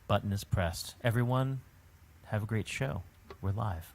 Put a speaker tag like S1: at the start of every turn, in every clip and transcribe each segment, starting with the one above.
S1: Button is pressed. Everyone, have a great show. We're live.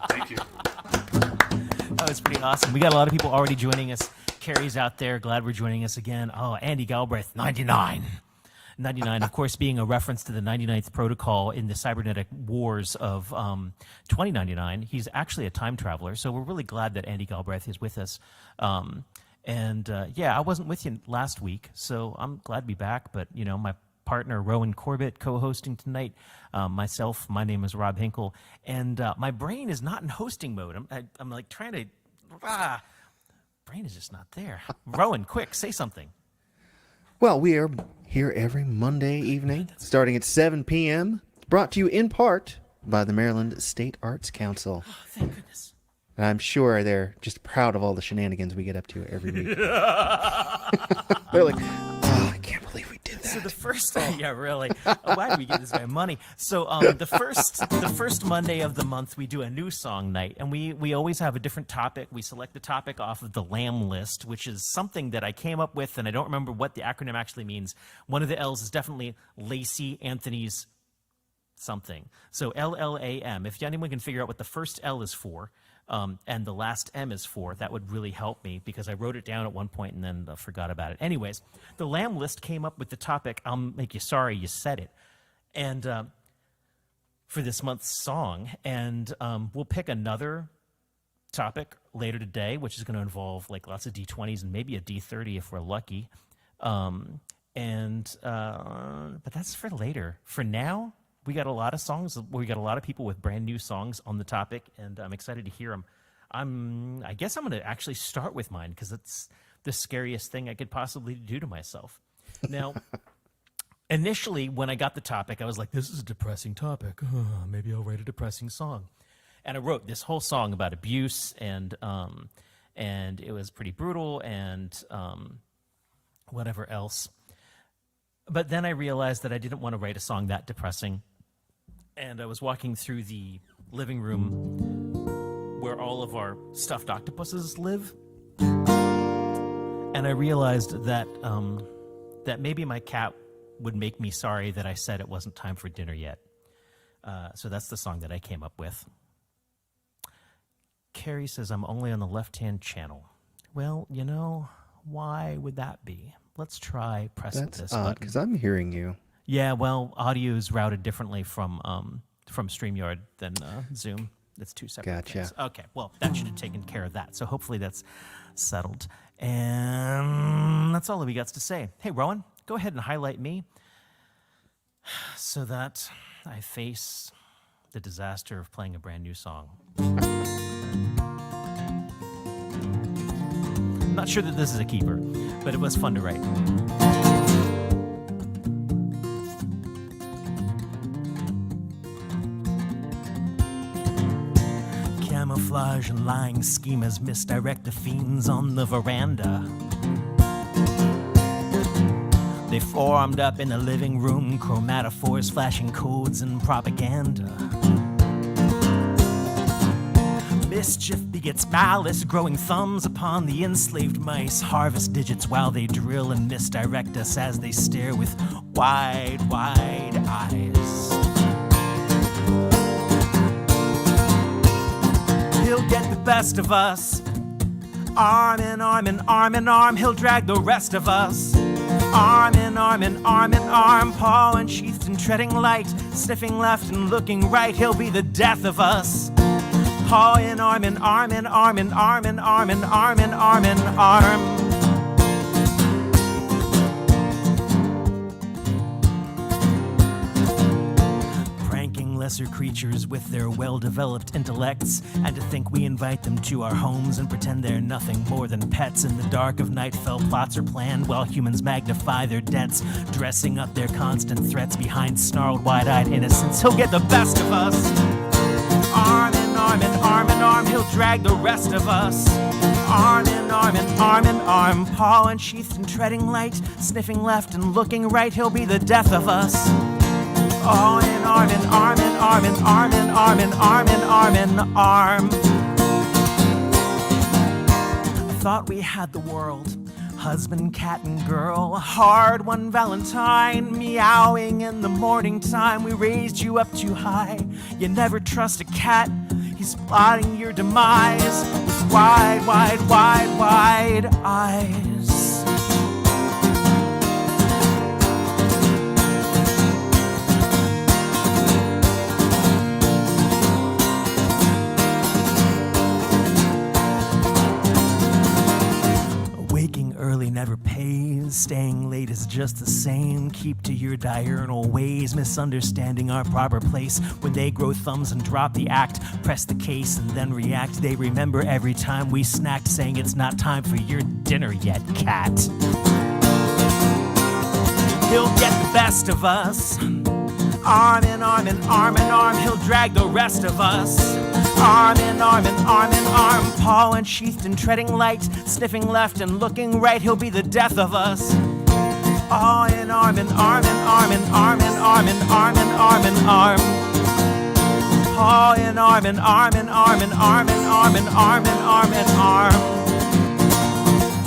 S2: Thank you.
S1: That was pretty awesome. We got a lot of people already joining us. Carrie's out there. Glad we're joining us again. Oh, Andy Galbraith, 99. 99, of course, being a reference to the 99th protocol in the cybernetic wars of 2099. He's actually a time traveler, so we're really glad that Andy Galbraith is with us. Yeah, I wasn't with you last week, so I'm glad to be back. But, you know, my partner, Rowan Corbett, co-hosting tonight. Myself, my name is Rob Hinkle, and my brain is not in hosting mode. I'm like trying to Brain is just not there. Rowan, quick, say something.
S3: Well, we are here every Monday evening, starting at 7 p.m. Brought to you in part by the Maryland State Arts Council.
S1: Oh, thank goodness.
S3: And I'm sure they're just proud of all the shenanigans we get up to every week. They're like, oh, I can't believe we did that.
S1: So the first, yeah, really. Why do we give this guy money? So the first Monday of the month, we do a new song night, and we always have a different topic. We select a topic off of the LAM list, which is something that I came up with, and I don't remember what the acronym actually means. One of the L's is definitely Lacey Anthony's something. So LLAM. If anyone can figure out what the first L is for, and the last M is for, that would really help me, because I wrote it down at one point and then forgot about it. Anyways, the LAM list came up with the topic, I'll make you sorry you said it, and for this month's song. And we'll pick another topic later today, which is going to involve like lots of D20s and maybe a D30 if we're lucky. But that's for later. For now, we got a lot of songs. We got a lot of people with brand new songs on the topic, and I'm excited to hear them. I guess I'm going to actually start with mine, because it's the scariest thing I could possibly do to myself. Now, initially, when I got the topic, I was like, this is a depressing topic. Maybe I'll write a depressing song. And I wrote this whole song about abuse, and it was pretty brutal, and whatever else. But then I realized that I didn't want to write a song that depressing. And I was walking through the living room where all of our stuffed octopuses live. And I realized that that maybe my cat would make me sorry that I said it wasn't time for dinner yet. So that's the song that I came up with. Carrie says, I'm only on the left-hand channel. Well, you know, why would that be? Let's try pressing
S3: That's
S1: this
S3: odd,
S1: button.
S3: because I'm hearing you.
S1: Yeah, well, audio is routed differently from StreamYard than Zoom. It's two separate
S3: Gotcha.
S1: things. Okay, well, that should have taken care of that. So hopefully that's settled. And that's all that we got to say. Hey, Rowan, go ahead and highlight me so that I face the disaster of playing a brand new song. I'm not sure that this is a keeper, but it was fun to write. Camouflage and lying schemas misdirect the fiends on the veranda. They formed up in the living room, chromatophores flashing codes and propaganda. Mischief begets malice, growing thumbs upon the enslaved mice. Harvest digits while they drill and misdirect us as they stare with wide, wide eyes. He'll get the best of us. Arm in arm and arm in arm, he'll drag the rest of us. Arm in arm and arm in arm, paw unsheathed and treading light, sniffing left and looking right, he'll be the death of us. Paw in arm and arm and arm and arm and arm and arm and arm and arm. Lesser creatures with their well-developed intellects, and to think we invite them to our homes and pretend they're nothing more than pets. In the dark of night, fell plots are planned while humans magnify their debts, dressing up their constant threats behind snarled, wide-eyed innocence. He'll get the best of us. Arm in arm and arm in arm, he'll drag the rest of us. Arm in arm and arm in arm, paw unsheathed and treading light, sniffing left and looking right, he'll be the death of us. All in arm and arm and arm and arm and arm and arm and arm and arm. I thought we had the world, husband, cat, and girl. Hard one Valentine, meowing in the morning time. We raised you up too high. You never trust a cat. He's plotting your demise with wide, wide, wide, wide eyes. never pays. Staying late is just the same. Keep to your diurnal ways, misunderstanding our proper place. When they grow thumbs and drop the act, press the case and then react. They remember every time we snacked, saying it's not time for your dinner yet, cat. He'll get the best of us. Arm in arm and arm in arm, he'll drag the rest of us. Arm in arm and arm in arm, paw unsheathed and treading light, sniffing left and looking right, he'll be the death of us. All in arm and arm and arm and arm and arm and arm and arm and arm. All in arm and arm and arm and arm and arm and arm and arm and arm.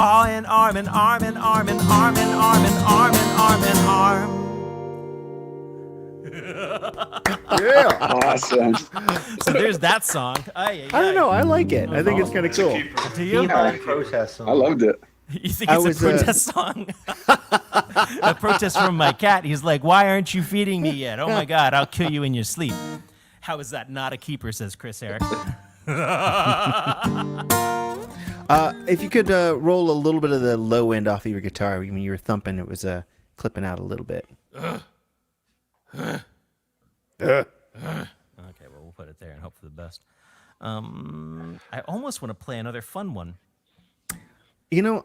S1: All in arm and arm and arm and arm and arm and arm and arm and arm.
S3: Yeah.
S4: Awesome.
S1: So there's that song.
S3: I don't know. I like it. I think it's kind of cool.
S1: Do you?
S5: Protest song.
S4: I loved it.
S1: You think it's a protest song? A protest from my cat. He's like, why aren't you feeding me yet? Oh my God, I'll kill you in your sleep. How is that not a keeper, says Chris Eric.
S3: If you could roll a little bit of the low end off of your guitar when you were thumping, it was clipping out a little bit.
S1: Okay, well, we'll put it there and hope for the best. I almost want to play another fun one.
S3: You know,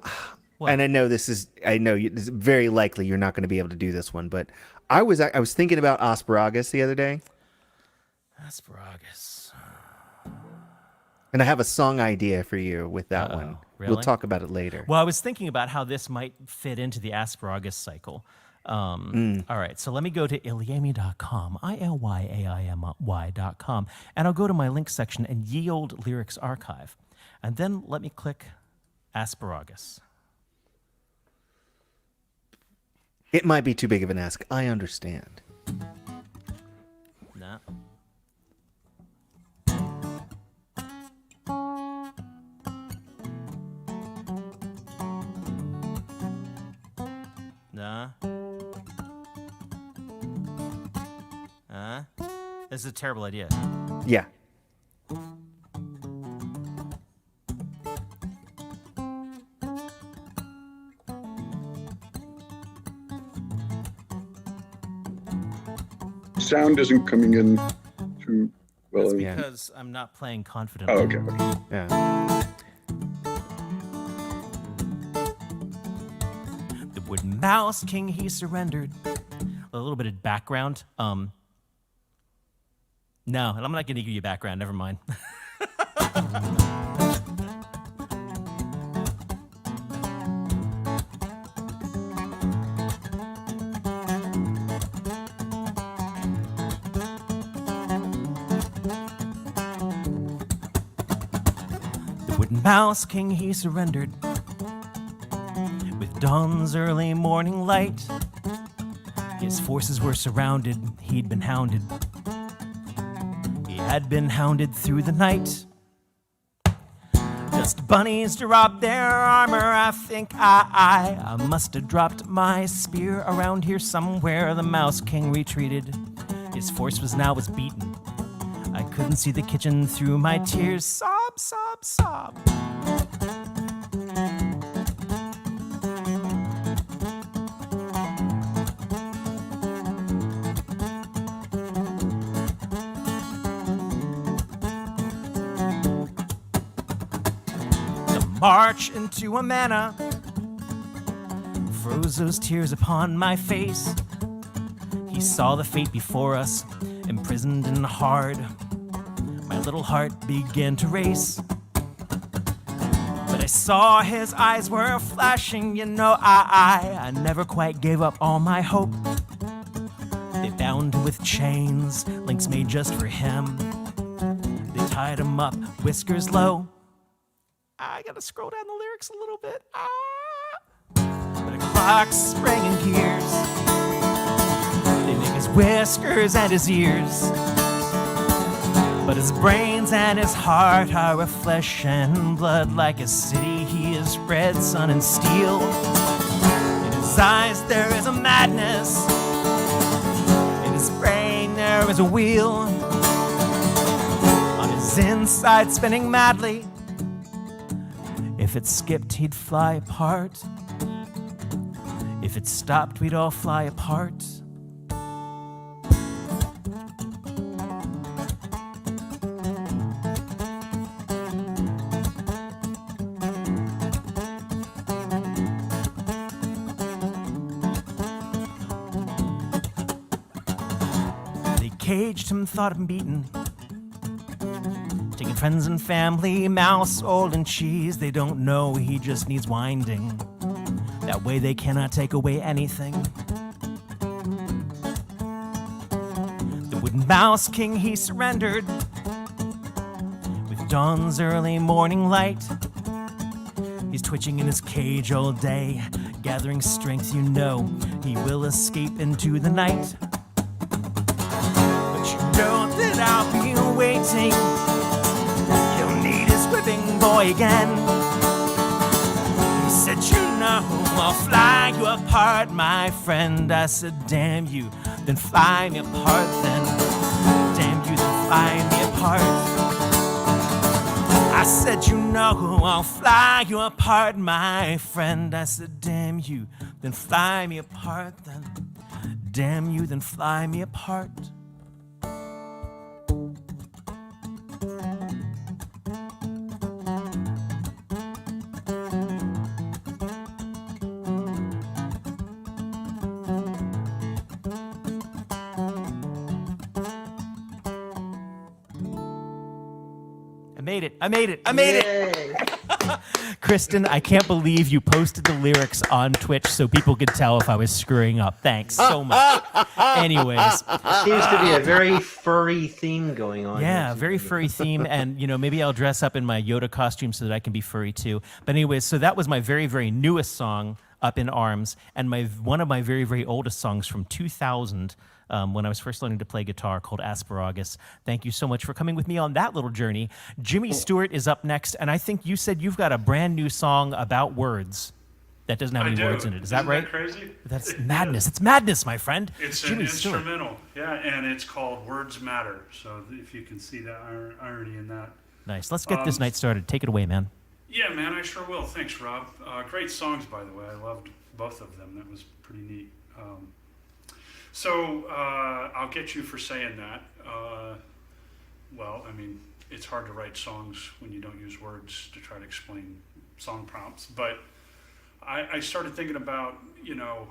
S1: What?
S3: and I know it's very likely you're not going to be able to do this one, but I was thinking about asparagus the other day,
S1: Asparagus.
S3: and I have a song idea for you with that one.
S1: really?
S3: We'll talk about it later.
S1: Well, I was thinking about how this might fit into the asparagus cycle. All right, so let me go to ilyami.com, ILYAIMY.com, and I'll go to my link section and Ye Olde Lyrics Archive. And then let me click asparagus.
S3: It might be too big of an ask. I understand.
S1: Nah. Nah. This is a terrible idea.
S3: Yeah.
S4: Sound isn't coming in too well.
S1: That's
S3: Yeah.
S1: because I'm not playing confidently.
S4: Oh, okay.
S3: Yeah.
S1: The wooden mouse king, he surrendered. A little bit of background. No, I'm not going to give you background. Never mind. The wooden mouse king, he surrendered. With dawn's early morning light, his forces were surrounded. He'd been hounded. He had been hounded through the night. Just bunnies dropped their armor. I think I must have dropped my spear around here somewhere. The Mouse King retreated. His force was beaten. I couldn't see the kitchen through my tears. Sob, sob, sob. March into a manna froze those tears upon my face. He saw the fate before us, imprisoned and hard. My little heart began to race. But I saw his eyes were flashing. You know, I never quite gave up all my hope. They bound him with chains, links made just for him. They tied him up, whiskers low. I gotta scroll down the lyrics a little bit. But a clock's sprang in gears. They make his whiskers and his ears. But his brains and his heart are of flesh and blood. Like a city, he is red, sun, and steel. In his eyes, there is a madness. In his brain, there is a wheel. On his inside, spinning madly. If it skipped, he'd fly apart. If it stopped, we'd all fly apart. They caged him, thought him beaten, taking friends and family, mouse, oil, and cheese. They don't know he just needs winding. That way they cannot take away anything. The wooden mouse king, he surrendered with dawn's early morning light. He's twitching in his cage all day, gathering strength, you know he will escape into the night. But you know that I'll be waiting. He'll need his whipping boy again. He said, you know, I'll fly you apart, my friend. I said, damn you, then fly me apart then. Damn you, then fly me apart. I said, you know, I'll fly you apart, my friend. I said, damn you, then fly me apart then. Damn you, then fly me apart. I made it. Kristen, I can't believe you posted the lyrics on Twitch so people could tell if I was screwing up. Thanks so much. Anyways.
S5: Seems to be a very furry theme going on.
S1: Yeah,
S5: here.
S1: very furry theme. And, you know, maybe I'll dress up in my Yoda costume so that I can be furry too. But anyways, so that was my very, very newest song, Up in Arms, and one of my very, very oldest songs from 2000. When I was first learning to play guitar, called Asparagus. Thank you so much for coming with me on that little journey. Jimmy Stewart is up next, and I think you said you've got a brand new song about words that doesn't have any words in it. Is that right?
S2: Isn't that crazy?
S1: That's madness. It's madness, my friend.
S2: It's
S1: Jimmy
S2: an
S1: Stewart.
S2: instrumental, yeah, and it's called Words Matter. So if you can see that irony in that.
S1: Nice. Let's get this night started. Take it away, man.
S2: Yeah, man, I sure will. Thanks, Rob. Great songs, by the way. I loved both of them. That was pretty neat. So I'll get you for saying that. Well, I mean, it's hard to write songs when you don't use words to try to explain song prompts. But I started thinking about, you know,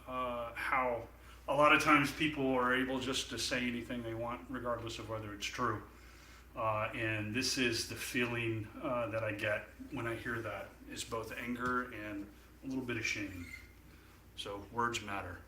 S2: how a lot of times people are able just to say anything they want, regardless of whether it's true. And this is the feeling that I get when I hear that. It's both anger and a little bit of shame. So words matter.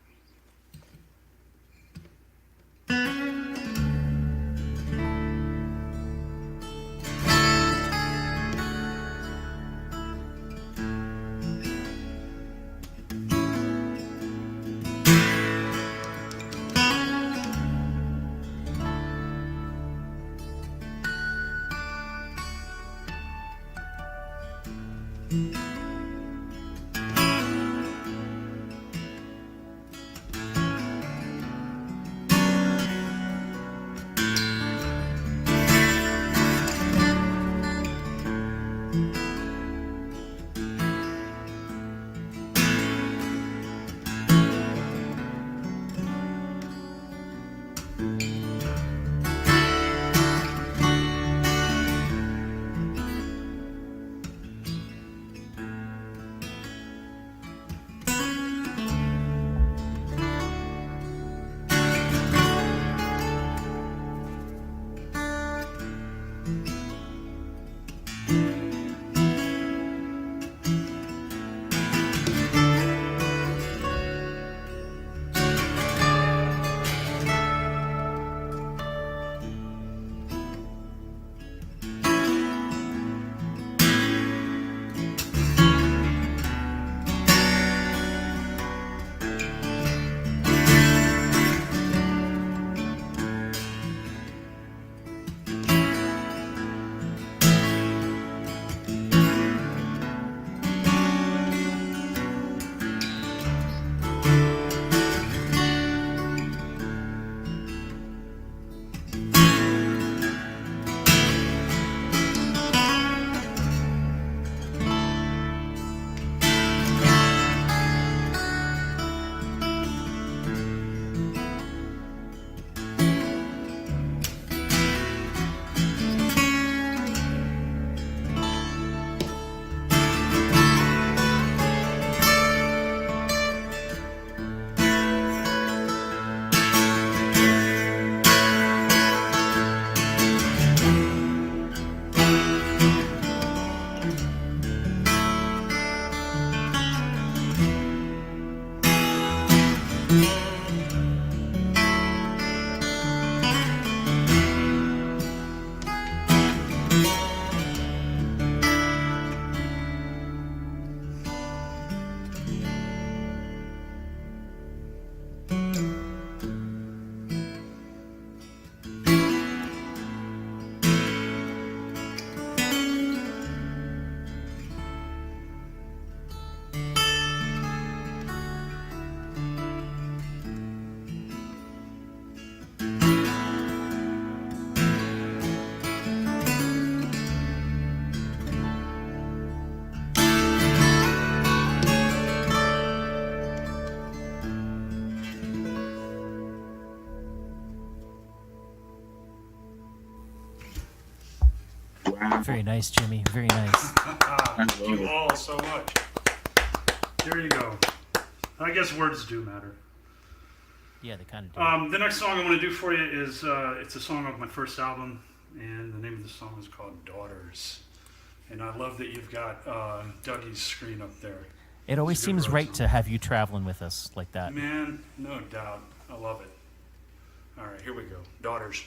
S1: Very nice, Jimmy. Very nice.
S2: Thank you all so much. There you go. I guess words do matter.
S1: Yeah, they kind of do.
S2: The next song I want to do for you is it's a song off my first album, and the name of the song is called Daughters. And I love that you've got Dougie's screen up there.
S1: It always
S2: It's a good
S1: seems
S2: road
S1: right
S2: song.
S1: to have you traveling with us like that.
S2: Man, no doubt. I love it. All right, here we go. Daughters.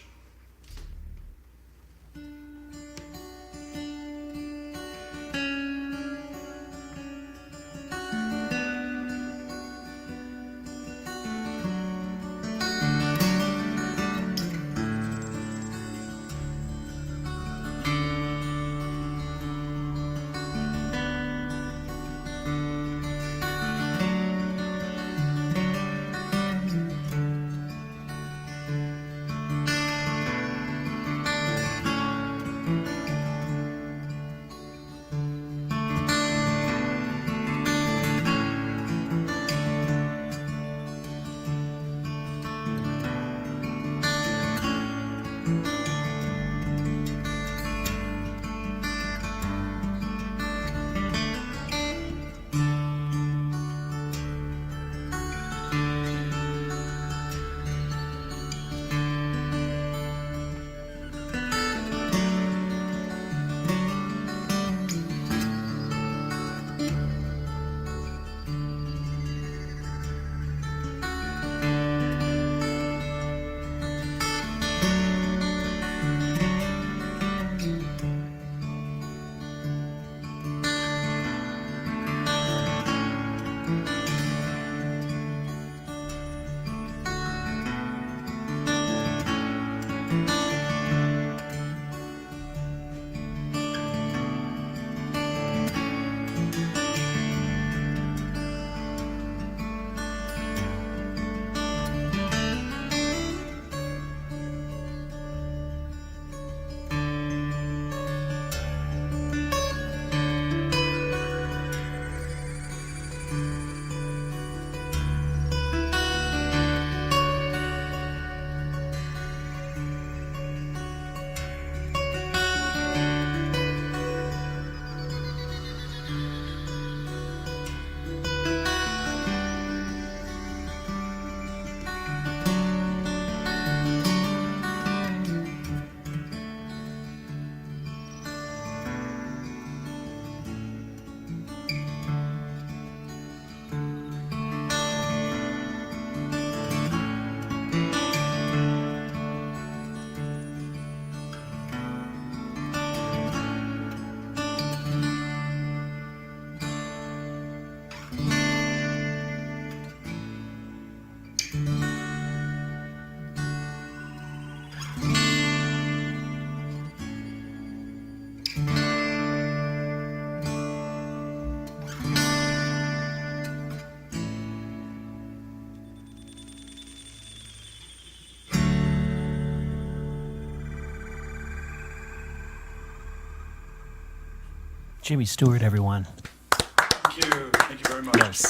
S1: Jimmy Stewart, everyone.
S2: Thank you. Thank you very much.
S1: Yes.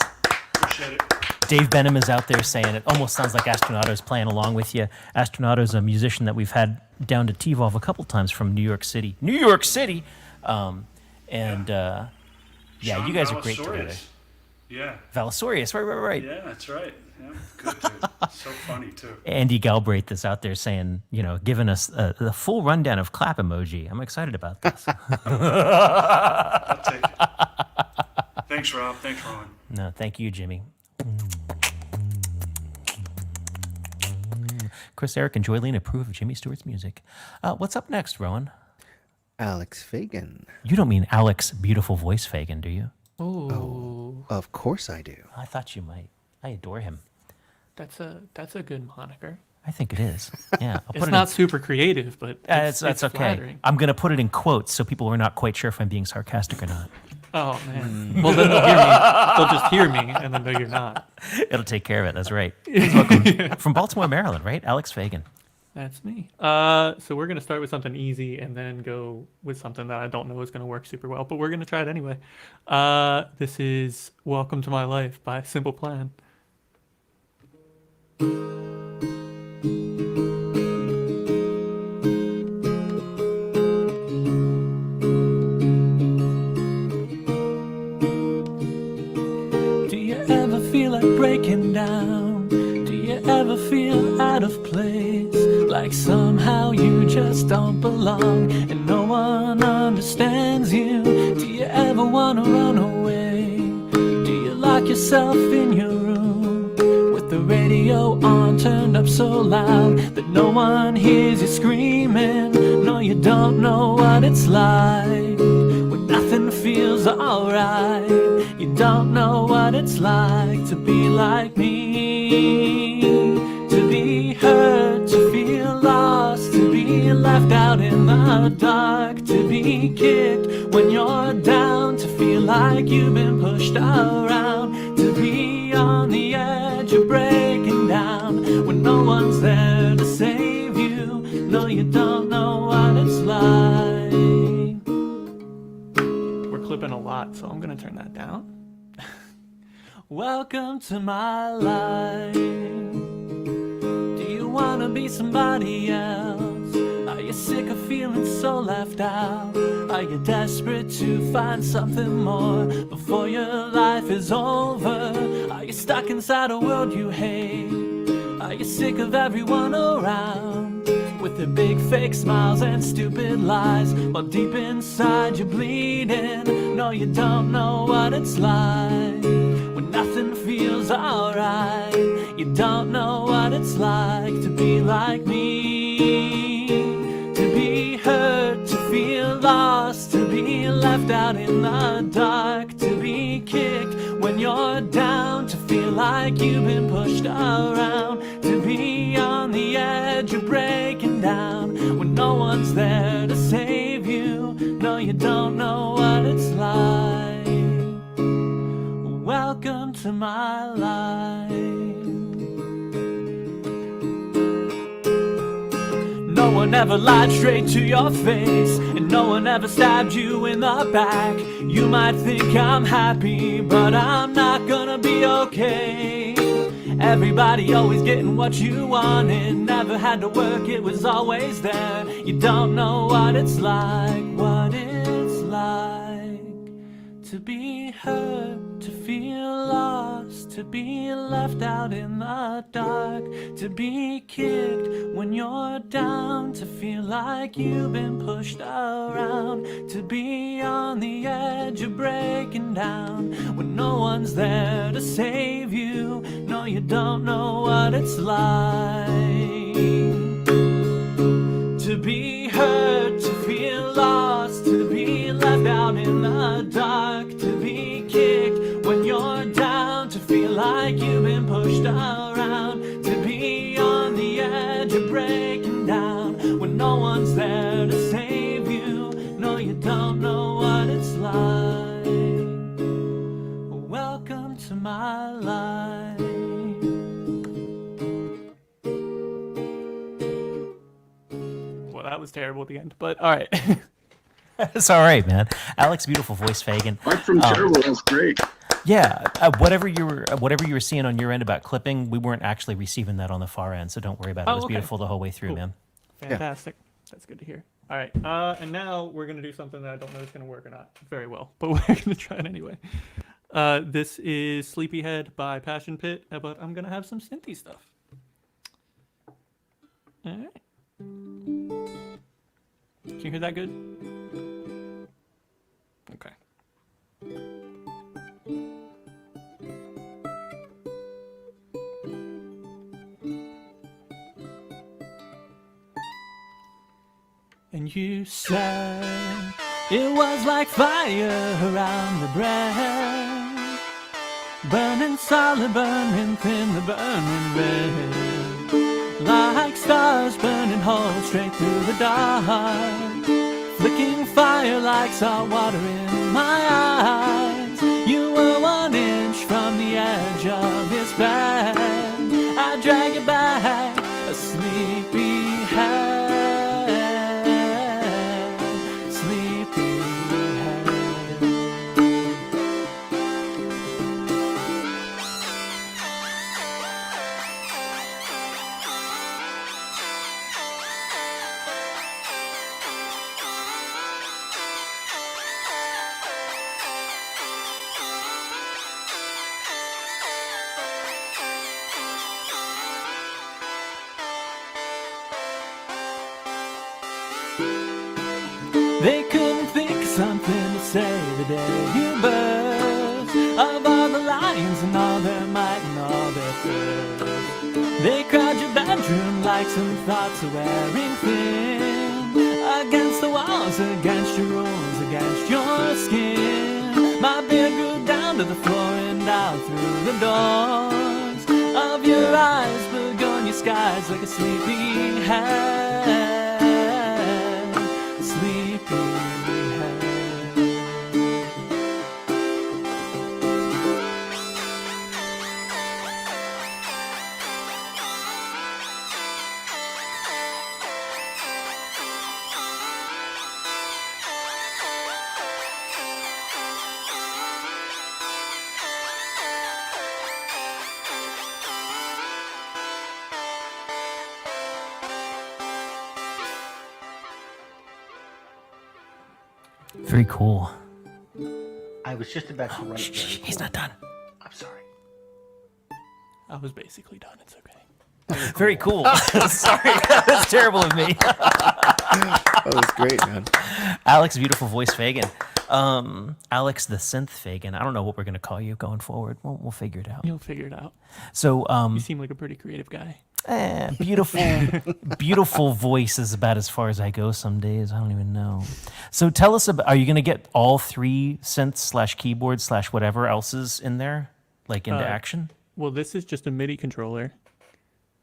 S2: Appreciate it.
S1: Dave Benham is out there saying it almost sounds like Astronauto's playing along with you. Astronauto's a musician that we've had down to TVOV a couple times from New York City. New York City! Yeah,
S2: Sean
S1: you guys are great together.
S2: Valsorius. Yeah.
S1: Valsorius, right.
S2: Yeah, that's right. Yeah, good dude. So funny too.
S1: Andy Galbraith is out there saying, giving us the full rundown of clap emoji. I'm excited about this.
S2: I'll take it. Thanks, Rob. Thanks, Ron.
S1: No, thank you, Jimmy. Chris, Eric, and Joylene approve of Jimmy Stewart's music. What's up next, Rowan?
S3: Alex Fagan.
S1: You don't mean Alex Beautiful Voice Fagan, do you?
S6: Oh,
S3: Of course I do.
S1: I thought you might. I adore him.
S6: that's a good moniker.
S1: I think it is. Yeah. I'll
S6: It's
S1: put
S6: not super creative, but it's,
S1: that's
S6: it's
S1: okay.
S6: flattering.
S1: I'm going to put it in quotes so people are not quite sure if I'm being sarcastic or not.
S6: Oh man. Well, then they'll hear me. They'll just hear me and then know you're not.
S1: It'll take care of it. That's right. Please welcome from Baltimore, Maryland, right? Alex Fagan.
S6: That's me. So we're gonna start with something easy and then go with something that I don't know is gonna work super well, but we're gonna try it anyway. This is "Welcome to My Life" by Simple Plan.
S1: of place, like somehow you just don't belong and no one understands you. Do you ever wanna run away? Do you lock yourself in your room with the radio on turned up so loud that no one hears you screaming? No, you don't know what it's like when nothing feels alright. You don't know what it's like to be like me, to be hurt, to feel lost, to be left out in the dark, to be kicked when you're down, to feel like you've been pushed around, to be on the edge of breaking down when no one's there to save you. No, you don't know what it's like.
S6: We're clipping a lot, so I'm gonna turn that down.
S1: Welcome to my life. Do you wanna be somebody else? Are you sick of feeling so left out? Are you desperate to find something more before your life is over? Are you stuck inside a world you hate? Are you sick of everyone around with their big fake smiles and stupid lies while deep inside you're bleeding? No, you don't know what it's like when nothing feels alright. You don't know what it's like to be like me, to be hurt, to feel lost, to be left out in the dark, to be kicked when you're down, to feel like you've been pushed around, to be on the edge of breaking down when no one's there to save you. No, you don't know what it's like. Welcome to my life. No one ever lied straight to your face, and no one ever stabbed you in the back. You might think I'm happy, but I'm not gonna be okay. Everybody always getting what you wanted, never had to work, it was always there. You don't know what it's like to be hurt, to feel lost, to be left out in the dark, to be kicked when you're down, to feel like you've been pushed around, to be on the edge of breaking down when no one's there to save you. No, you don't know what it's like to be hurt, to feel lost, to be left out in the dark, to be kicked when you're down, to feel like you've been pushed around, to be on the edge of breaking down when no one's there to save you. No, you don't know what it's like. Welcome to my life.
S6: Well, that was terrible at the end, but all right.
S1: It's all right, man. Alex, beautiful voice, Fagan.
S4: Apart from terrible, that's great.
S1: Yeah, whatever you were seeing on your end about clipping, we weren't actually receiving that on the far end, so don't worry about it. It was
S6: okay.
S1: beautiful the whole way through,
S6: Cool.
S1: man.
S6: Fantastic. That's good to hear. All right, and now we're gonna do something that I don't know is gonna work or not very well, but we're gonna try it anyway. This is Sleepyhead by Passion Pit, but I'm gonna have some synthy stuff. All right. Can you hear that good? Okay.
S1: And you said it was like fire around the brand, burning solid, burning thin, the burning red, like stars burning holes straight through the dark, flicking fire like salt water in my eyes. You were 1 inch from the edge of this bed. I drag you back, a sleepy head. They couldn't think of something to say the day you burst. Of all the lions and all their might and all their thirst, they crowd your bedroom like some thoughts of wearing thin. Against the walls, against your rules, against your skin. My beard grew down to the floor and out through the doors of your eyes, begonia skies like a sleeping head. Sleeping head. Very cool.
S5: I was just about to write.
S1: Shh,
S5: very
S1: he's
S5: cool.
S1: not done.
S5: I'm sorry.
S6: I was basically done. It's okay.
S1: Very cool. Sorry, that's terrible of me.
S3: That was great, man.
S1: Alex, beautiful voice Fagan. Alex the synth Fagan. I don't know what we're gonna call you going forward. We'll figure it out.
S6: You'll figure it out.
S1: So,
S6: You seem like a pretty creative guy.
S1: beautiful voice is about as far as I go some days. I don't even know. So tell us about, are you going to get all three synths / keyboards / whatever else is in there, like into action?
S6: Well, this is just a MIDI controller.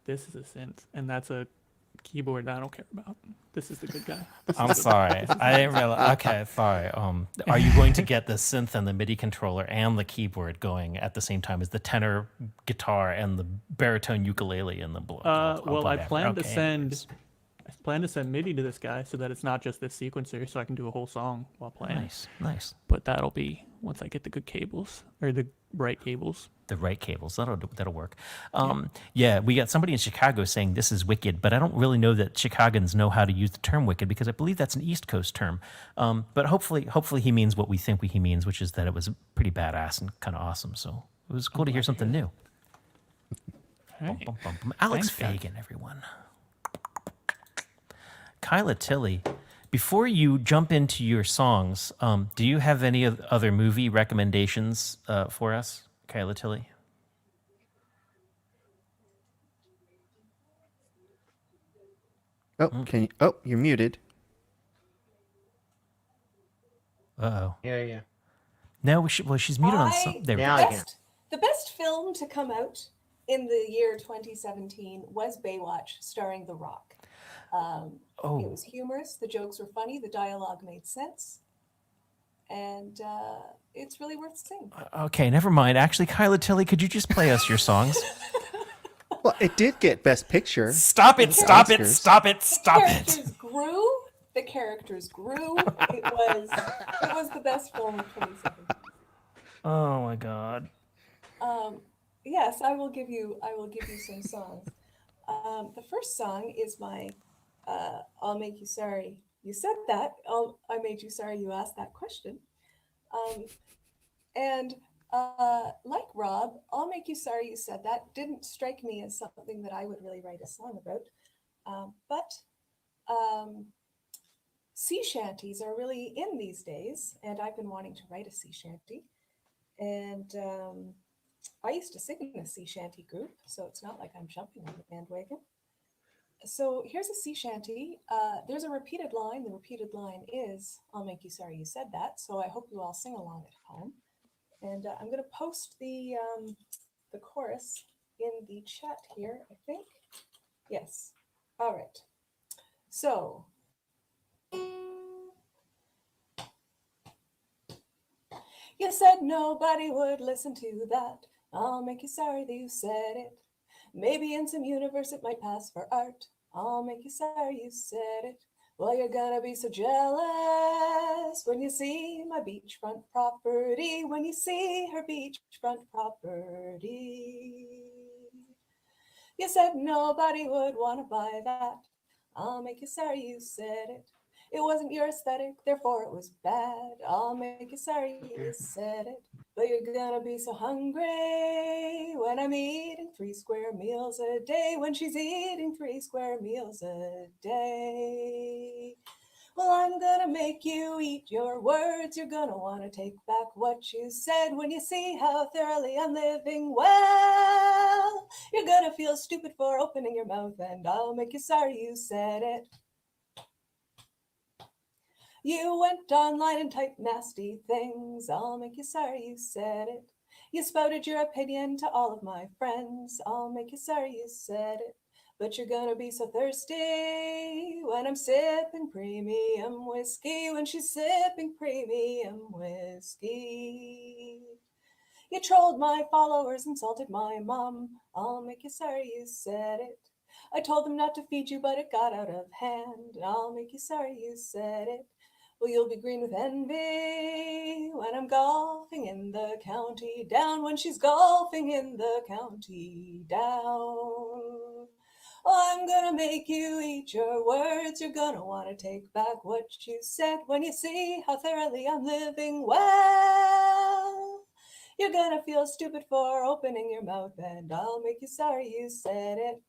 S6: This is a synth, and that's a keyboard that I don't care about. This is the good guy.
S1: I'm sorry. I didn't realize. Okay, sorry. Are you going to get the synth and the MIDI controller and the keyboard going at the same time as the tenor guitar and the baritone ukulele and the
S6: Well, I plan to
S1: Okay,
S6: send MIDI to this guy so that it's not just this sequencer, so I can do a whole song while playing.
S1: Nice.
S6: But that'll be once I get the good cables or the right cables.
S1: The right cables. That'll work. Yeah, we got somebody in Chicago saying this is wicked, but I don't really know that Chicagoans know how to use the term wicked because I believe that's an East Coast term. But hopefully he means what we think he means, which is that it was pretty badass and kind of awesome. So it was cool to hear something new.
S6: All right.
S1: Alex
S6: Thanks, guys.
S1: Fagan, everyone. Kyla Tilly, before you jump into your songs, do you have any other movie recommendations for us, Kyla Tilly?
S3: Oh, can you? Oh, you're muted.
S1: Uh-oh.
S5: Yeah.
S1: No, she's muted on some. There we
S5: Now
S1: go.
S5: I can.
S7: The best film to come out in the year 2017 was Baywatch, starring The Rock. It was humorous. The jokes were funny. The dialogue made sense. And it's really worth seeing.
S1: Okay, never mind. Actually, Kyla Tilly, could you just play us your songs?
S3: Well, it did get Best Picture.
S1: Stop it! Stop it! Stop it! Stop it!
S7: Characters grew. The characters grew. It was the best film of 2017.
S1: Oh my God.
S7: Yes, I will give you some songs. The first song is my I'll Make You Sorry You Said That. I Made You Sorry You Asked That Question. And like Rob, I'll Make You Sorry You Said That didn't strike me as something that I would really write a song about. But sea shanties are really in these days, and I've been wanting to write a sea shanty. And I used to sing in a sea shanty group, so it's not like I'm jumping on the bandwagon. So here's a sea shanty. There's a repeated line. The repeated line is, I'll make you sorry you said that. So I hope you all sing along at home. And I'm going to post the chorus in the chat here, I think. Yes. All right. So. You said nobody would listen to that. I'll make you sorry that you said it. Maybe in some universe it might pass for art. I'll make you sorry you said it. Well, you're gonna be so jealous when you see my beachfront property. When you see her beachfront property. You said nobody would want to buy that. I'll make you sorry you said it. It wasn't your aesthetic, therefore it was bad. I'll make you sorry you said it. But you're gonna be so hungry when I'm eating 3 square meals a day. When she's eating 3 square meals a day. Well, I'm gonna make you eat your words. You're gonna want to take back what you said when you see how thoroughly I'm living well. You're gonna feel stupid for opening your mouth, and I'll make you sorry you said it. You went online and typed nasty things. I'll make you sorry you said it. You spouted your opinion to all of my friends. I'll make you sorry you said it. But you're gonna be so thirsty when I'm sipping premium whiskey, when she's sipping premium whiskey. You trolled my followers, insulted my mom. I'll make you sorry you said it. I told them not to feed you, but it got out of hand. I'll make you sorry you said it. Well, you'll be green with envy when I'm golfing in the county down, when she's golfing in the county down. I'm gonna make you eat your words. You're gonna want to take back what you said when you see how thoroughly I'm living well. You're gonna feel stupid for opening your mouth, and I'll make you sorry you said it.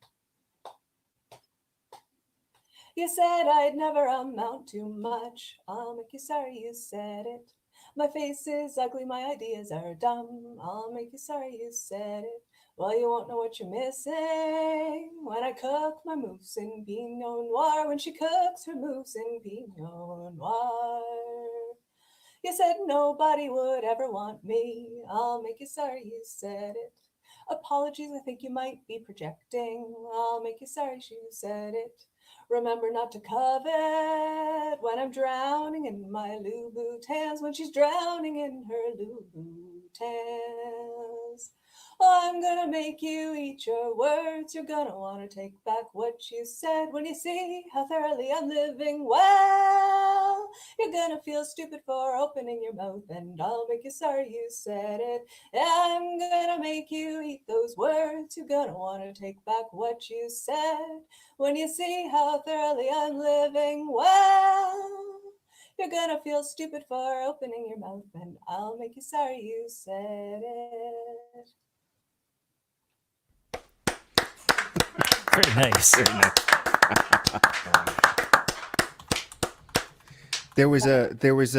S7: You said I'd never amount to much. I'll make you sorry you said it. My face is ugly, my ideas are dumb. I'll make you sorry you said it. Well, you won't know what you're missing when I cook my mousse in Pinot Noir, when she cooks her mousse in Pinot Noir. You said nobody would ever want me. I'll make you sorry you said it. Apologies, I think you might be projecting. I'll make you sorry you said it. Remember not to covet when I'm drowning in my Louboutins, when she's drowning in her Louboutins. I'm gonna make you eat your words. You're gonna want to take back what you said when you see how thoroughly I'm living well. You're gonna feel stupid for opening your mouth, and I'll make you sorry you said it. I'm gonna make you eat those words. You're gonna want to take back what you said when you see how thoroughly I'm living well. You're gonna feel stupid for opening your mouth, and I'll make you sorry you said it.
S1: Very nice.
S3: Very nice. There was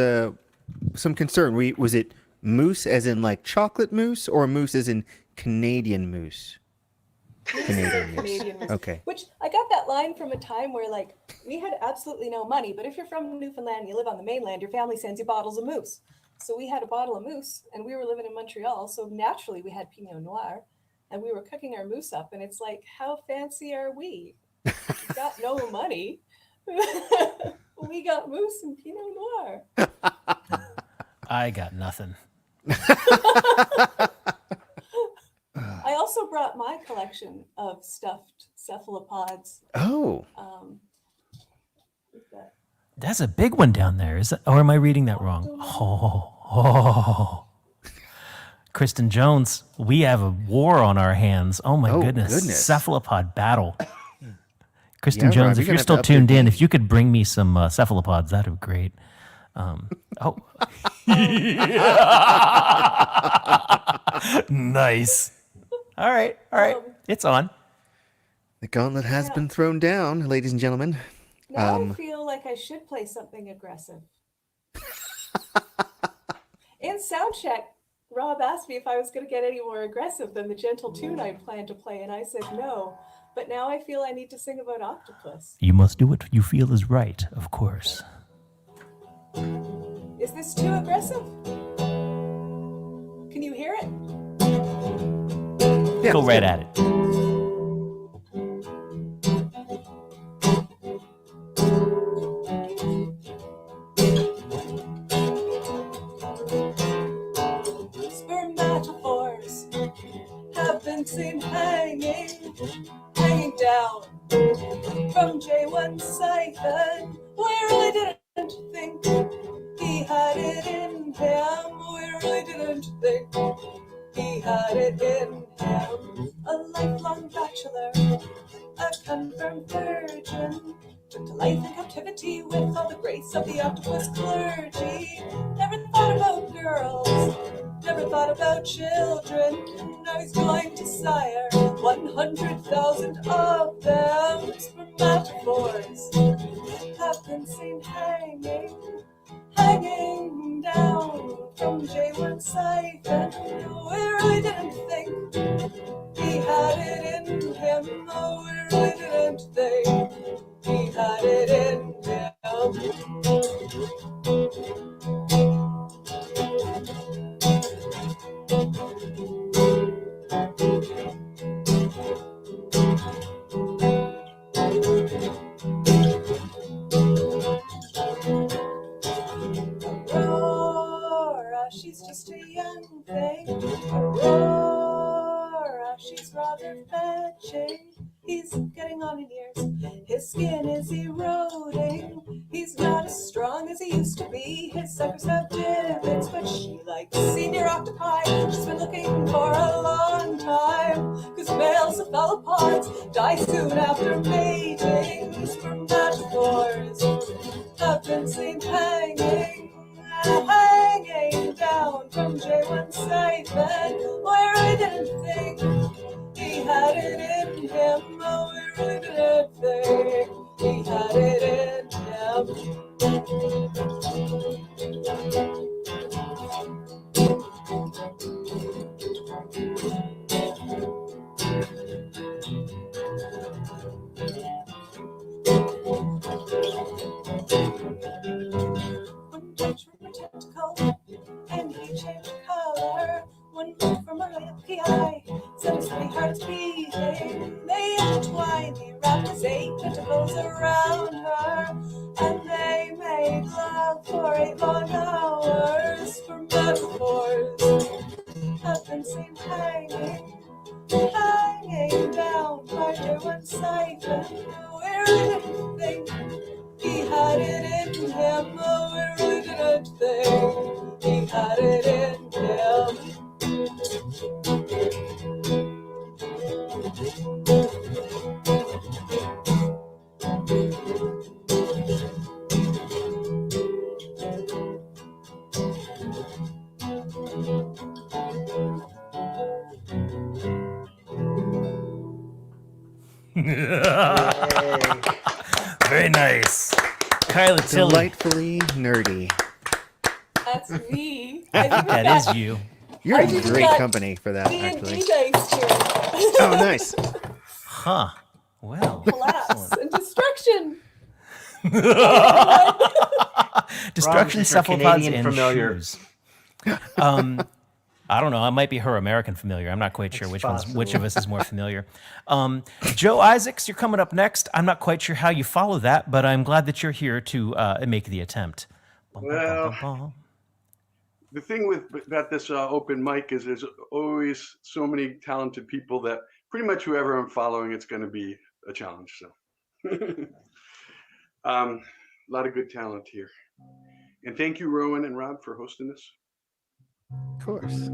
S3: some concern. Was it mousse as in like chocolate mousse, or mousse as in Canadian mousse? Canadian mousse. Okay.
S7: Which I got that line from a time where like we had absolutely no money, but if you're from Newfoundland, you live on the mainland, your family sends you bottles of mousse. So we had a bottle of mousse, and we were living in Montreal, so naturally we had Pinot Noir, and we were cooking our mousse up, and it's like, how fancy are we? We got no money. We got mousse and Pinot Noir.
S1: I got nothing.
S7: I also brought my collection of stuffed cephalopods.
S3: Oh.
S1: That's a big one down there. Is that, or am I reading that wrong? Oh. Kristen Jones, we have a war on our hands. Oh my goodness. Cephalopod battle. Kristen Jones,
S3: Rob,
S1: if you're still tuned in, if you could bring me some cephalopods, that would be great. Nice. All right. It's on.
S3: The gauntlet has been thrown down, ladies and gentlemen.
S7: Now I feel like I should play something aggressive. In soundcheck, Rob asked me if I was going to get any more aggressive than the gentle tune I planned to play, and I said no. But now I feel I need to sing about octopus.
S1: You must do what you feel is right, of course.
S7: Is this too aggressive? Can you hear it?
S1: Yeah, go right at it.
S7: Spermatophores have been seen hanging down from J1 siphon. We really didn't think he had it in him. We really didn't think he had it in him. A lifelong bachelor, a confirmed virgin, took to life in captivity with all the grace of the octopus clergy. Never thought about girls, never thought about children. Now he's going to sire 100,000 of them. Spermatophores have been seen hanging down from J1 siphon. We really didn't think he had it in him. Oh, we really didn't think he had it in him. Aurora, she's just a young thing. Aurora, she's rather fetching. He's getting on in years. His skin is eroding. He's not as strong as he used to be. His suckers have divots, but she likes senior octopi. She's been looking for a long time, 'cause male cephalopods die soon after mating. Spermatophores have been seen hanging down from J1 siphon. I really didn't think he had it in him. Oh, we really didn't think he had it in him. One touch from her tentacle, and he changed color. One look from her lucky eye, set his three hearts beating. They intertwined, he wrapped his 8 tentacles around her, and they made love for 8 long hours. For metaphors have been seen hanging down by J1 siphon. We really didn't think he had it in him. Oh, we really didn't think he had it in him.
S1: Very nice. Kyla Tilly.
S3: Delightfully nerdy.
S7: That's me.
S1: That is you.
S3: You're
S7: I
S3: in
S7: just
S3: great
S7: got
S3: company for that,
S7: D&D
S3: actually.
S7: dice here.
S3: Oh, nice.
S1: Huh. Well.
S7: Collapse and destruction.
S1: Destruction,
S5: Ron's her
S1: cephalopods,
S5: Canadian
S1: and
S5: familiar.
S1: shoes. I don't know. It might be her American familiar. I'm not quite sure which of us is more familiar. Joe Isaacs, you're coming up next. I'm not quite sure how you follow that, but I'm glad that you're here to make the attempt.
S8: Well, the thing about this open mic is there's always so many talented people that pretty much whoever I'm following, it's going to be a challenge. So a lot of good talent here. And thank you, Rowan and Rob, for hosting this.
S3: Of course.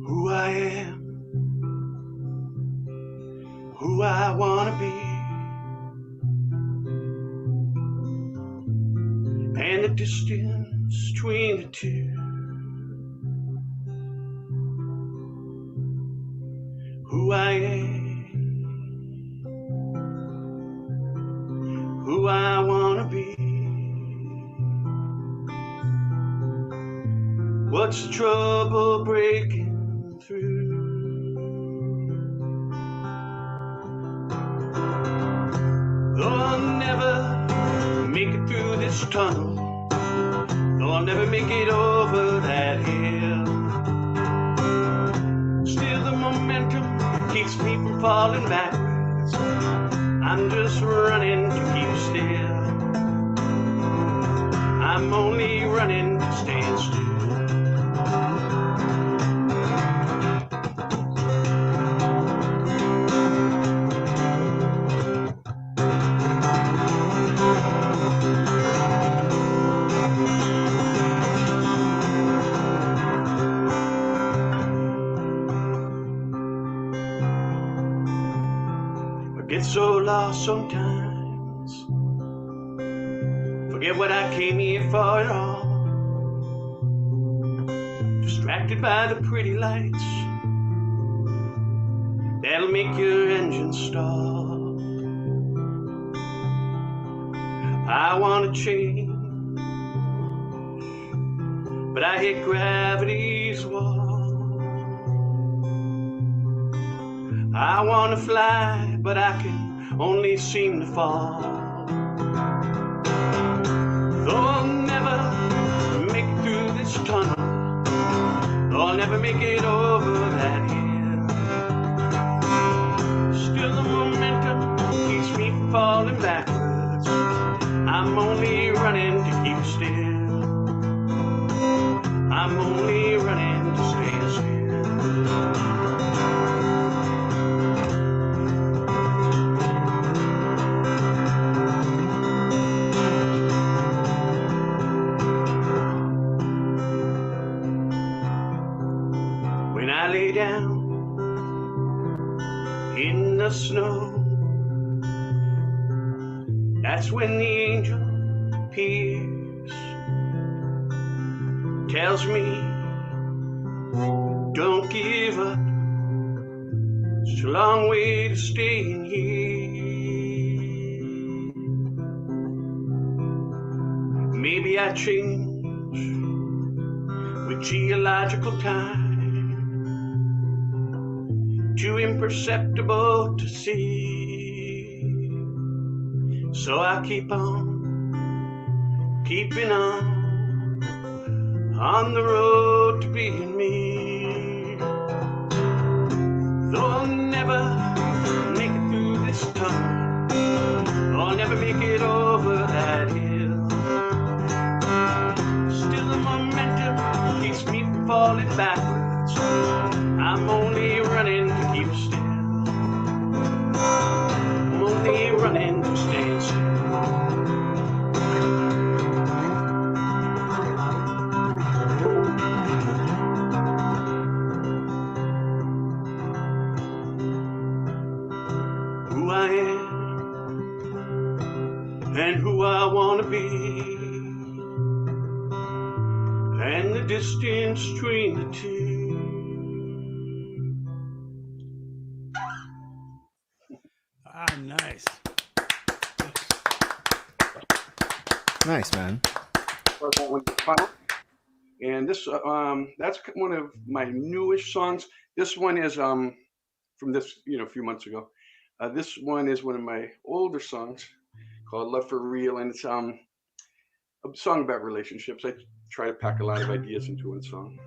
S8: Who I am, who I want to be, and the distance between the two. Who I am, who I want to be. What's the trouble breaking through? Though I'll never make it through this tunnel, though I'll never make it over that hill, still the momentum keeps me from falling backwards. I'm just running to keep still. I'm only running to stand still.
S9: so lost sometimes. Forget what I came here for at all. Distracted by the pretty lights that'll make your engine stall. I want to change, but I hit gravity's wall. I want to fly, but I can only seem to fall. Though I'll never make it through this tunnel, though I'll never make it over that hill, still the momentum keeps me from falling backwards. I'm only running to keep still. I'm only running to stay still. When I lay down in the snow, that's when the angel appears, tells me, don't give up, it's a long way to staying here. Maybe I change with geological time, too imperceptible to see. So I keep on, keeping on the road to being me. Though I'll never make it through this tunnel, I'll never make it over that hill, still the momentum keeps me from falling backwards. I'm only running to keep still. I'm only running to stay still. Who I am and who I want to be, and the distance between the two.
S10: Nice.
S3: Nice, man.
S8: Well, that one was fun. And this, that's one of my newish songs. This one is from this, a few months ago. This one is one of my older songs called "Love for Real," and it's a song about relationships. I try to pack a lot of ideas into one song.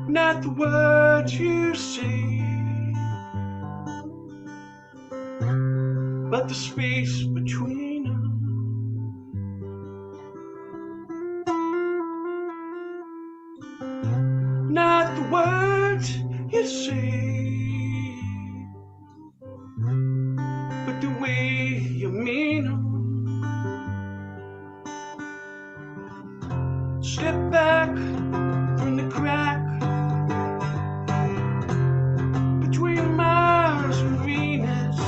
S8: Not the words you say, but the space between us. Not the words you say, but the way you mean them. Step back from the crack between Mars and Venus.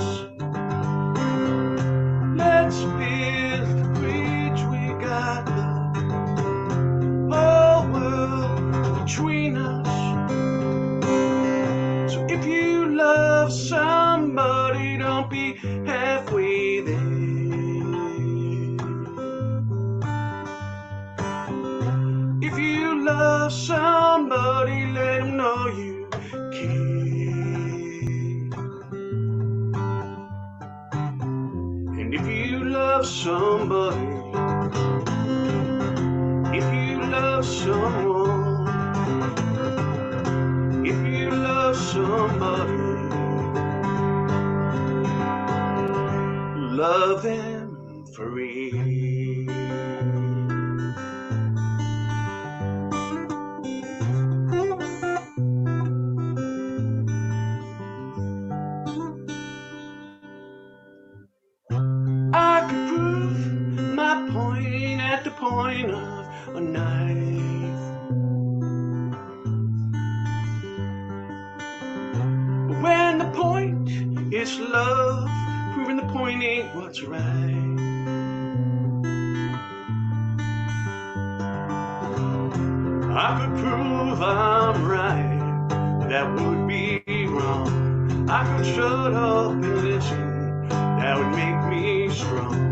S8: Let's build the bridge. We got the whole world between us. So if you love somebody, don't be halfway there. If you love somebody, let them know you care. And if you love somebody, if you love someone, if you love somebody, love them for real.
S9: a knife. But when the point is love, proving the point ain't what's right. I could prove I'm right, but that would be wrong. I could shut up and listen, that would make me strong.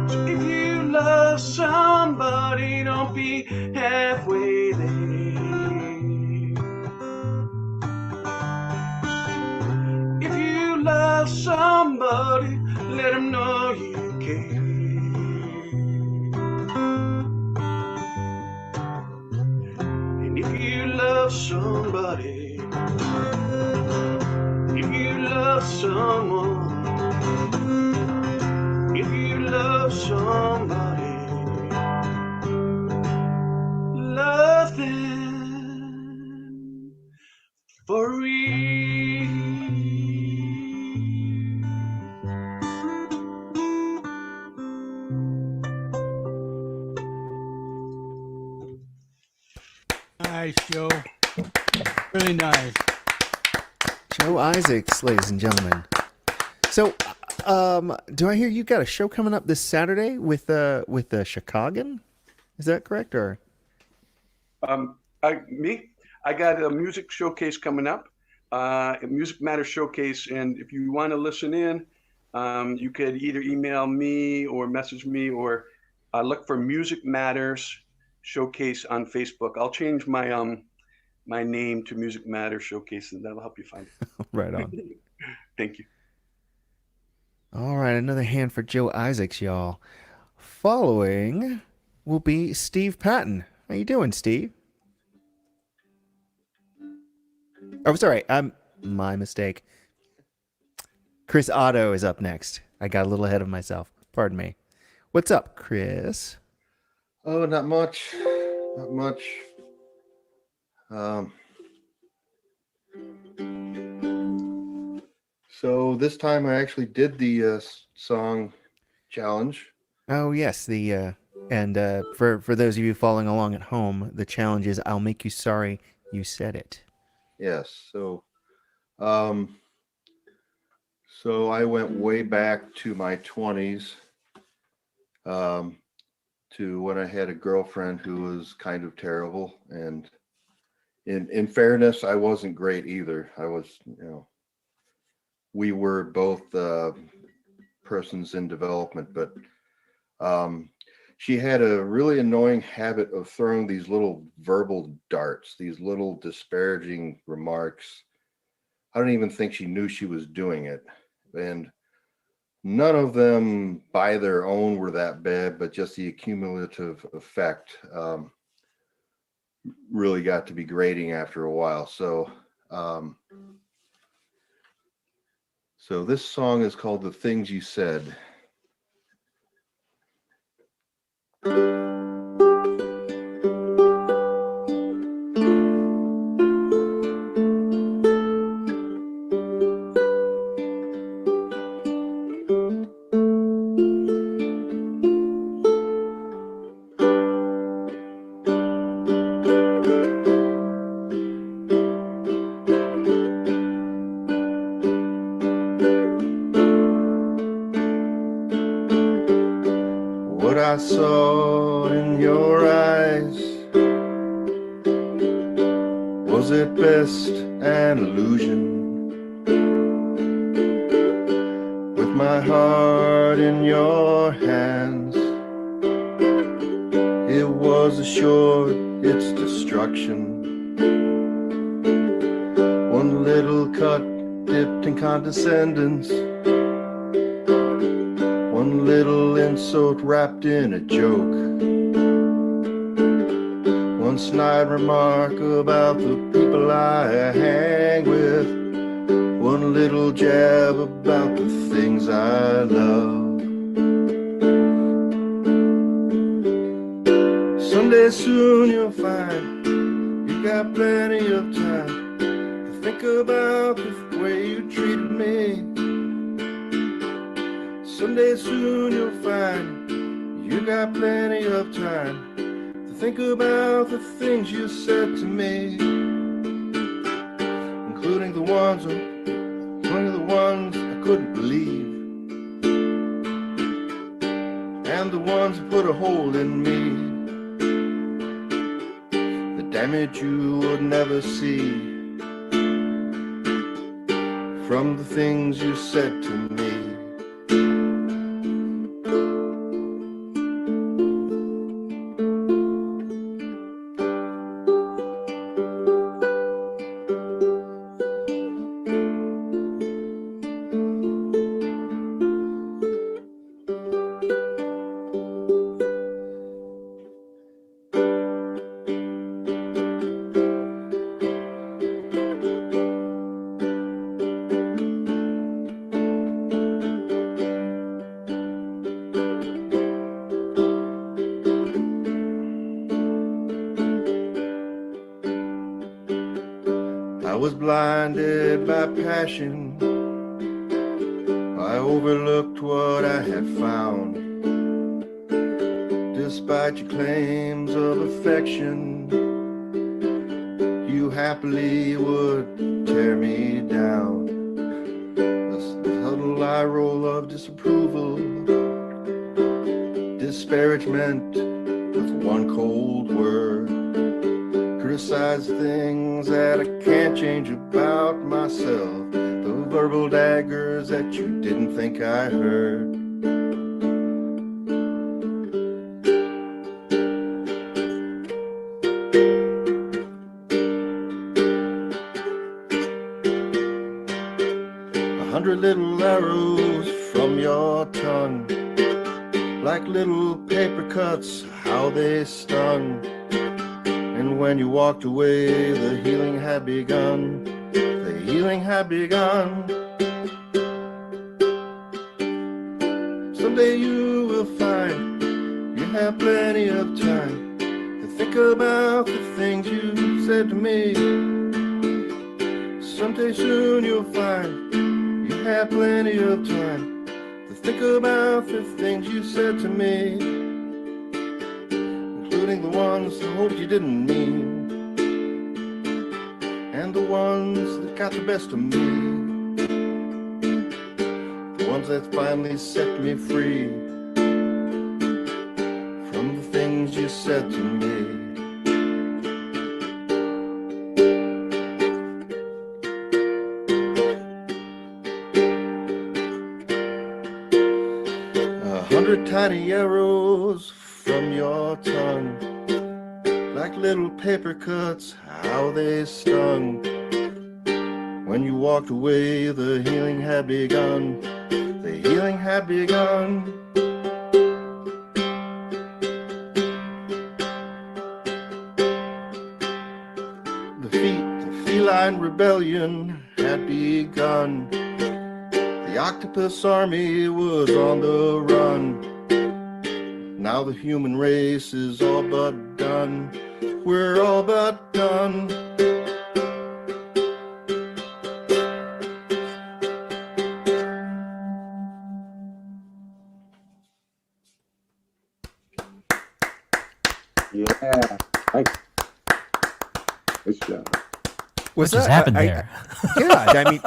S9: So if you love somebody, don't be halfway there. If you love somebody, let them know you care. And if you love somebody, if you love someone, if you love somebody, love them for real.
S10: Nice, Joe. Really nice.
S3: Joe Isaacs, ladies and gentlemen. So, do I hear you got a show coming up this Saturday with the Chicagan? Is that correct, or?
S8: I got a music showcase coming up, a Music Matters showcase, and if you want to listen in, you could either email me or message me, or look for Music Matters Showcase on Facebook. I'll change my my name to Music Matters Showcase, and that'll help you find it.
S3: Right on.
S8: Thank you.
S3: All right, another hand for Joe Isaacs, y'all. Following will be Steve Patton. How you doing, Steve? Oh, sorry. My mistake. Chris Otto is up next. I got a little ahead of myself. Pardon me. What's up, Chris?
S11: Oh, not much. Not much. So this time I actually did the song challenge.
S3: Oh, yes. For those of you following along at home, the challenge is I'll make you sorry you said it.
S11: Yes. So I went way back to my 20s, to when I had a girlfriend who was kind of terrible. And in fairness, I wasn't great either. I was, we were both persons in development, but she had a really annoying habit of throwing these little verbal darts, these little disparaging remarks. I don't even think she knew she was doing it. And none of them by their own were that bad, but just the cumulative effect really got to be grating after a while. So this song is called The Things You Said. What I saw in your eyes was at best an illusion. With my heart in your hands, it was assured its destruction. One little cut dipped in condescendence, one little insult wrapped in a joke, one snide remark about the people I hang with, one little jab about the things I love. Someday soon you'll find you got plenty of time to think about the way you treated me. Someday soon you'll find you got plenty of time to think about the things you said to me, including the ones I couldn't believe, and the ones that put a hole in me, the damage you would never see from the things you said to me. I was blinded by passion. I overlooked what I had found. Despite your claims of affection, you happily would tear me down. The subtle eye roll of disapproval, disparagement with one cold word. Criticize things that I can't change about myself, the verbal daggers that you didn't think I heard. A 100 little arrows from your tongue, like little paper cuts, how they stung. And when you walked away, the healing had begun. The healing had begun. Someday you will find you have plenty of time to think about the things you said to me. Someday soon you'll find you have plenty of time to think about the things you said to me, including the ones I hoped you didn't mean, and the ones that got the best of me, the ones that finally set me free from the things you said to me. A 100 tiny arrows from your tongue, like little paper cuts, how they stung. When you walked away, the healing had begun. The healing had begun. The feline rebellion had begun. The octopus army was on the run. Now the human race is all but done. We're all but done.
S4: Yeah. Nice job.
S1: What just happened there?
S3: Yeah, I mean,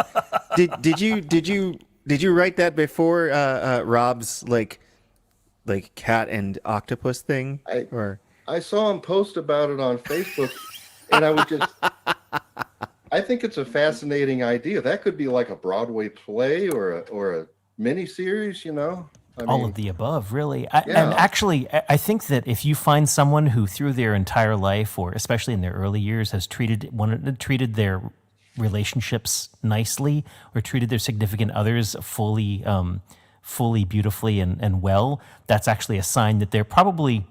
S3: did you write that before Rob's like cat and octopus thing?
S11: I saw him post about it on Facebook, and I was just, I think it's a fascinating idea. That could be like a Broadway play or a mini series, you know?
S1: All of the above, really. And actually, I think that if you find someone who through their entire life, or especially in their early years, has treated their relationships nicely, or treated their significant others fully beautifully and well, that's actually a sign that they're probably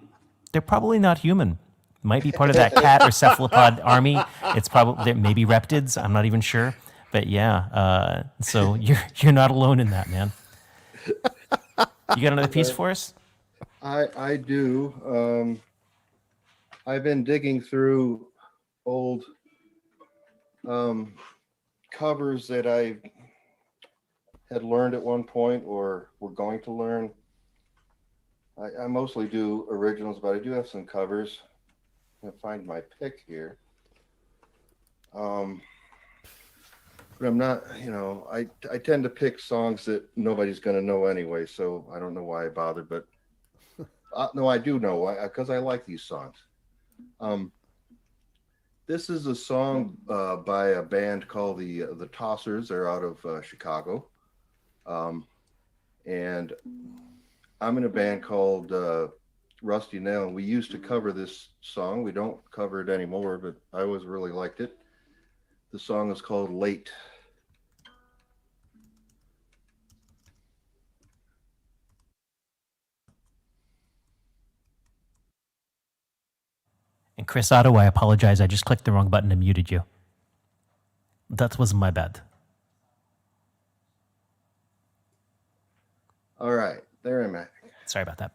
S1: not human. Might be part of that cat or cephalopod army. It's probably maybe reptids. I'm not even sure, but yeah. So you're not alone in that, man. You got another piece for us?
S11: I do. I've been digging through old covers that I had learned at one point or were going to learn. I mostly do originals, but I do have some covers. I'm gonna find my pick here. But I'm not, I tend to pick songs that nobody's going to know anyway, so I don't know why I bothered, but no, I do know why, because I like these songs. This is a song by a band called the Tossers. They're out of Chicago. And I'm in a band called Rusty Nail, and we used to cover this song. We don't cover it anymore, but I always really liked it. The song is called Late.
S1: And Chris Otto, I apologize. I just clicked the wrong button and muted you. That was my bad.
S11: All right, there I'm at.
S1: Sorry about that.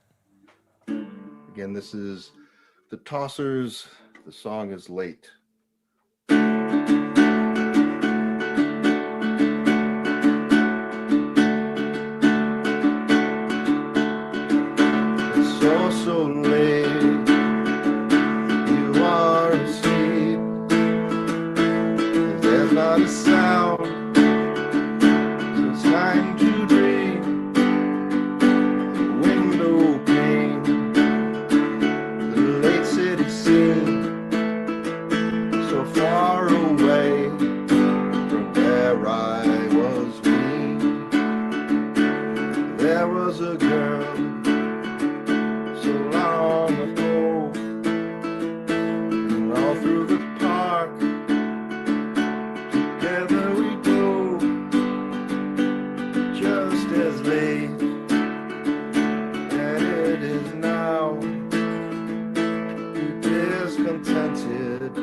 S11: Again, this is the Tossers. The song is Late. It's so late. You are asleep. There's not a sound. So it's time to dream. Window pane. The late city scene. So far away from where I was weaned. There was a girl so long ago, and all through the park together we go, just as late as it is now. Discontented,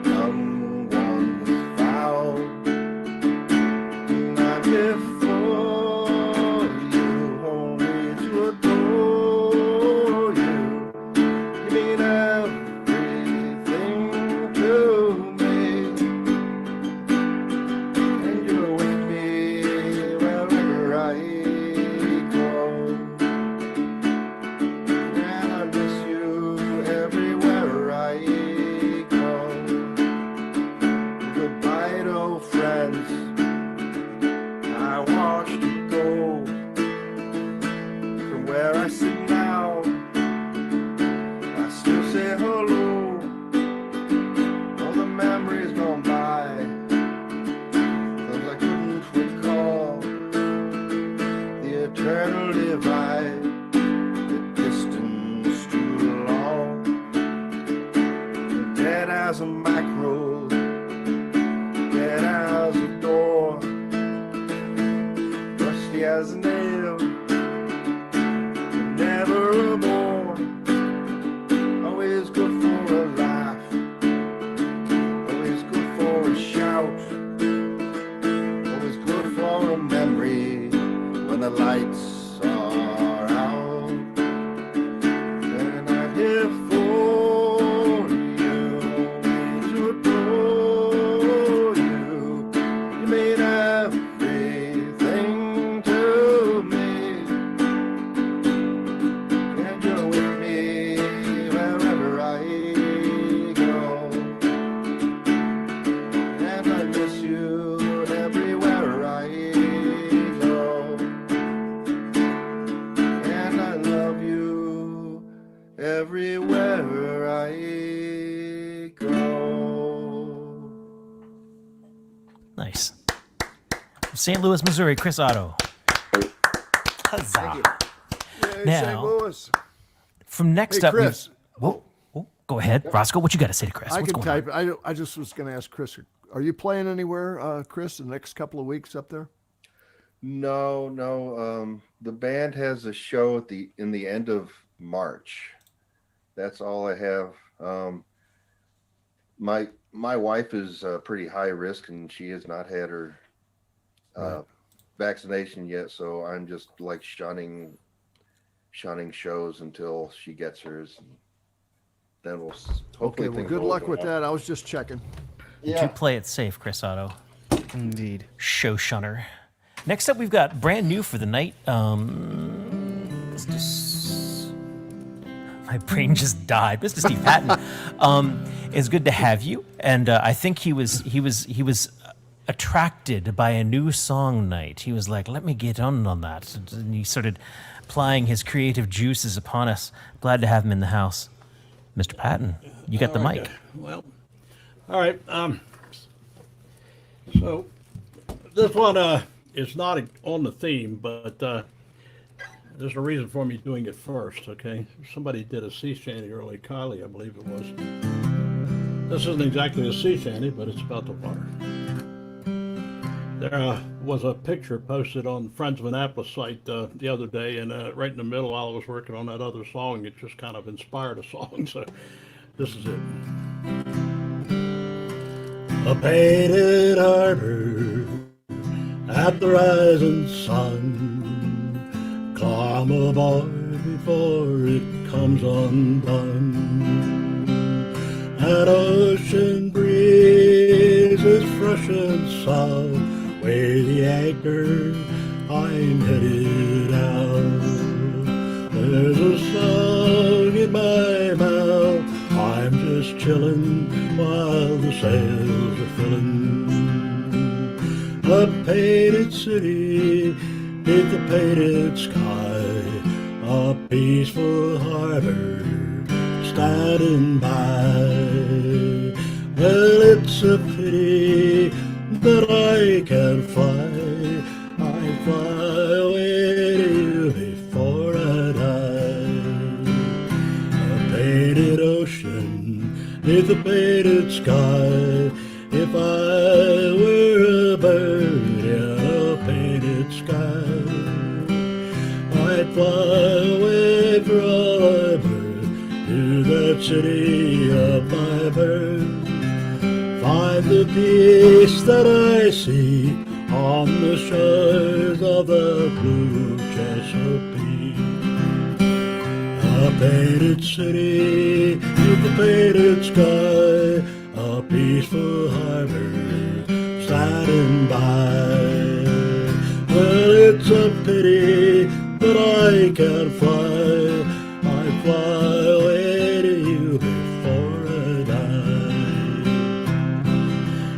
S11: someone was found, and I'm here for you, only to adore you. You mean everything to me, and you're with me wherever I go, and I miss you everywhere I go. Goodbye, old friends. I watched you go from where I sit now. I still say hello. All the memories gone by, those I couldn't recall. The eternal divide, the distance too long. Dead as a mackerel, dead as a door, rusty as a nail, never a bore. Always good for a laugh, always good for a shout, always good for a memory when the lights are out. And I'm here for you, to adore you. You mean everything to me, and you're with me wherever I go, and I miss you everywhere I go, and I love you everywhere I go.
S1: Nice. St. Louis, Missouri, Chris Otto. Huzzah.
S12: Yay,
S1: Now-
S12: St. Louis.
S1: From next
S12: Hey,
S1: up, we-
S12: Chris.
S1: Whoa, go ahead, Roscoe. What you got to say to Chris?
S12: I
S1: What's
S12: can
S1: going
S12: type.
S1: on?
S12: I just was going to ask Chris. Are you playing anywhere, Chris, the next couple of weeks up there?
S11: No. The band has a show in the end of March. That's all I have. My wife is pretty high risk, and she has not had her vaccination yet, so I'm just like shunning shows until she gets hers, and then we'll hopefully.
S12: Okay, well,
S11: things
S12: good
S11: will
S12: luck
S11: open
S12: with
S11: up.
S12: that. I was just checking.
S1: You play it safe, Chris Otto.
S3: Indeed.
S1: Show shunner. Next up, we've got brand new for the night. My brain just died. Mr. Steve Patton, it's good to have you. And I think he was attracted by a new song night. He was like, "Let me get on that," and he started applying his creative juices upon us. Glad to have him in the house, Mr. Patton. You got the mic.
S10: Well, all right. So this one is not on the theme, but there's a reason for me doing it first. Okay, somebody did a sea shanty early, Kylie, I believe it was. This isn't exactly a sea shanty, but it's about the water. There was a picture posted on Friends of Annapolis site the other day, and right in the middle, while I was working on that other song, it just kind of inspired a song. So this is it. A painted harbor at the rising sun. Climb aboard before it comes undone. An ocean breeze is fresh and south. Weigh the anchor, I'm headed out. There's a song in my mouth, I'm just chillin' while the sails are filling. A painted city, beneath the painted sky, a peaceful harbor standing by. Well, it's a pity that I can't fly. I fly away to you before I die. A painted ocean, neath the painted sky. If I were a bird in a painted sky, I'd fly away forever to that city of my birth. Find the peace that I see on the shores of the blue Chesapeake. A painted city with a painted sky, a peaceful harbor standing by. Well, it's a pity that I can't fly. I fly away to you before I die.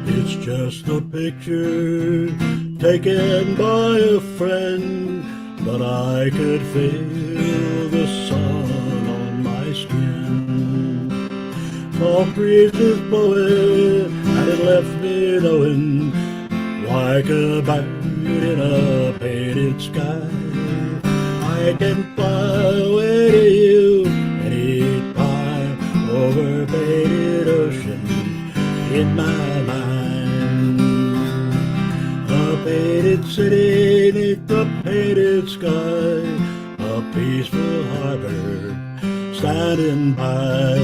S10: It's just a picture taken by a friend, but I could feel the sun on my skin. Fall breezes blowing, and it left me knowing, like a bird in a painted sky. I can fly away to you and eat pie over painted ocean in my mind. A painted city neath the painted sky, a peaceful harbor standing by.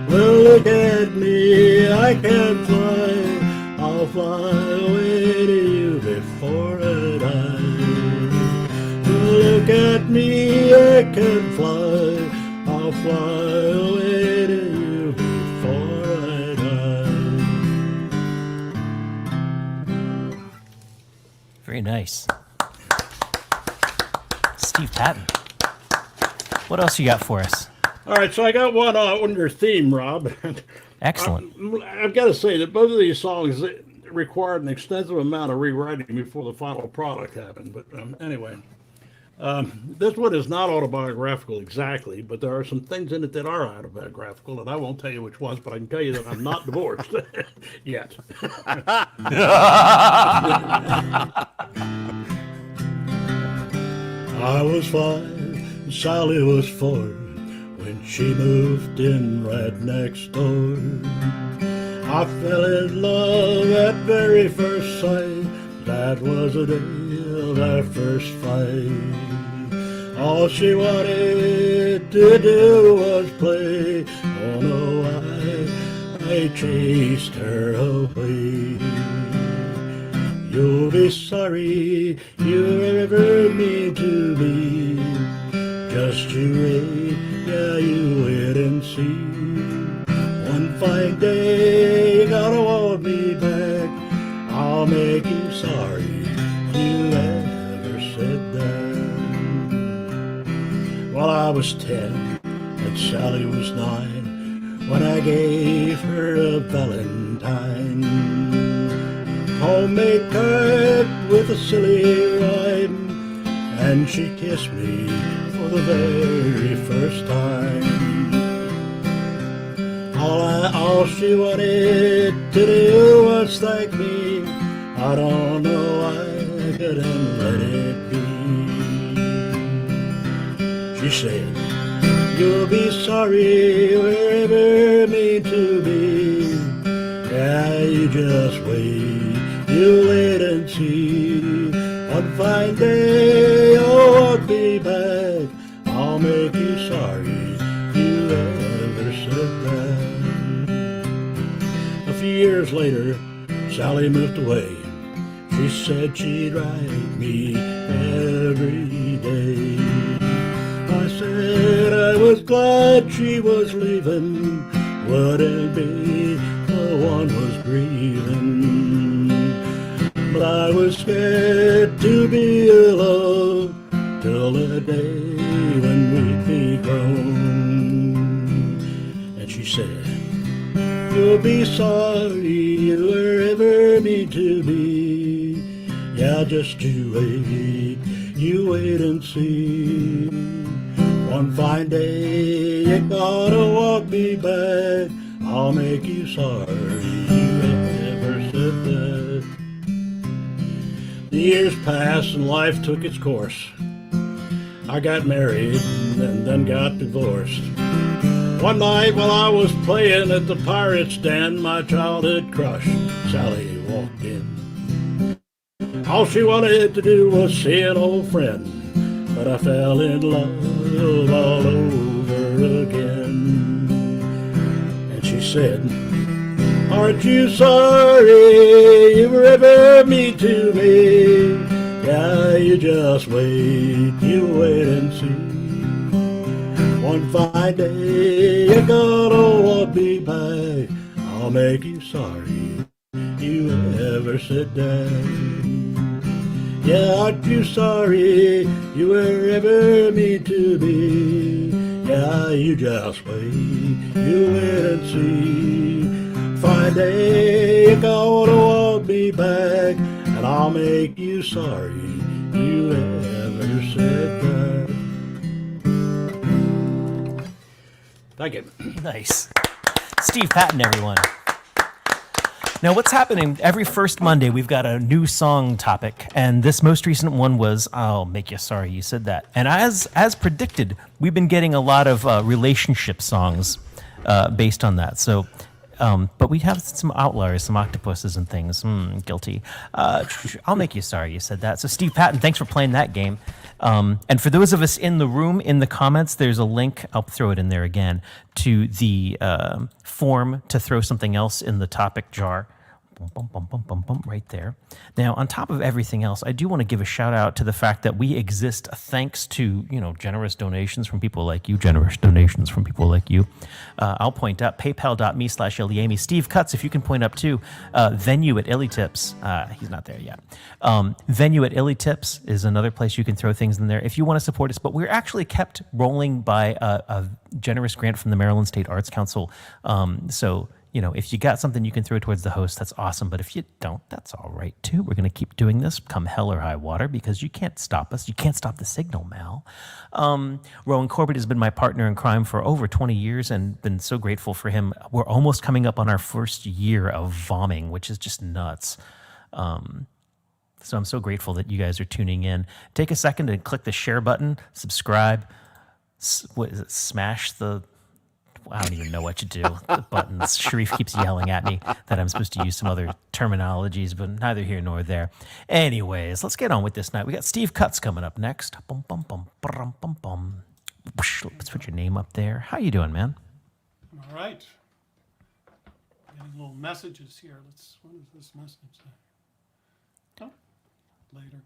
S10: Well, look at me, I can't fly. I'll fly away to you before I die. Look at me, I can fly. I'll fly away to you before I die.
S1: Very nice. Steve Patton. What else you got for us?
S10: All right, so I got one on your theme, Rob.
S1: Excellent.
S10: I've got to say that both of these songs required an extensive amount of rewriting before the final product happened. But anyway, this one is not autobiographical exactly, but there are some things in it that are autobiographical, and I won't tell you which ones, but I can tell you that I'm not divorced yet. I was 5, Sally was 4, when she moved in right next door. I fell in love at very first sight. That was the day of our first fight. All she wanted to do was play. Oh no, I chased her away. You'll be sorry you ever mean to be. Just you wait, yeah, you wait and see. One fine day you're gonna want me back. I'll make you sorry you was 10 and Sally was 9 when I gave her a Valentine. Homemade card with a silly rhyme, and she kissed me for the very first time. All she wanted to do was thank me. I don't know why I couldn't let it be. She said, you'll be sorry wherever mean to be. Yeah, you just wait, you wait and see. One fine day I'll be back. I'll make you sorry you ever said that. A few years later, Sally moved away. She said she'd write me every day. I said I was glad she was leaving, wouldn't be the one was grieving. But I was scared to be alone till the day when we'd be grown. And she said, you'll be sorry you were ever mean to me. Yeah, just you wait, you wait and see. One fine day you're gonna want me back. I'll make you sorry you ever said that. The years passed and life took its course. I got married and then got divorced. One night while I was playing at the Pirates Den, my childhood crush, Sally, walked in. All she wanted to do was see an old friend, but I fell in love all over again. And she said, aren't you sorry you were ever mean to me? Yeah, you just wait, you wait and see. One fine day you're gonna want me back. I'll make you sorry you ever said that. Yeah, aren't you sorry you were ever mean to me? Yeah, you just wait, you wait and see. Fine day you're gonna want me back, and I'll make you sorry you ever said that. Thank you.
S1: Nice. Steve Patton, everyone. Now, what's happening every first Monday, we've got a new song topic, and this most recent one was, I'll make you sorry you said that. And as predicted, we've been getting a lot of relationship songs based on that. So, but we have some outliers, some octopuses and things. Guilty. I'll make you sorry you said that. So, Steve Patton, thanks for playing that game. And for those of us in the room, in the comments, there's a link, I'll throw it in there again, to the form to throw something else in the topic jar. Bum, bum, bum, bum, bum, right there. Now, on top of everything else, I do want to give a shout out to the fact that we exist thanks to, generous donations from people like you, I'll point out paypal.me/Iliami. Steve Cutts, if you can point up too, Venue at Illy Tips. He's not there yet. Venue at Illy Tips is another place you can throw things in there if you want to support us. But we're actually kept rolling by a generous grant from the Maryland State Arts Council. So if you got something you can throw towards the host, that's awesome. But if you don't, that's all right too. We're going to keep doing this come hell or high water because you can't stop us. You can't stop the signal, Mal. Rowan Corbett has been my partner in crime for over 20 years and been so grateful for him. We're almost coming up on our first year of VOMing, which is just nuts. So I'm so grateful that you guys are tuning in. Take a second and click the share button, subscribe. What is it? Smash the... I don't even know what to do. The buttons. Sharif keeps yelling at me that I'm supposed to use some other terminologies, but neither here nor there. Anyways, let's get on with this night. We got Steve Cutts coming up next. Bum, bum, bum, bum, bum, bum. Let's put your name up there. How you doing, man?
S13: All right. Getting little messages here. What is this message say? Oh, later.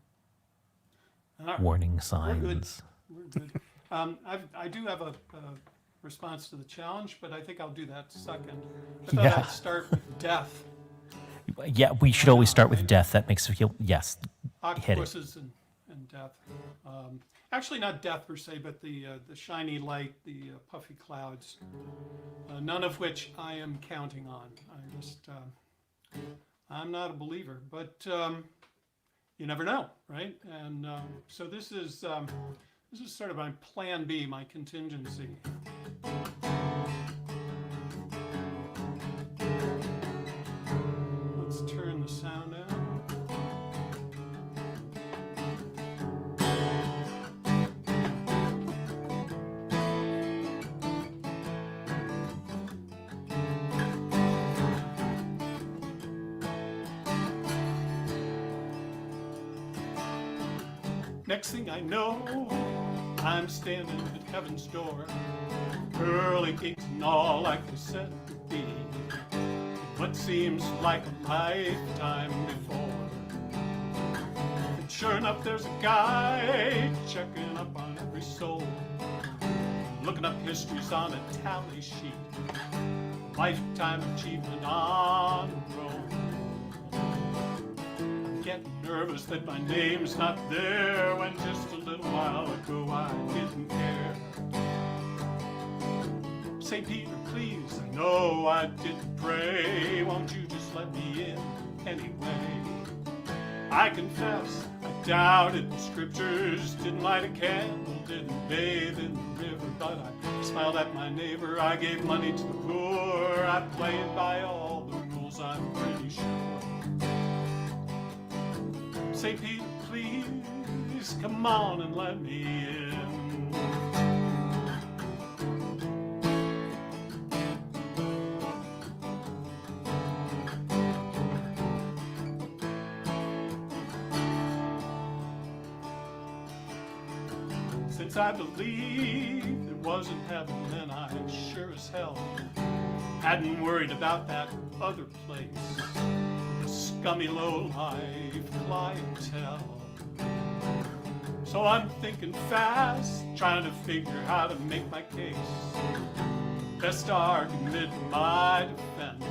S13: Right.
S1: Warning signs.
S13: We're good. I do have a response to the challenge, but I think I'll do that second. I thought I'd start with death.
S1: Yeah, we should always start with death. That makes you feel, yes, hit it.
S13: Octopuses and death. Actually, not death per se, but the shiny light, the puffy clouds, none of which I am counting on. I'm not a believer, but you never know, right? And so this is sort of my plan B, my contingency. Let's turn the sound down. Next thing I know, I'm standing at heaven's door. Pearly gates and all like they said it would be. What seems like a lifetime before. And sure enough, there's a guy checking up on every soul, looking up histories on a tally sheet. Lifetime achievement on a roll. Getting nervous that my name's not there when just a little while ago I didn't care. St. Peter, please, I know I didn't pray. Won't you just let me in anyway? I confess I doubted the scriptures, didn't light a candle, didn't bathe in the river, but I smiled at my neighbor, I gave money to the poor, I played by all the rules, I'm pretty sure. St. Peter, please, come on and let me in. Since I believed there wasn't heaven, then I sure as hell hadn't worried about that other place. Scummy low-life clientele. So I'm thinking fast, trying to figure how to make my case. Best argument in my defense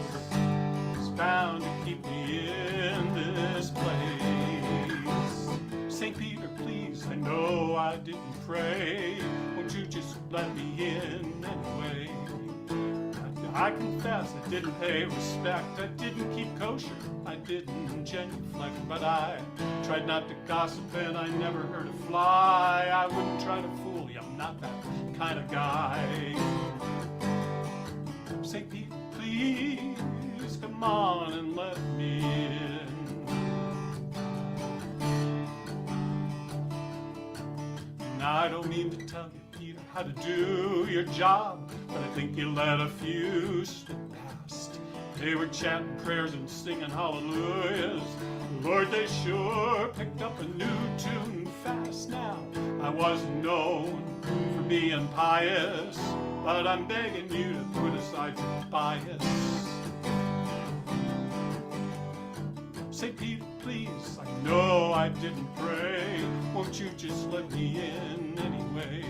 S13: is bound to keep me in this place. St. Peter, please, I know I didn't pray. Won't you just let me in anyway? I confess I didn't pay respect, I didn't keep kosher, I didn't genuflect, but I tried not to gossip and I never hurt a fly. I wouldn't try to fool you, I'm not that kind of guy. St. Pete, please come on and let me in. Now I don't mean to tell you, Peter, how to do your job, but I think you let a few slip past. They were chanting prayers and singing hallelujahs. Lord, they sure picked up a new tune fast. Now, I wasn't known for being pious, but I'm begging you to put aside your bias. St. Peter, please, I know I didn't pray. Won't you just let me in anyway?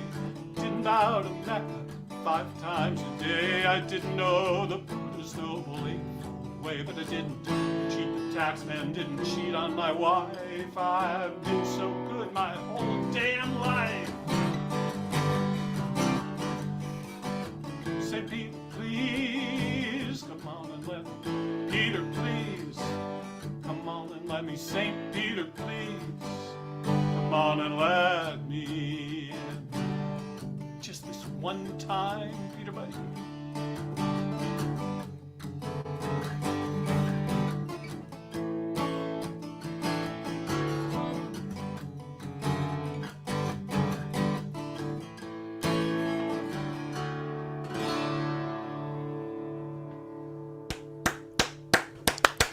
S13: Didn't bow to Mecca 5 times a day. I didn't know the Buddha's noble eightfold way, but I didn't cheat the taxman, didn't cheat on my wife. I've been so good my whole damn life. Say, Peter, please, come on and let me. Peter, please, come on and let me. St. Peter, please, come on and let me in. Just this one time, Peter, buddy.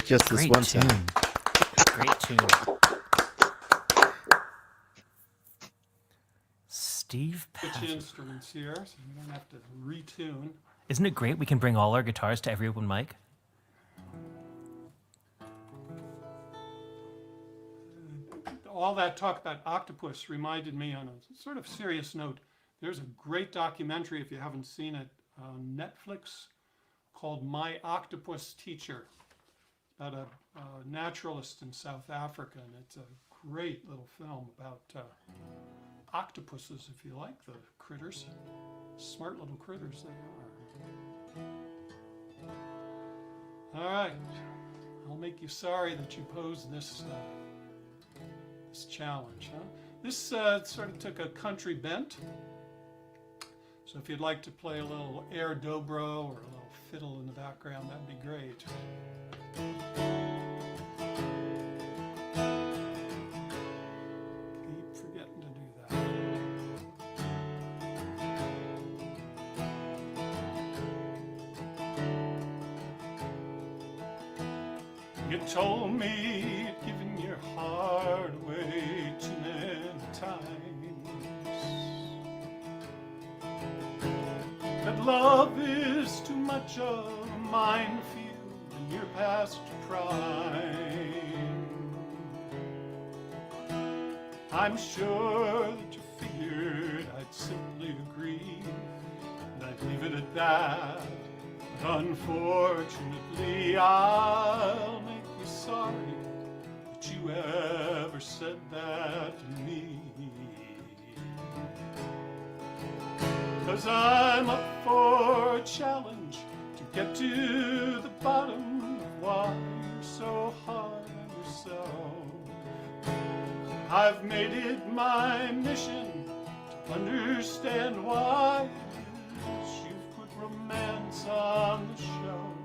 S3: Just this
S1: Great
S3: one
S1: tune.
S3: time.
S1: Great tune. Steve
S13: Switch
S1: Pass.
S13: instruments here, so you don't have to retune.
S1: Isn't it great we can bring all our guitars to every open mic?
S13: All that talk about octopus reminded me, on a sort of serious note, there's a great documentary, if you haven't seen it, on Netflix called My Octopus Teacher, about a naturalist in South Africa, and it's a great little film about octopuses, if you like the critters. Smart little critters they are. All right, I'll make you sorry that you posed this this challenge. Huh? This sort of took a country bent. So if you'd like to play a little air dobro or a little fiddle in the background, that'd be great. Keep forgetting to do that. You told me you'd given your heart away too many times. That love is too much of a minefield and you're past your prime. I'm sure that you figured I'd simply agree and I'd leave it at that. But unfortunately, I'll make you sorry that you ever said that to me. 'Cause I'm up for a challenge to get to the bottom of why you're so hard on yourself. I've made it my mission to understand why it is you've put romance on the shelf.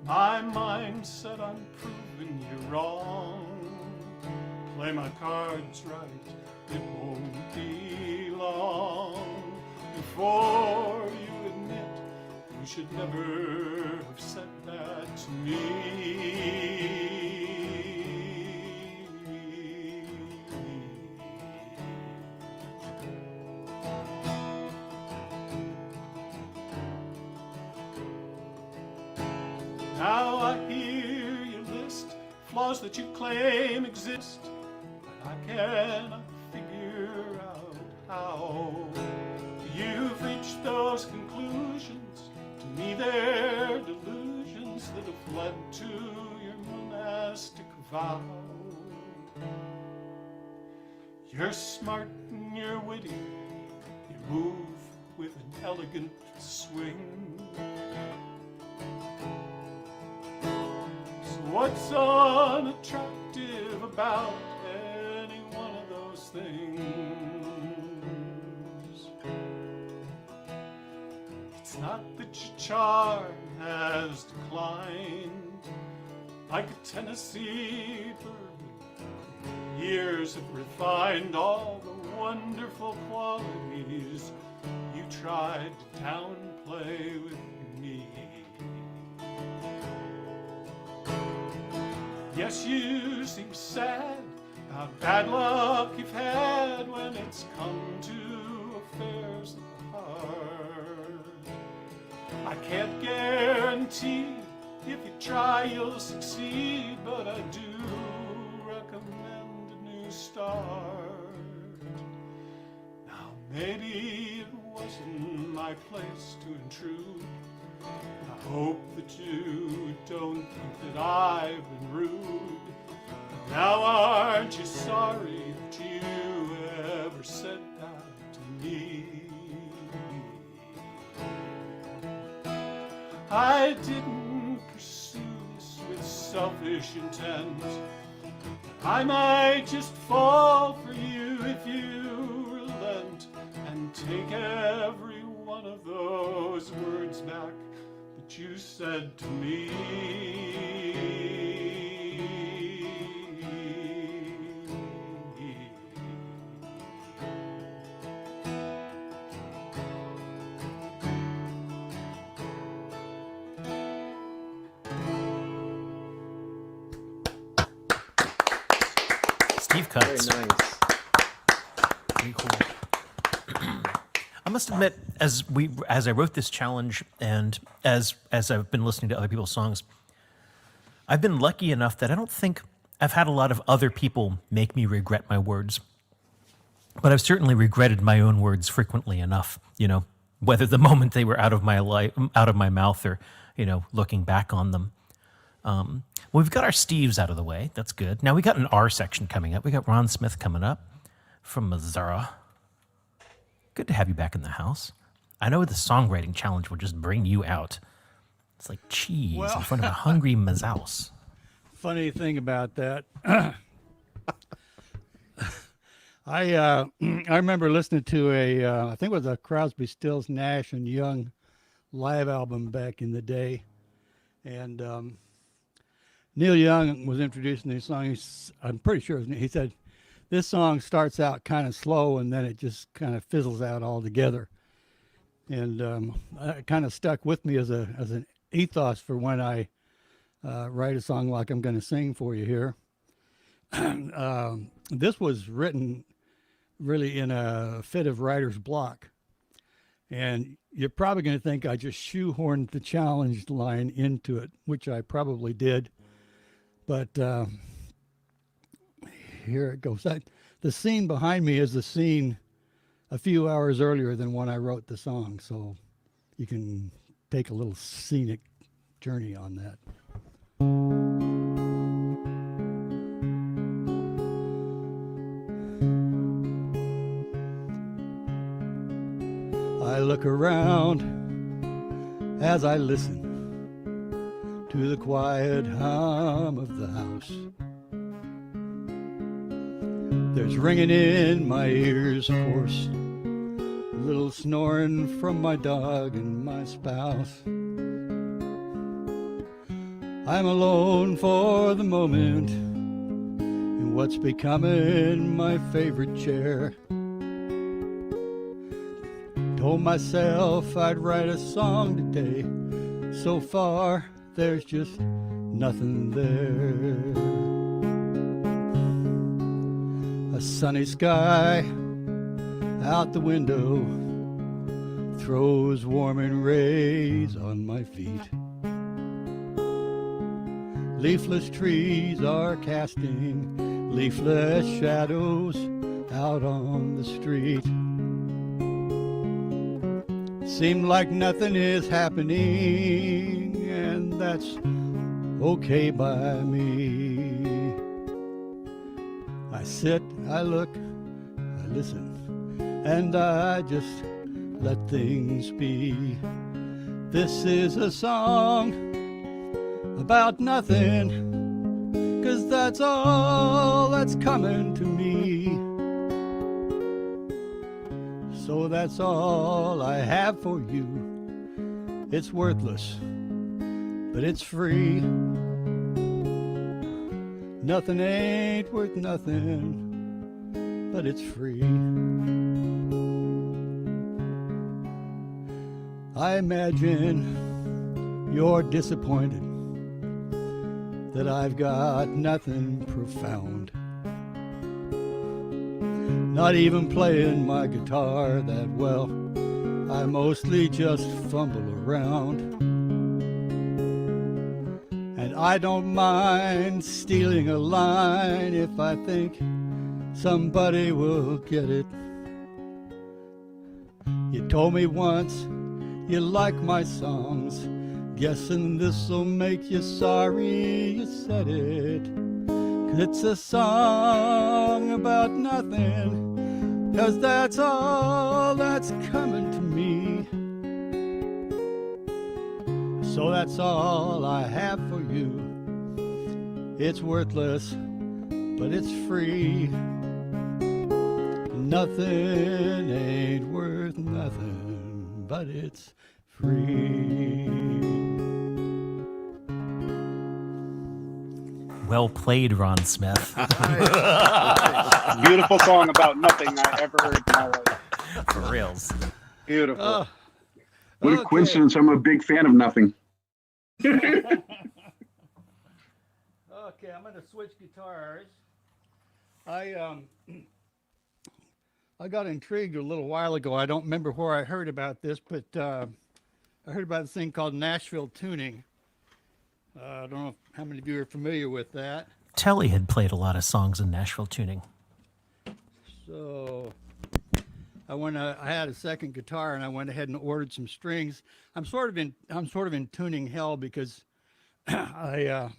S13: My mind's set on proving you wrong. Play my cards right, it won't be long before you admit you should never have said that to me. Now I hear you list flaws that you claim exist, but I cannot figure out how you've reached those conclusions. To me, they're delusions that have led to your monastic vow. You're smart and you're witty, you move with an elegant swing. So what's unattractive about any one of those things? It's not that your charm has declined like a Tennessee bourbon. Years have refined all the wonderful qualities you tried to downplay with me. Yes, you seem sad about bad luck you've had when it's come to affairs of the heart. I can't guarantee if you try you'll succeed, but I do recommend a new start. Now maybe it wasn't my place to intrude. I hope that you don't think that I've been rude. But now aren't you sorry that you ever said that to me? I didn't pursue this with selfish intent. I might just fall for you if you relent and take every one of those words back that you said to me.
S1: Steve cuts.
S5: Very nice.
S1: Pretty cool. I must admit, as I wrote this challenge and as I've been listening to other people's songs, I've been lucky enough that I don't think I've had a lot of other people make me regret my words. But I've certainly regretted my own words frequently enough, you know, whether the moment they were out of my life, out of my mouth, or, you know, looking back on them. Well, we've got our Steves out of the way. That's good. Now we got an R section coming up. We got Ron Smith coming up from Missouri. Good to have you back in the house. I know the songwriting challenge will just bring you out. It's like cheese in front of a hungry Mazouse.
S10: Funny thing about that, I remember listening to I think it was a Crosby, Stills, Nash and Young live album back in the day, and Neil Young was introducing this song. I'm pretty sure he said, "This song starts out kind of slow and then it just kind of fizzles out altogether," and it kind of stuck with me as an ethos for when I write a song like I'm going to sing for you here. This was written really in a fit of writer's block, and you're probably going to think I just shoehorned the challenge line into it, which I probably did, but here it goes. The scene behind me is the scene a few hours earlier than when I wrote the song, so you can take a little scenic journey on that. I look around as I listen to the quiet hum of the house. There's ringing in my ears, of course, a little snoring from my dog and my spouse. I'm alone for the moment in what's becoming my favorite chair. Told myself I'd write a song today. So far, there's just nothing there. A sunny sky out the window throws warming rays on my feet. Leafless trees are casting leafless shadows out on the street. Seems like nothing is happening, and that's okay by me. I sit, I look, I listen, and I just let things be. This is a song about nothing, 'cause that's all that's coming to me. So that's all I have for you. It's worthless, but it's free. Nothing ain't worth nothing, but it's free. I imagine you're disappointed that I've got nothing profound. Not even playing my guitar that well. I mostly just fumble around. And I don't mind stealing a line if I think somebody will get it. You told me once you like my songs. Guessing this'll make you sorry you said it. 'Cause it's a song about nothing, 'cause that's all that's coming to me. So that's all I have for you. It's worthless, but it's free. Nothing ain't worth nothing, but it's free.
S1: Well played, Ron Smith.
S14: Beautiful song about nothing I ever heard in my life.
S1: For reals.
S14: Beautiful.
S4: What a coincidence. I'm a big fan of nothing.
S10: Okay, I'm going to switch guitars. I got intrigued a little while ago. I don't remember where I heard about this, but I heard about this thing called Nashville tuning. I don't know how many of you are familiar with that.
S1: Telly had played a lot of songs in Nashville tuning.
S10: So I had a second guitar and I went ahead and ordered some strings. I'm sort of in tuning hell because I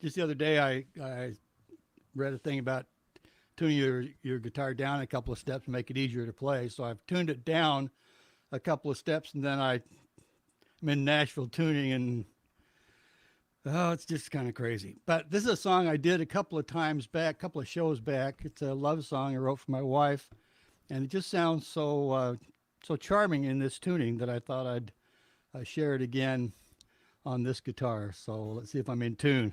S10: just the other day I read a thing about tuning your guitar down a couple of steps to make it easier to play. So I've tuned it down a couple of steps, and then I'm in Nashville tuning, and oh, it's just kind of crazy. But this is a song I did a couple of times back, a couple of shows back. It's a love song I wrote for my wife, and it just sounds so so charming in this tuning that I thought I'd share it again on this guitar. So let's see if I'm in tune.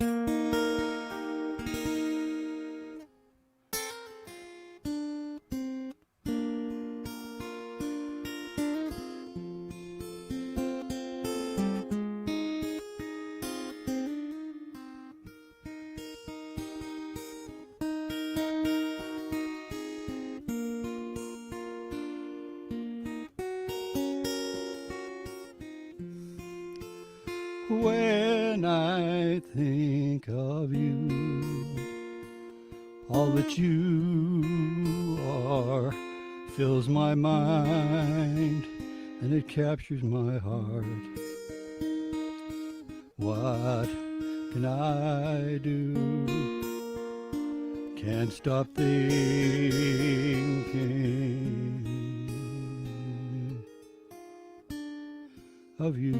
S10: When I think of you, all that you are fills my mind, and it captures my heart. What can I do? Can't stop thinking of you.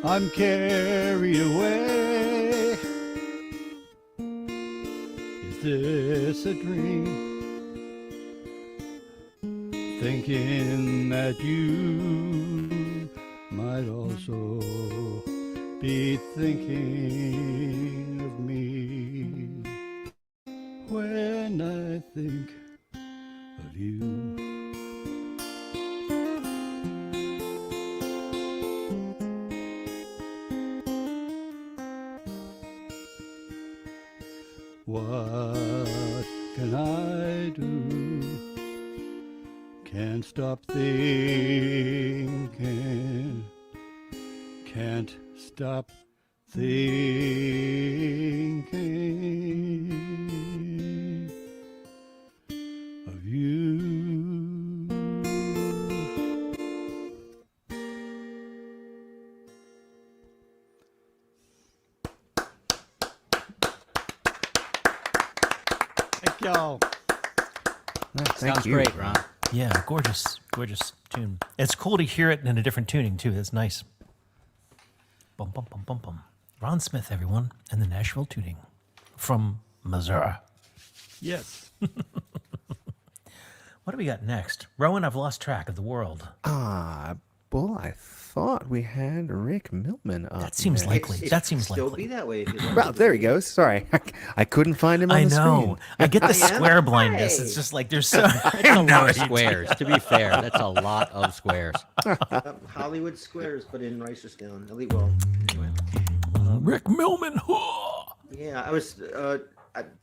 S10: I'm carried away. Is this a dream? Thinking that you might also be thinking of me when I think of you. What can I do? Can't stop thinking. Can't stop thinking of you. Thank y'all.
S5: Sounds great, Ron.
S1: Yeah, gorgeous, gorgeous tune. It's cool to hear it in a different tuning too. That's nice. Bum bum bum bum bum. Ron Smith, everyone, and the Nashville tuning from Missouri.
S10: Yes.
S1: What do we got next? Rowan, I've lost track of the world.
S3: Well, I thought we had Rick Millman up.
S1: That seems
S3: next.
S1: likely. That seems
S5: Still
S1: likely.
S5: be that way if you like.
S3: Well, there he goes. Sorry, I couldn't find him on
S1: I
S3: the
S1: know.
S3: screen.
S1: I get the
S5: I am?
S1: square blindness.
S5: Hey.
S1: It's just like there's so.
S15: That's a lot of squares. To be fair, that's a lot of squares.
S5: Hollywood Squares, but in Reisterstown. Well, anyway.
S1: Rick Millman.
S5: Yeah, I was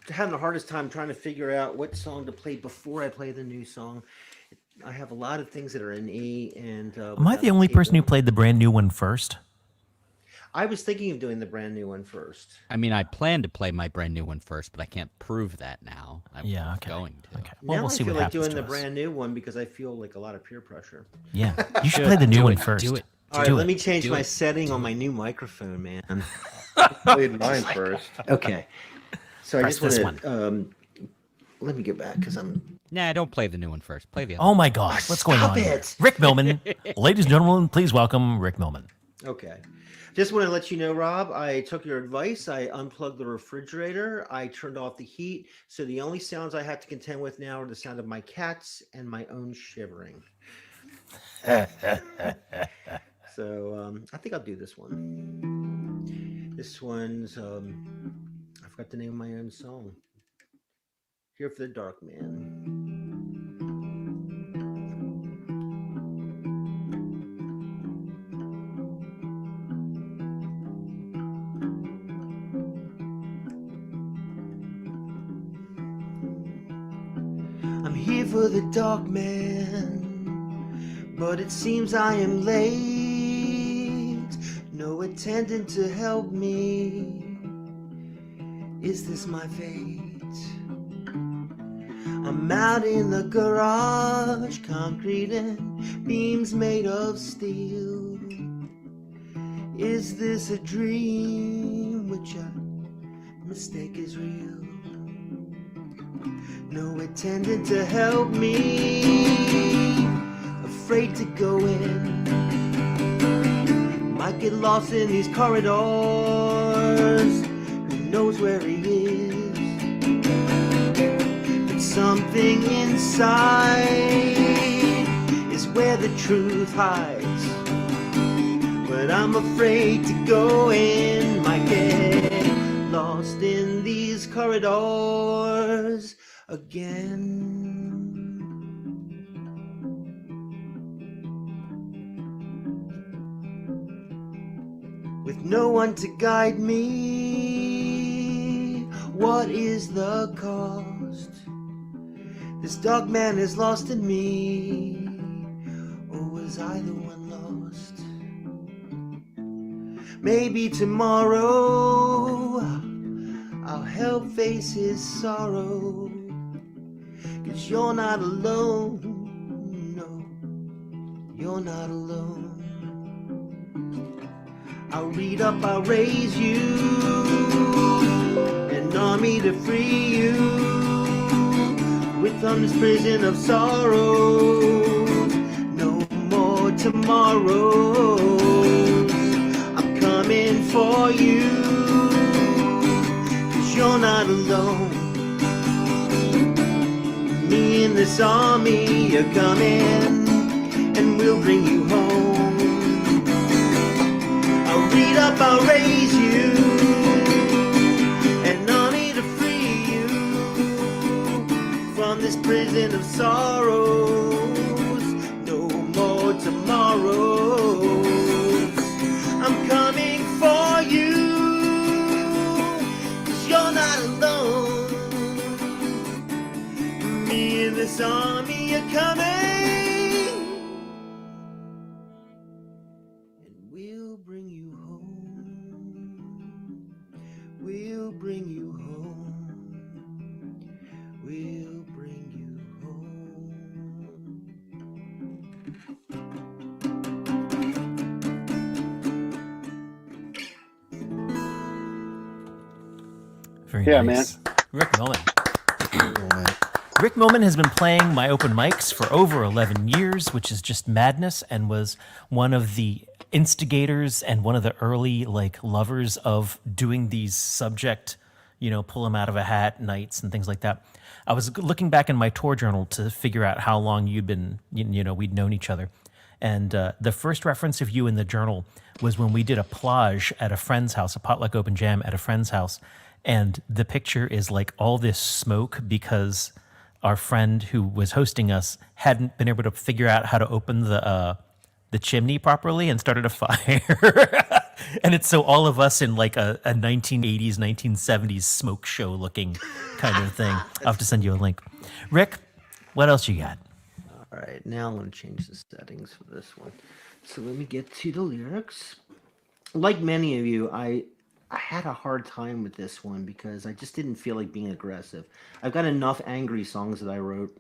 S5: having the hardest time trying to figure out what song to play before I play the new song. I have a lot of things that are in E, and
S1: Am I the only person who played the brand new one first?
S5: I was thinking of doing the brand new one first.
S15: I mean, I plan to play my brand new one first, but I can't prove that now. I'm
S1: Yeah, okay.
S15: going to.
S1: Okay. Well,
S5: Now
S1: we'll
S5: I
S1: see
S5: feel
S1: what
S5: like
S1: happens
S5: doing
S1: to
S5: the
S1: us.
S5: brand new one because I feel like a lot of peer pressure.
S1: Yeah, you should play the new one first.
S15: Do it.
S5: All right,
S1: Do
S5: let
S1: it.
S5: me change
S15: Do
S5: my
S15: it.
S5: setting on my new microphone, man.
S11: Played mine first.
S5: Okay. So I
S1: Press
S5: just
S1: this
S5: want to let me get back because I'm.
S15: Nah, don't play the new one first. Play the other.
S1: Oh my gosh, what's going
S5: Stop
S1: on? here?
S5: it.
S1: Rick Millman, ladies and gentlemen, please welcome Rick Millman.
S5: Okay. Just want to let you know, Rob, I took your advice. I unplugged the refrigerator. I turned off the heat. So the only sounds I have to contend with now are the sound of my cats and my own shivering. So I think I'll do this one. This one's, I forgot the name of my own song. Here for the Dark Man. I'm here for the dark man. but it seems I am late. No attendant to help me. Is this my fate? I'm out in the garage, concrete and beams made of steel. Is this a dream which I mistake is real? No attendant to help me, afraid to go in. Might get lost in these corridors, who knows where he is? But something inside is where the truth hides. But I'm afraid to go in, might get lost in these corridors again. With no one to guide me, what is the cost? This dog man is lost in me, or was I the one lost? Maybe tomorrow I'll help face his sorrow, 'cause you're not alone, no, you're not alone. I'll read up, I'll raise you, an army to free you, with from this prison of sorrow, no more tomorrows. I'm coming for you, 'cause you're not alone. Me and this army are coming, and we'll bring you home. I'll read up, I'll raise you, an army to free you, from this prison of sorrows, no more tomorrows. I'm coming for you, 'cause you're not alone. Me and this army are coming, and we'll bring you home. We'll bring you home. We'll bring you home.
S1: Very
S14: Yeah,
S1: nice. Rick Millman. Rick Millman has been playing my open mics for over 11 years, which is just madness, and was one of the instigators and one of the early lovers of doing these subject, pull them out of a hat nights and things like that. I was looking back in my tour journal to figure out how long you'd been, we'd known each other. And the first reference of you in the journal was when we did a plage at a friend's house, a potluck open jam at a friend's house. And the picture is all this smoke because our friend who was hosting us hadn't been able to figure out how to open the chimney properly and started a fire. And it's so all of us in a 1980s, 1970s smoke show looking kind of thing. I'll have to send you a link. Rick, what else you got?
S5: All right, now I'm going to change the settings for this one. So let me get to the lyrics. Like many of you, I had a hard time with this one because I just didn't feel like being aggressive. I've got enough angry songs that I wrote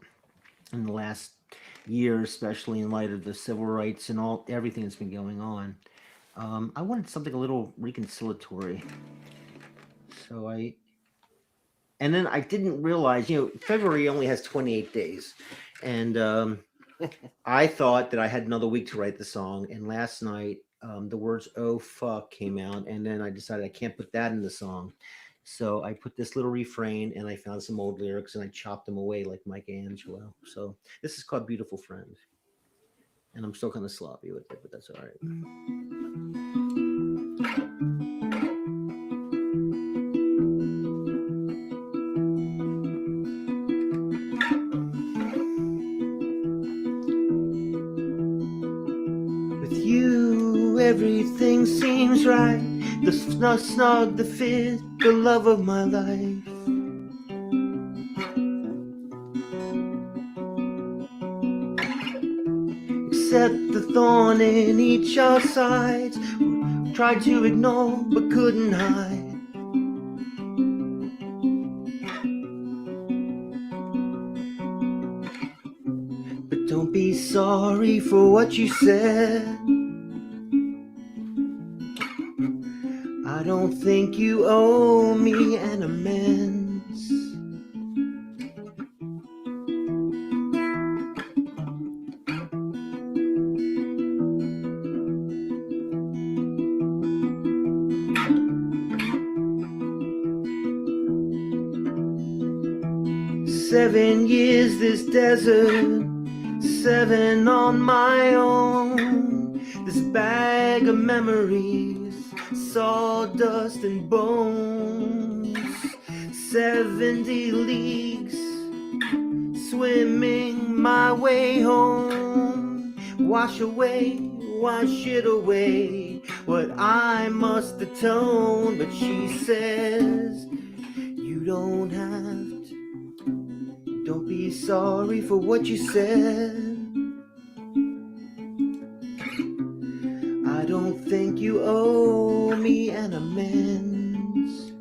S5: in the last year, especially in light of the civil rights and everything that's been going on. I wanted something a little reconciliatory. And then I didn't realize, February only has 28 days. And I thought that I had another week to write the song. And last night, the words "oh fuck" came out, and then I decided I can't put that in the song, so I put this little refrain, and I found some old lyrics, and I chopped them away like Mike Angelo. So this is called "Beautiful Friend," and I'm still kind of sloppy with it, but that's all right. Everything seems right, the snug, the fit, the love of my life. set the thorn in each our sides. Tried to ignore but couldn't hide. But don't be sorry for what you said. I don't think you owe me an amends. 7 years this desert, 7 on my own. This bag of memories, sawdust and bones. 70 leagues, swimming my way home. Wash away, wash it away, what I must atone. But she says, you don't have to. Don't be sorry for what you said. I don't think you owe me an amends.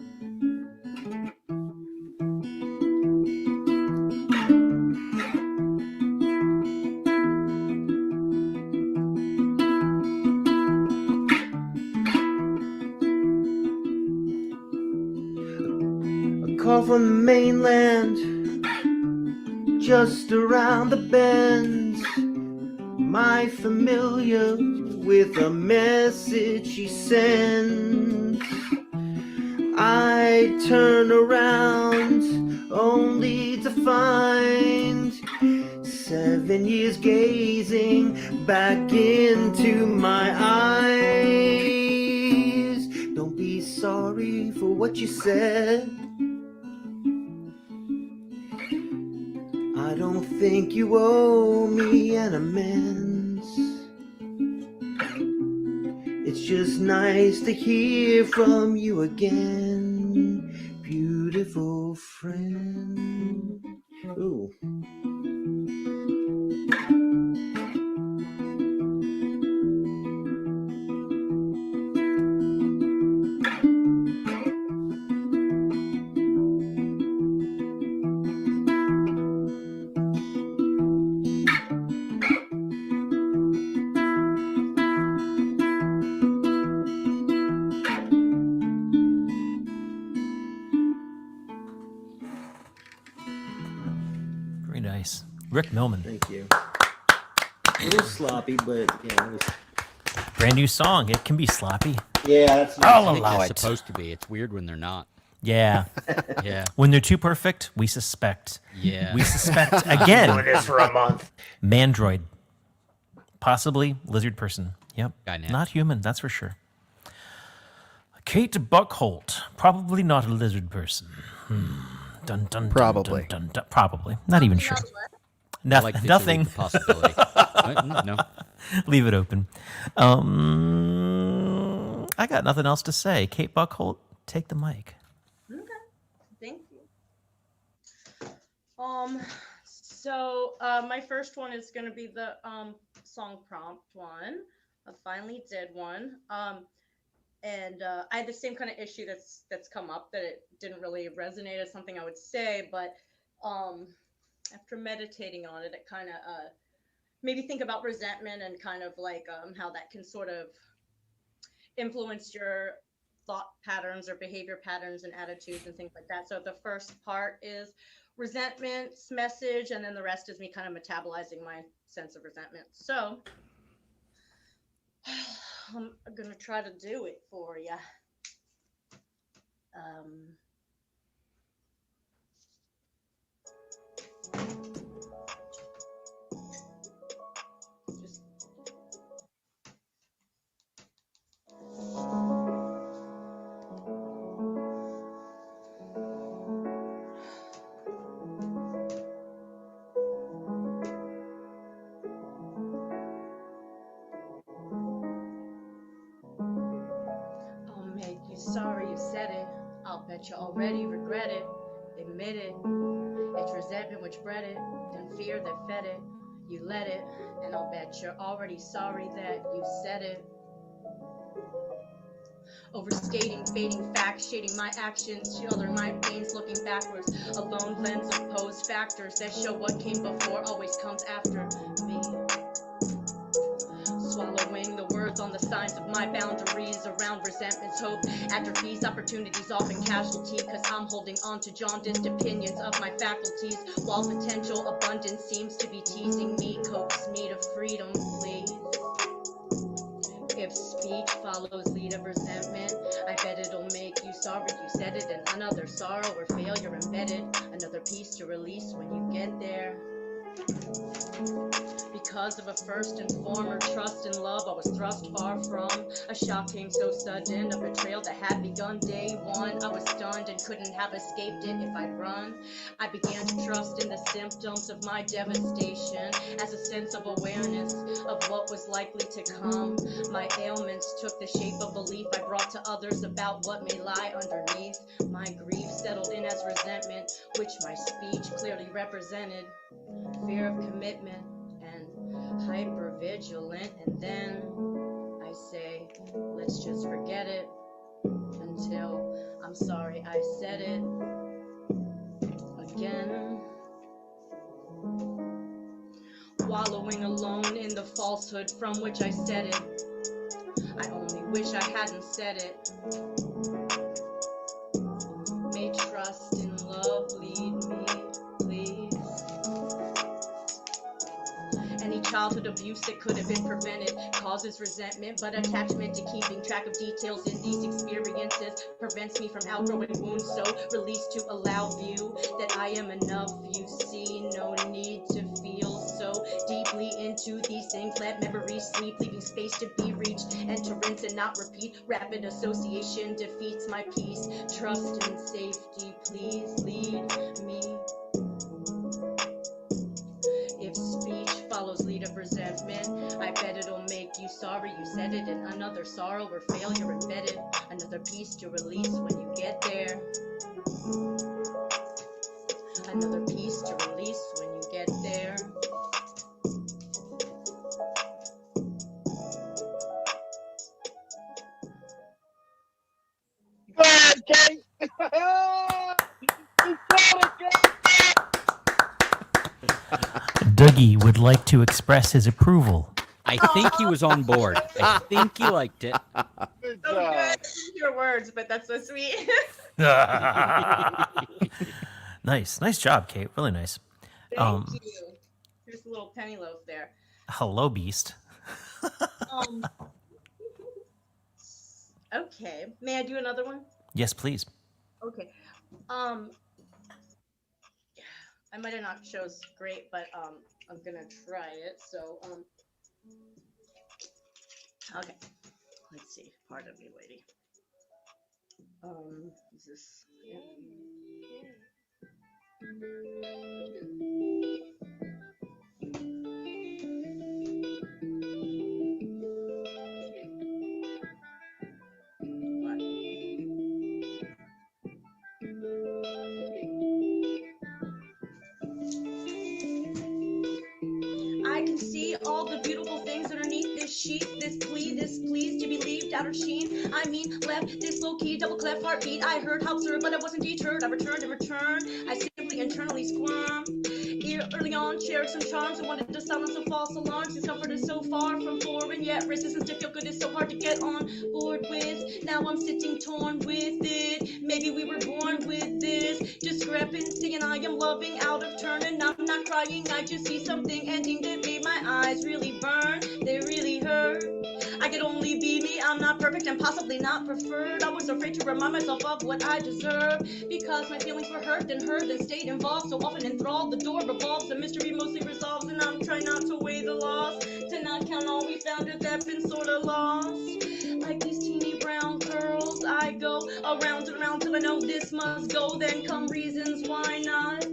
S5: A call from the mainland, just around the bend. My familiar with a message she sent. I turn around only to find 7 years gazing back into my eyes. Don't be sorry for what you said. I don't think you owe me an amends. It's just nice to hear from you again, beautiful friend. Ooh.
S1: Very nice. Rick Millman.
S5: Thank you. A little sloppy, but yeah, it was...
S1: Brand new song. It can be sloppy.
S5: Yeah, that's
S1: I'll
S15: I think
S1: allow
S15: they're
S1: it.
S15: supposed to be. It's weird when they're not.
S1: Yeah.
S15: Yeah.
S1: When they're too perfect, we suspect.
S15: Yeah.
S1: We suspect again.
S5: Doing this for a month.
S1: Mandroid. Possibly lizard person. Yep.
S15: Guy-napped.
S1: Not human, that's for sure. Kate Buckholt. Probably not a lizard person. Dun, dun,
S3: Probably.
S1: Dun, dun, dun, probably. Not even sure.
S15: I like that you leave
S1: Nothing.
S15: the possibility. No.
S1: Leave it open. I got nothing else to say. Kate Buckholt, take the mic.
S16: Okay, thank you. So my first one is going to be the song prompt one. I finally did one. And I had the same kind of issue that's come up, that it didn't really resonate as something I would say, but after meditating on it, it kind of made me think about resentment and kind of like how that can sort of influence your thought patterns or behavior patterns and attitudes and things like that. So the first part is resentment's message, and then the rest is me kind of metabolizing my sense of resentment. So I'm gonna try to do it for you. I'll make you sorry you said it. I'll bet you already regret it. Admit it. It's resentment which bred it, then fear that fed it. you let it, and I'll bet you're already sorry that you said it. Overstating, fading facts, shading my actions, shielding my pains, looking backwards. A lone lens of posed factors that show what came before always comes after me. Swallowing the words on the signs of my boundaries around resentments, hope, atrophies, opportunities, often casualty, cause I'm holding on to jaundiced opinions of my faculties, while potential abundance seems to be teasing me, coax me to freedom, please. If speech follows lead of resentment, I bet it'll make you sorry you said it, and another sorrow or failure embedded, another piece to release when you get there. Because of a first and former trust and love, I was thrust far from. A shock came so sudden, a betrayal that had begun day one. I was stunned and couldn't have escaped it if I'd run. I began to trust in the symptoms of my devastation as a sense of awareness of what was likely to come. My ailments took the shape of belief I brought to others about what may lie underneath. My grief settled in as resentment, which my speech clearly represented. Fear of commitment and hyper-vigilant, and then I say, let's just forget it until I'm sorry I said it again. Wallowing alone in the falsehood from which I said it. I only wish I hadn't said it. May trust and love lead me, please. Any childhood abuse that could have been prevented causes resentment, but attachment to keeping track of details in these experiences prevents me from outgrowing wounds, so release to allow view that I am enough. You see, no need to feel so deeply into these things. Let memories sleep, leaving space to be reached and to rinse and not repeat. Rapid association defeats my peace. Trust and safety, please lead me. If speech follows lead of resentment, I bet it'll make you sorry you said it, and another sorrow or failure embedded, another piece to release when you get there. Another piece to release when you get there.
S14: Go ahead, Kate. You killed it, Kate.
S1: Dougie would like to express his approval.
S15: I think he was on board. I think he liked it.
S14: Good
S16: So
S14: job.
S16: good. Your words, but that's so sweet.
S1: Nice job, Kate. Really nice.
S16: Thank you. Here's a little penny loaf there.
S1: Hello, Beast.
S16: Okay. May I do another one?
S1: Yes, please.
S16: Okay. I might have not chose great, but I'm gonna try it. So okay. Let's see. Pardon me, lady. Is this? Yeah. I can see all the beautiful things underneath this sheet, this plea, this please to be believed, outer sheen. I mean, left this low-key, double clef heartbeat. I heard how absurd, but I wasn't deterred. I returned and returned. I simply internally squirmed. Early on, shared some charms and wanted to silence some false alarms. Discomfort is so far from foreign, yet resistance to feel good is so hard to get on board with. Now I'm sitting torn with it. Maybe we were born with this discrepancy, and I am loving out of turn, and I'm not crying. I just see something ending that made my eyes really burn. They really hurt. I could only be me. I'm not perfect and possibly not preferred. I was afraid to remind myself of what I deserve, because my feelings were hurt, then stayed involved, so often enthralled. The door revolves, the mystery mostly resolves, and I'm trying not to weigh the loss, to not count all we found if that's been sort of lost. Like these teeny brown curls, I go around and around till I know this must go. Then come reasons why not.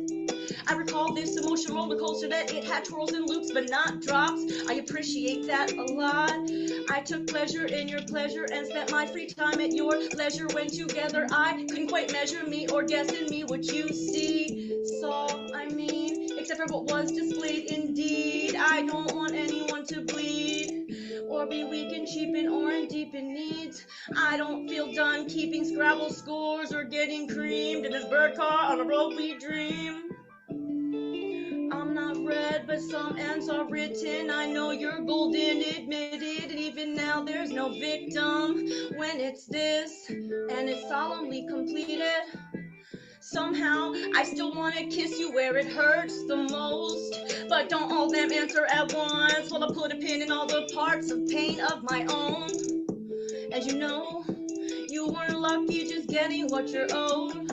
S16: I recall this emotion roller coaster that it had twirls and loops but not drops. I appreciate that a lot. I took pleasure in your pleasure and spent my free time at your leisure. When together I couldn't quite measure me or guess in me what you saw. I mean, except for what was displayed. Indeed, I don't want anyone to bleed or be weak and cheap and or in deep in needs. I don't feel done keeping Scrabble scores or getting creamed in this bird car on a road we dream. I'm not read, but some ends are written. I know you're golden, admitted, and even now there's no victim when it's this, and it's solemnly completed. Somehow, I still want to kiss you where it hurts the most, but don't all them answer at once while I put a pin in all the parts of pain of my own. And you know, you weren't lucky just getting what you're owed.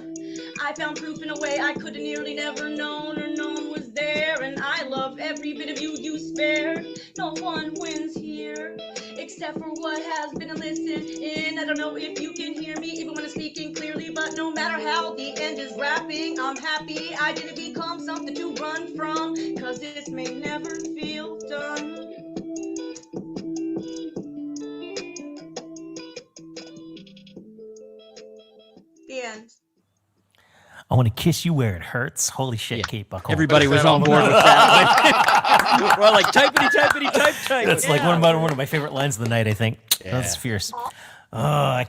S16: I found proof in a way I could have nearly never known, or known was there, and I love every bit of you spared. No one wins here, except for what has been a listen in. I don't know if you can hear me, even when I'm speaking clearly, but no matter how the end is wrapping, I'm happy I didn't become something to run from, cause this may never feel done. The end.
S1: I want to kiss you where it hurts. Holy shit, Kate Buckholm.
S15: Everybody was on board with that. We're all like, typity, type.
S1: That's like one of my favorite lines of the night, I think.
S15: Yeah.
S1: That's fierce.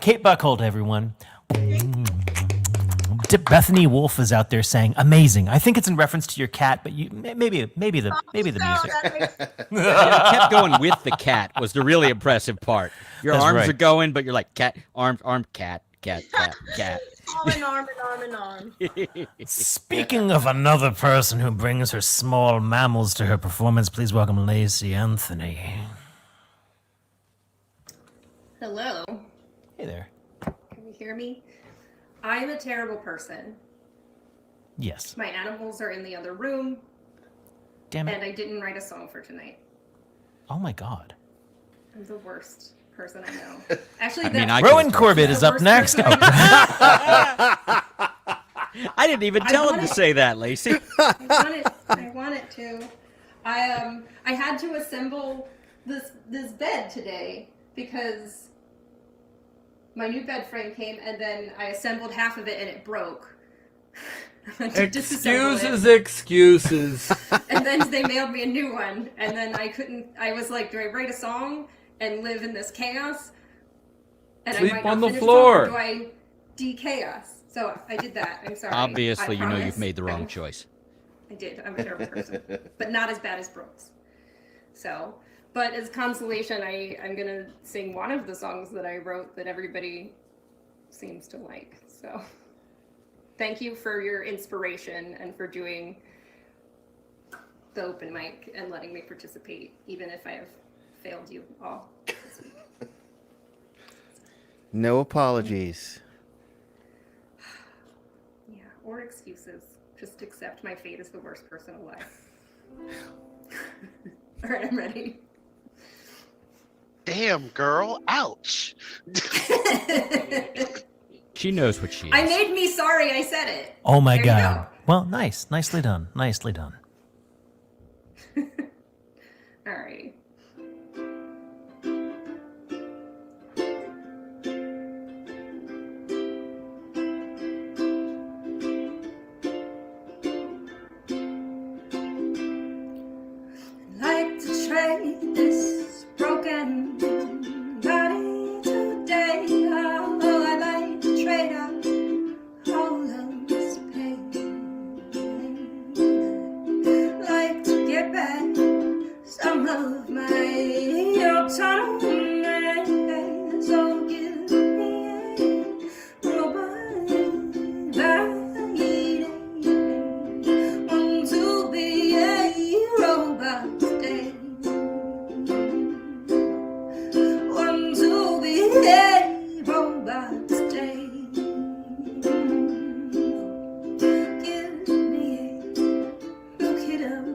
S1: Kate Buckhold, everyone. Bethany Wolf is out there saying, amazing. I think it's in reference to your cat, but you maybe the music.
S15: You kept going with the cat was the really impressive part. Your
S1: That's
S15: arms
S1: right.
S15: are going, but you're like, cat, arm, cat.
S16: Arm in arm and arm in arm.
S1: Speaking of another person who brings her small mammals to her performance, please welcome Lacey Anthony.
S17: Hello.
S1: Hey there.
S17: Can you hear me? I am a terrible person.
S1: Yes.
S17: My animals are in the other room.
S1: Damn it.
S17: And I didn't write a song for tonight.
S1: Oh my God.
S17: I'm the worst person I know. Actually,
S1: Rowan Corbett is up next.
S15: I didn't even tell him to say that, Lacey.
S17: I wanted to. I had to assemble this bed today because my new bed frame came, and then I assembled half of it and it broke. I had to disassemble it.
S18: Excuses.
S17: And then they mailed me a new one, and then I was like, do I write a song and live in this chaos? And
S18: Sleep
S17: I might
S18: on
S17: not
S18: the
S17: finish
S18: floor.
S17: It, or do I de-chaos? So I did that. I'm sorry.
S15: Obviously,
S17: I
S15: you know
S17: promise.
S15: you've made the wrong choice.
S17: I did. I'm a terrible person, but not as bad as Brooks. So, but as consolation, I'm gonna sing one of the songs that I wrote that everybody seems to like. So, thank you for your inspiration and for doing the open mic and letting me participate, even if I have failed you all.
S3: No apologies.
S17: Yeah, or excuses. Just accept my fate as the worst person alive. All right, I'm ready.
S14: Damn, girl. Ouch.
S15: She knows what she is.
S17: I made me sorry I said it.
S1: Oh my
S17: There you
S1: God. Well, nice. Nicely done. Nicely done.
S17: All right. Like to trade this broken body today. Oh, I'd like to trade out all of this pain. Like to get back some of my autonomy. So give me a robot body. Want to be a robot today. Want to be a robot today. Give me a look it up.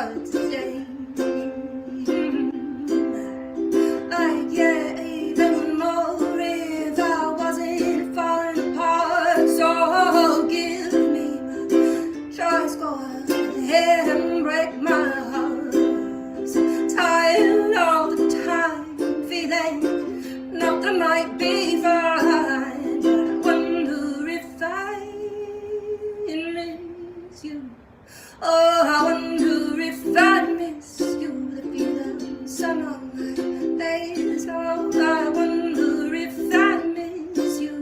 S17: but today I gave even more if I wasn't falling apart. So give me my choice, go ahead and break my heart. So tired all the time, feeling nothing might be fine, but I wonder if I miss you. Oh, I wonder if I miss you, the feel the sun on my face. Oh, I wonder if I miss you,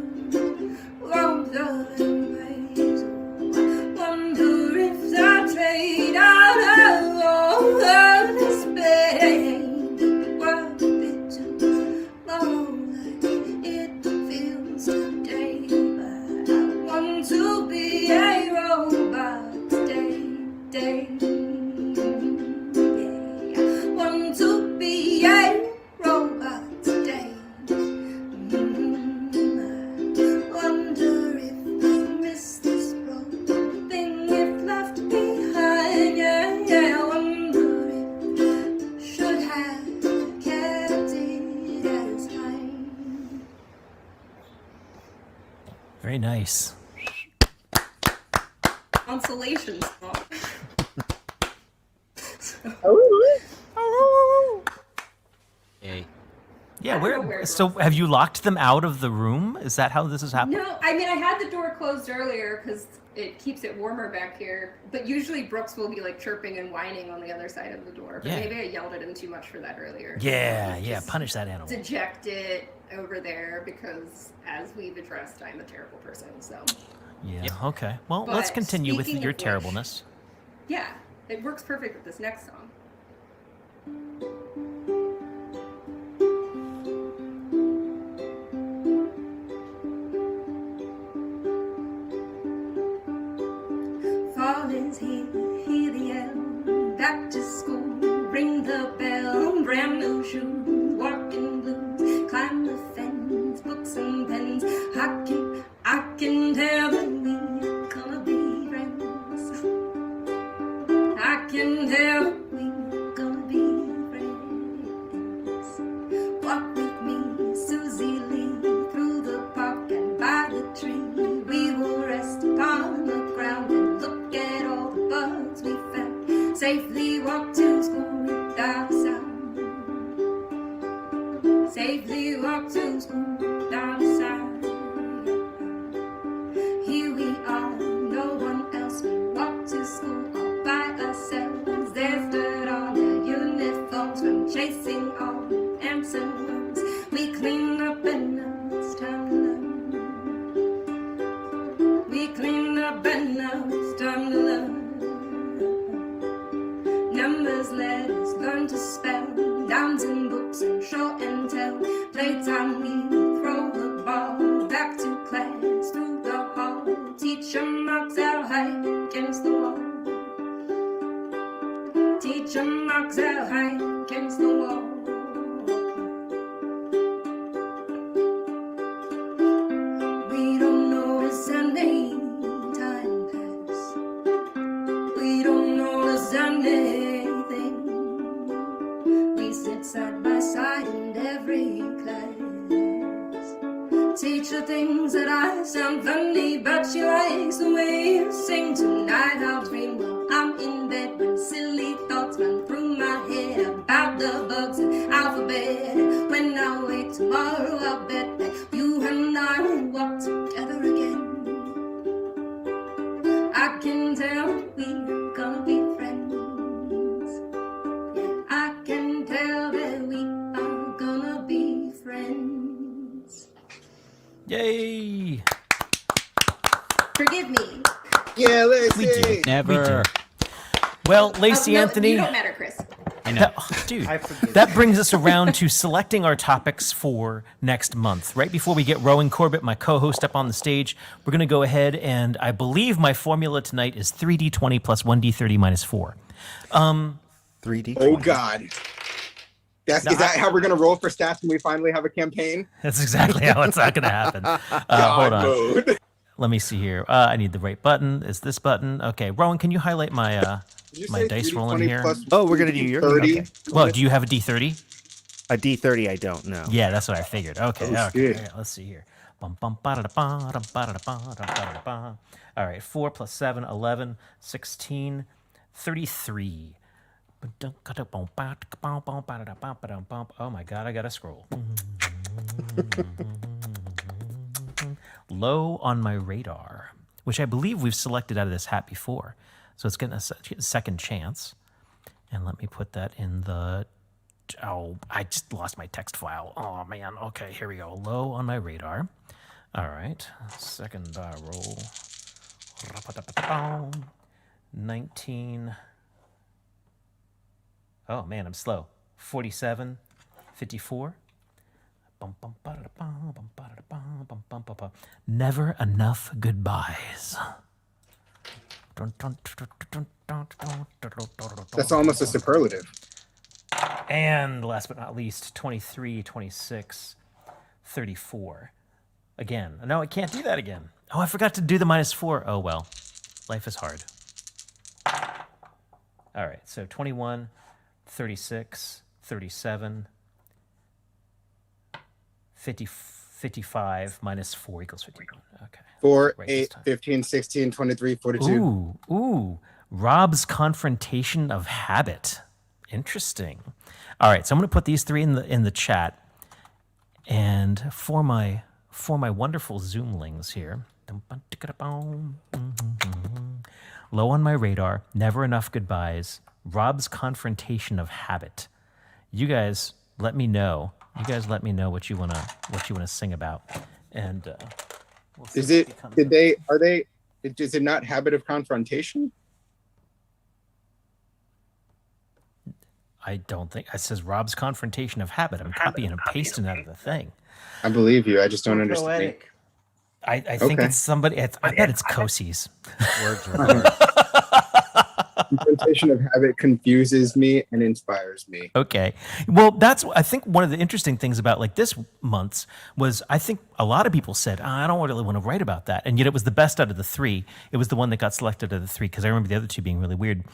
S17: warmth of embrace. Oh, I wonder if I trade out of all of this pain. The world a bit too long, like it feels today. But I want to be a robot today. Yeah, I want to be a robot today. I wonder if I miss this broken thing if left behind. Yeah, I wonder if I should have kept it as mine.
S1: Very nice.
S17: Consolation song.
S15: Hey.
S1: Yeah,
S17: I don't know
S1: where?
S17: where
S1: So have you locked them out of the room? Is that how this is happening?
S17: No, I mean I had the door closed earlier because it keeps it warmer back here. But usually Brooks will be like chirping and whining on the other side of the door. But
S1: Yeah.
S17: maybe I yelled at him too much for that earlier.
S1: Yeah,
S17: He's
S1: yeah.
S17: just
S1: Punish that animal.
S17: dejected over there because, as we've addressed, I'm a terrible person. So
S1: Yeah. Okay. Well, let's
S17: But
S1: continue with
S17: speaking
S1: your
S17: of which-
S1: terribleness.
S17: yeah, it works perfect with this next song. Fall is here, hear the yell, back to school, ring the bell, brand new shoes, walking blues, climb the fence, books and pens. I can tell that we're gonna be friends. I can tell that we're gonna be friends. Walk with me, Susie Lee, through the park and by the tree. We will rest upon the ground and look at all the bugs we found. Safely walk to school without a sound. Safely walk to school without a sound. Here we are, no one else. We walk to school all by ourselves. There's dirt on our uniforms from chasing all the ants and worms. We clean up and now it's time to learn. We clean up and now it's time to learn. Numbers, letters, learn to spell. Nouns in books and show and tell. Playtime, we throw the ball back to class through the hall. Teacher marks our height against the wall. Teacher marks our height against the wall. We don't notice any time pass. We don't notice anything. We sit side by side in every class. Teacher thinks that I sound funny, but she likes the way you sing. Tonight I'll dream while I'm in bed when silly thoughts run through my head about the bugs and alphabet. And when I wake tomorrow, I'll bet that you and I will walk together again. I can tell we're gonna be friends. Yeah, I can tell that we are gonna be friends.
S1: Yay!
S17: Forgive me.
S5: Yeah, Lacey.
S1: We do.
S15: Never.
S1: Well, Lacey
S17: No,
S1: Anthony.
S17: You don't matter, Chris.
S15: I know.
S1: Dude,
S5: I forgive
S1: that brings us around to selecting our topics for next month. Right before we get Rowan Corbett, my co-host, up on the stage, we're going to go ahead and I believe my formula tonight is 3d20 plus 1d30 minus 4.
S3: 3D.
S18: Oh God. Is that how we're gonna roll for stats when we finally have a campaign?
S1: That's exactly how it's not going to happen. Hold on.
S18: Mode.
S1: Let me see here. I need the right button. Is this button? Okay, Rowan, can you highlight my my dice rolling here?
S3: Oh, we're gonna do your
S8: 30.
S3: okay.
S1: Well, do you have a D30?
S3: A D30, I don't know.
S1: Yeah, that's what I figured. Okay,
S8: Oh,
S1: okay.
S8: shit.
S1: All right, let's see here. Bum, bum, ba-da-da-ba, dum, ba-da-da-ba, dum, ba-da-da-ba. All right, 4 plus 7, 11, 16, 33. Oh my God, I gotta scroll. Low on my radar, which I believe we've selected out of this hat before. So it's getting a second chance. And let me put that in the... Oh, I just lost my text file. Oh, man. Okay, here we go. Low on my radar. All right. Second roll. 19. Oh, man, I'm slow. 47, 54. Never enough goodbyes.
S18: That's almost a superlative.
S1: And last but not least, 23, 26, 34. Again. No, I can't do that again. Oh, I forgot to do the -4. Oh, well. Life is hard. All right, so 21, 36, 37, 50, 55 minus 4 equals 51. Okay.
S18: 4,
S1: Right this
S18: 8,
S1: time.
S18: 15, 16, 23, 42.
S1: Ooh. Rob's confrontation of habit. Interesting. All right, so I'm going to put these three in the chat, and for my wonderful Zoomlings here. Low on my radar. Never enough goodbyes. Rob's confrontation of habit. You guys let me know. What you wanna sing about, and we'll see
S18: Is
S1: what
S18: it?
S1: becomes
S18: Did
S1: of
S18: they? Are they? Is it not habit of confrontation?
S1: I don't think it says Rob's confrontation of habit. I'm copying and pasting out of the thing.
S18: I believe you. I just don't
S5: So
S18: understand.
S5: poetic.
S1: I think
S18: Okay.
S1: it's somebody. I bet it's Kosi's.
S15: Words are words.
S18: Confrontation of habit confuses me and inspires me.
S1: Okay. Well, that's I think one of the interesting things about like this month's was I think a lot of people said, I don't really want to write about that. And yet it was the best out of the three. It was the one that got selected out of the three because I remember the other two being really weird.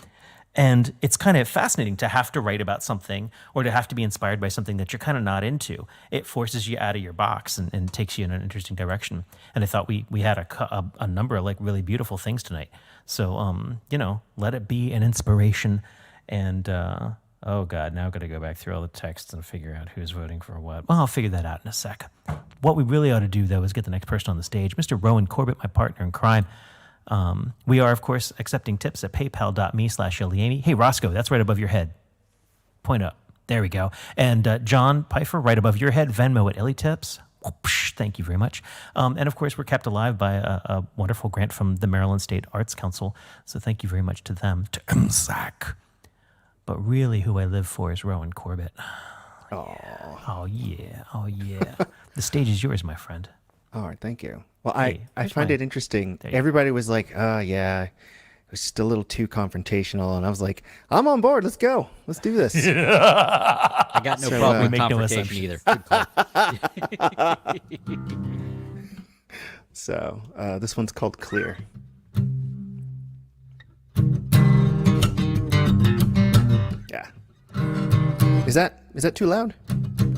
S1: And it's kind of fascinating to have to write about something or to have to be inspired by something that you're kind of not into. It forces you out of your box and takes you in an interesting direction. And I thought we had a number of like really beautiful things tonight. So, let it be an inspiration. And, oh God, now I've got to go back through all the texts and figure out who's voting for what. Well, I'll figure that out in a sec. What we really ought to do, though, is get the next person on the stage. Mr. Rowan Corbett, my partner in crime. We are, of course, accepting tips at paypal.me/Eliani. Hey, Roscoe, that's right above your head. Point up. There we go. And John Pfeiffer, right above your head. Venmo at EliTips. Whoosh, thank you very much. And, of course, we're kept alive by a wonderful grant from the Maryland State Arts Council. So thank you very much to them, to MSAC. But really who I live for is Rowan Corbett. Oh, yeah. The stage is yours, my friend.
S3: All right, thank you. Well,
S1: Hey,
S3: I
S1: here's
S3: find
S1: my-
S3: it interesting.
S1: There you go.
S3: Everybody was like, yeah, it was just a little too confrontational. And I was like, I'm on board. Let's go. Let's do this.
S15: I got no
S3: So,
S15: problem with
S1: make no
S15: confrontation either. Good call.
S3: So this one's called Clear. Yeah. Is that too loud?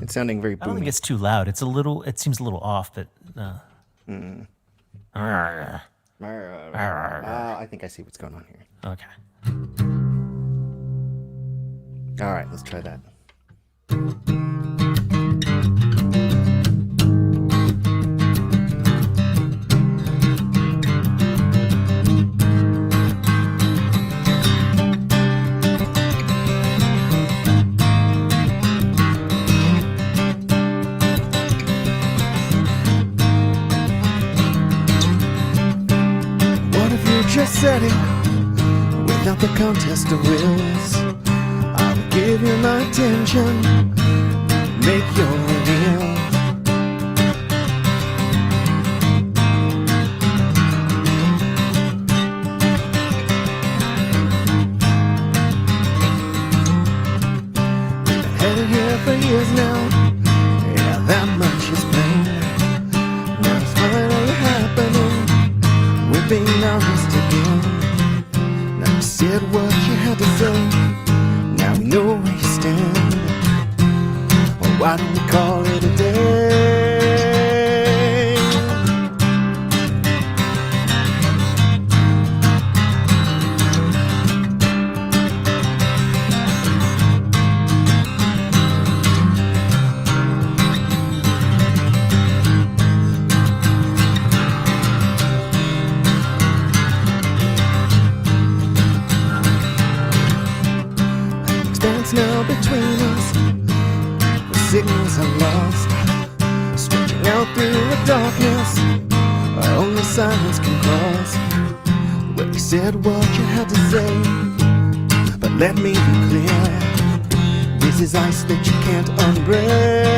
S3: It's sounding very
S1: I don't
S3: boomy.
S1: think it's too loud. It seems a little off, but
S3: I think I see what's going on here.
S1: okay.
S3: All right, let's try that. What if you're just setting without the contest of wills? I'll give you my attention, make your reveal. We've been headed here for years now, yeah, that much is plain. Now it's finally happening, lost again. Now you said what you had to say. Now we know where you stand. Well, why don't we call it a day? Stands now between us. The signals are lost, stretching out through the darkness. Only silence can cross. Well, you said what you had to say, but let me be clear. This is ice that you can't unbreak.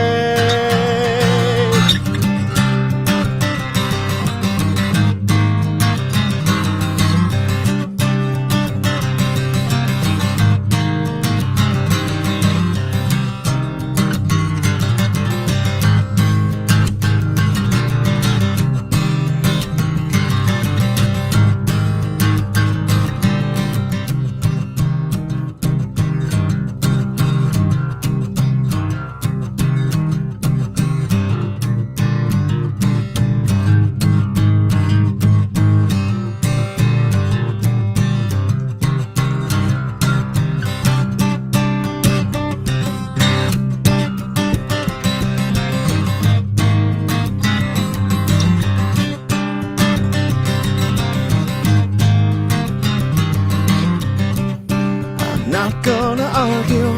S3: Not gonna argue,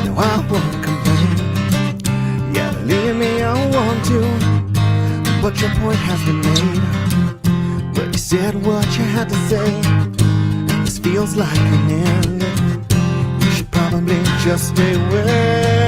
S3: no, I won't complain. Yeah, believe me, I want to, but your point has been made. But you said what you had to say, and this feels like an end. You should probably just stay away.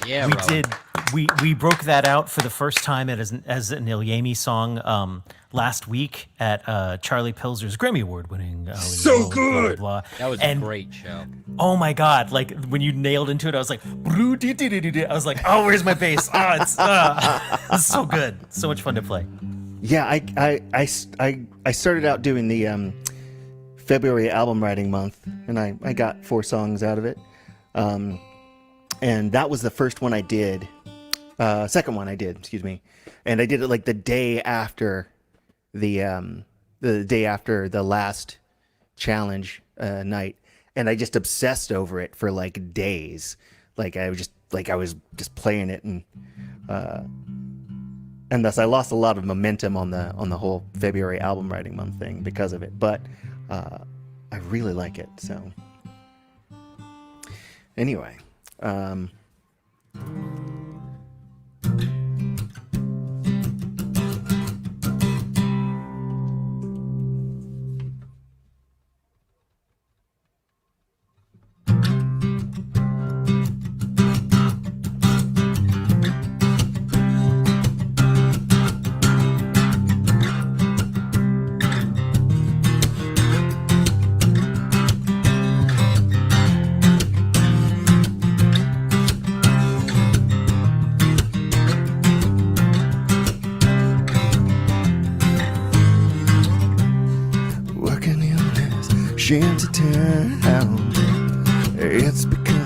S15: Yeah,
S1: we
S15: Rob.
S1: did. We broke that out for the first time as an Ilyami song last week at Charlie Pilser's Grammy Award winning.
S18: So good.
S1: Blah, blah, blah.
S15: That was a great show.
S1: Oh my God! Like when you nailed into it, I was like, I was like, oh, where's my bass? Oh, it's so good. So much fun to play.
S3: Yeah, I started out doing the February album writing month, and I got 4 songs out of it. And that was the first one I did. Second one I did, excuse me. And I did it like the day after the day after the last challenge night. And I just obsessed over it for like days. Like I was just playing it, and thus I lost a lot of momentum on the whole February album writing month thing because of it. But I really like it. So anyway. Shanty town, it's become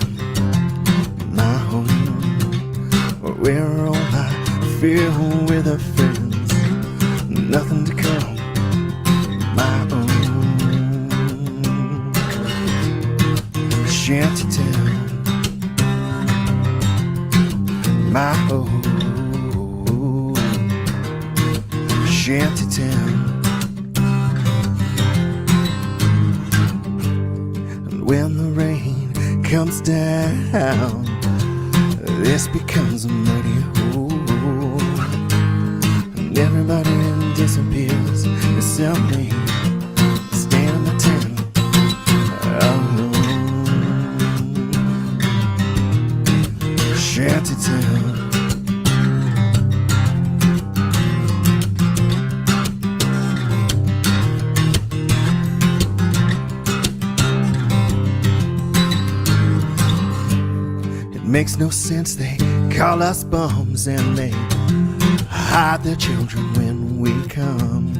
S3: my home, where all I feel with a friends, nothing to call my own. Shanty town, my home. Shanty town. When the rain comes down, this becomes a muddy hole. and everybody disappears except me, staying in the tent alone. Shanty town. Makes no sense, they call us bums and they hide their children when we come.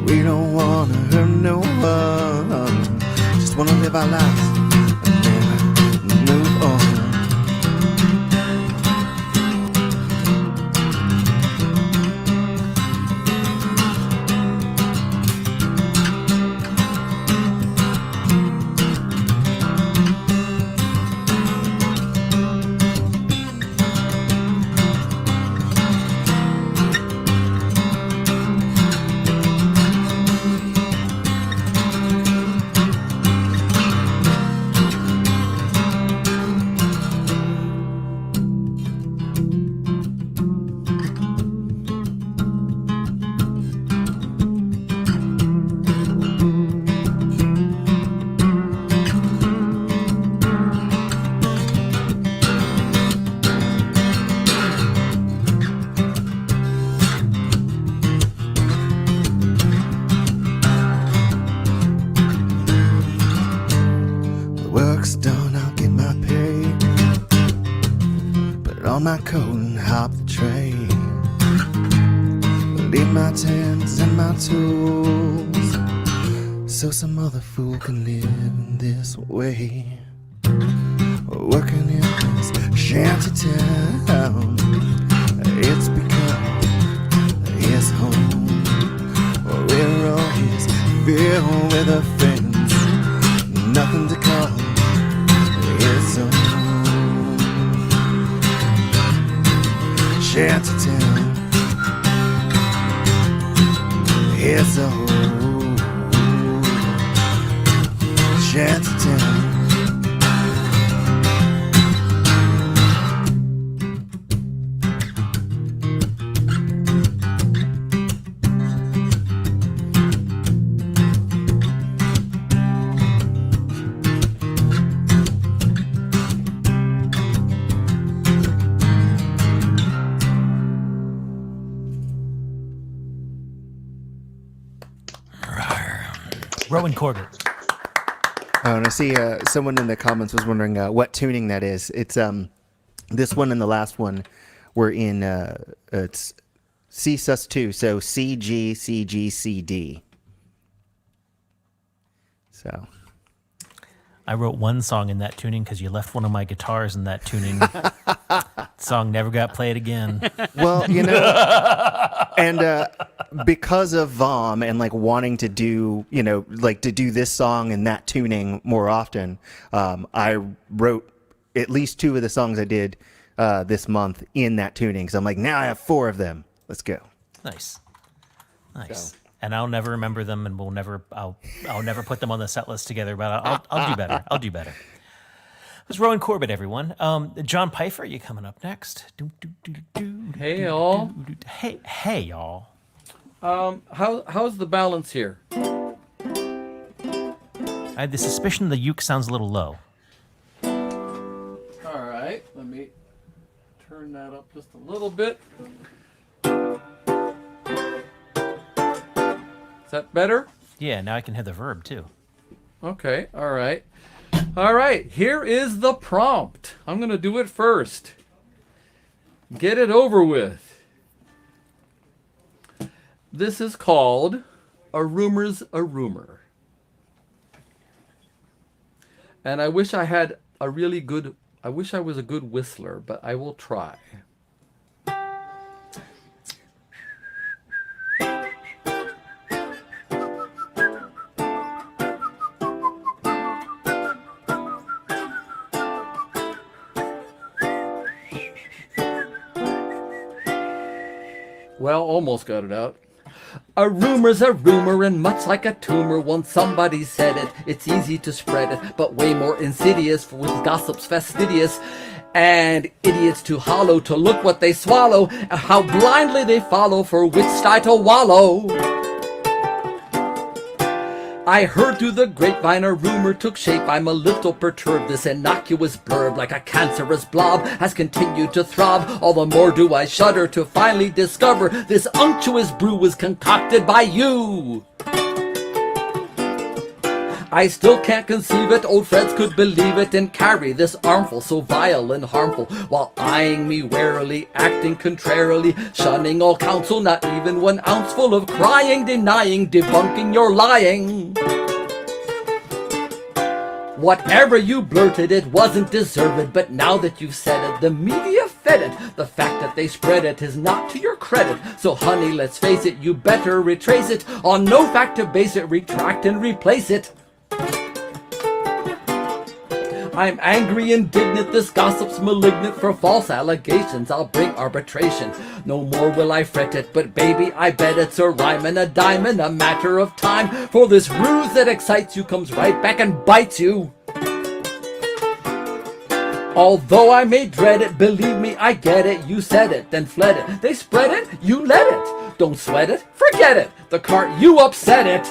S3: We don't wanna hurt no one, just wanna live our lives and then move on. Work's done, I'll get my pay. Put on my coat and hop the train. Leave my tents and my tools, so some other fool can live this way. Working in this shanty town, it's become his home. We're all his, filled with a friends, nothing to call his own. Shanty town, his own. Shanty town.
S1: Rowan Corbett.
S5: Oh, and I see someone in the comments was wondering what tuning that is. It's this one and the last one were in it's C sus2, so C G C G C D. So
S1: I wrote one song in that tuning because you left one of my guitars in that tuning. Song never got played again.
S5: Well, you know, and because of VOM and like wanting to do, you know, like to do this song and that tuning more often, I wrote at least 2 of the songs I did this month in that tuning. So I'm like, now I have 4 of them. Let's go.
S1: Nice.
S5: So.
S1: And I'll never remember them, and I'll never put them on the set list together. But I'll do better. I'll do better. It was Rowan Corbett, everyone. John Pfeiffer, you coming up next?
S19: Hey y'all.
S1: Hey y'all.
S19: How's the balance here?
S1: I had the suspicion the uke sounds a little low.
S19: All right, let me turn that up just a little bit. Is that better?
S1: Yeah, now I can hear the verb too.
S19: Okay, all right. All right, here is the prompt. I'm going to do it first. Get it over with. This is called A Rumor's a Rumor. And I wish I had a really good, I wish I was a good whistler, but I will try. Well, almost got it out. A rumor's a rumor, and much like a tumor, once somebody said it, it's easy to spread it, but way more insidious with gossips fastidious. And idiots too hollow to look what they swallow, how blindly they follow for which sty to wallow. I heard through the grapevine a rumor took shape. I'm a little perturbed. This innocuous blurb, like a cancerous blob, has continued to throb. All the more do I shudder to finally discover this unctuous brew was concocted by you. I still can't conceive it, old Freds could believe it, and carry this armful so vile and harmful, while eyeing me warily, acting contrarily, shunning all counsel, not even 1 ounce full of crying, denying, debunking your lying. Whatever you blurted, it wasn't deserved, but now that you've said it, the media fed it. The fact that they spread it is not to your credit, so honey, let's face it, you better retrace it, on no fact to base it, retract and replace it. I'm angry, indignant, this gossip's malignant. For false allegations I'll bring arbitration. No more will I fret it, but baby, I bet it's a rhyme and a dime and a matter of time. For this ruse that excites you comes right back and bites you. Although I may dread it, believe me, I get it. You said it, then fled it. They spread it, you let it. Don't sweat it, forget it. The cart, you upset it.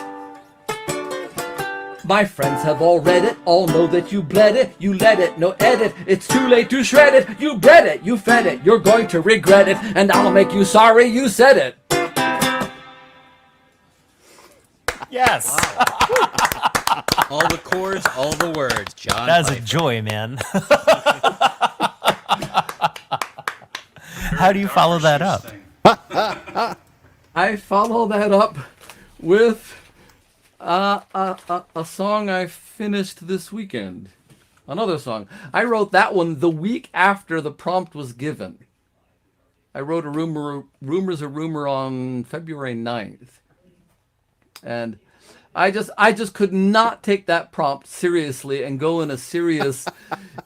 S19: My friends have all read it, all know that you bled it, you let it, no edit, it's too late to shred it, you bred it, you fed it, you're going to regret it, and I'll make you sorry you said it.
S1: Yes.
S15: All the chords, all the words, John.
S1: That is a
S15: Pfeiffer.
S1: joy, man. How do you follow that up?
S19: I follow that up with a song I finished this weekend. Another song. I wrote that one the week after the prompt was given. I wrote Rumor's a Rumor on February 9th. And I just could not take that prompt seriously and go in a serious,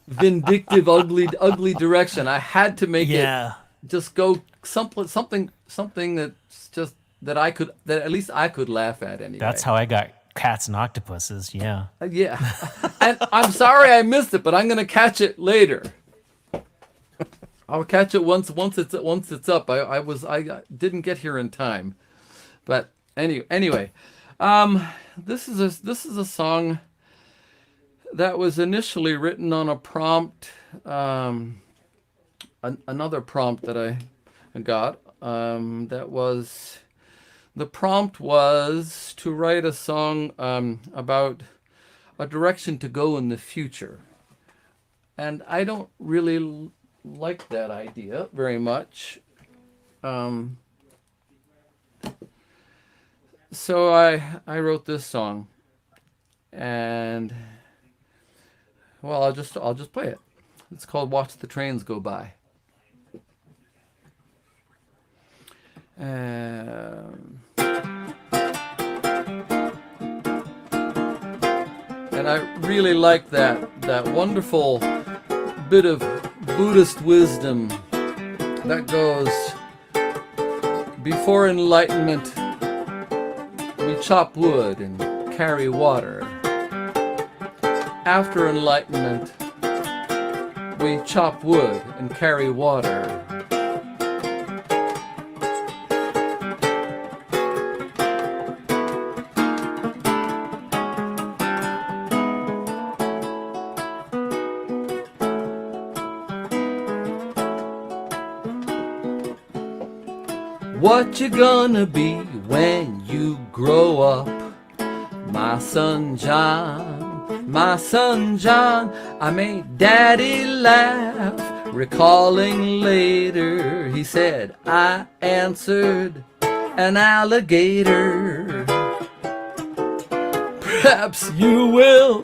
S19: vindictive, ugly direction. I had to make it just go something that's just that at least I could laugh at anyway.
S1: That's how I got cats and octopuses. Yeah.
S19: Yeah. And I'm sorry I missed it, but I'm gonna catch it later. I'll catch it once it's up. I didn't get here in time, but anyway, this is a song that was initially written on a prompt, another prompt that I got. The prompt was to write a song about a direction to go in the future. And I don't really like that idea very much. So I wrote this song. And well, I'll just play it. It's called Watch the Trains Go By. And I really like that wonderful bit of Buddhist wisdom that goes, before enlightenment, we chop wood and carry water. After enlightenment, we chop wood and carry water. What you gonna be when you grow up? My son John, I made Daddy laugh. Recalling later, he said, I answered an alligator. Perhaps you will,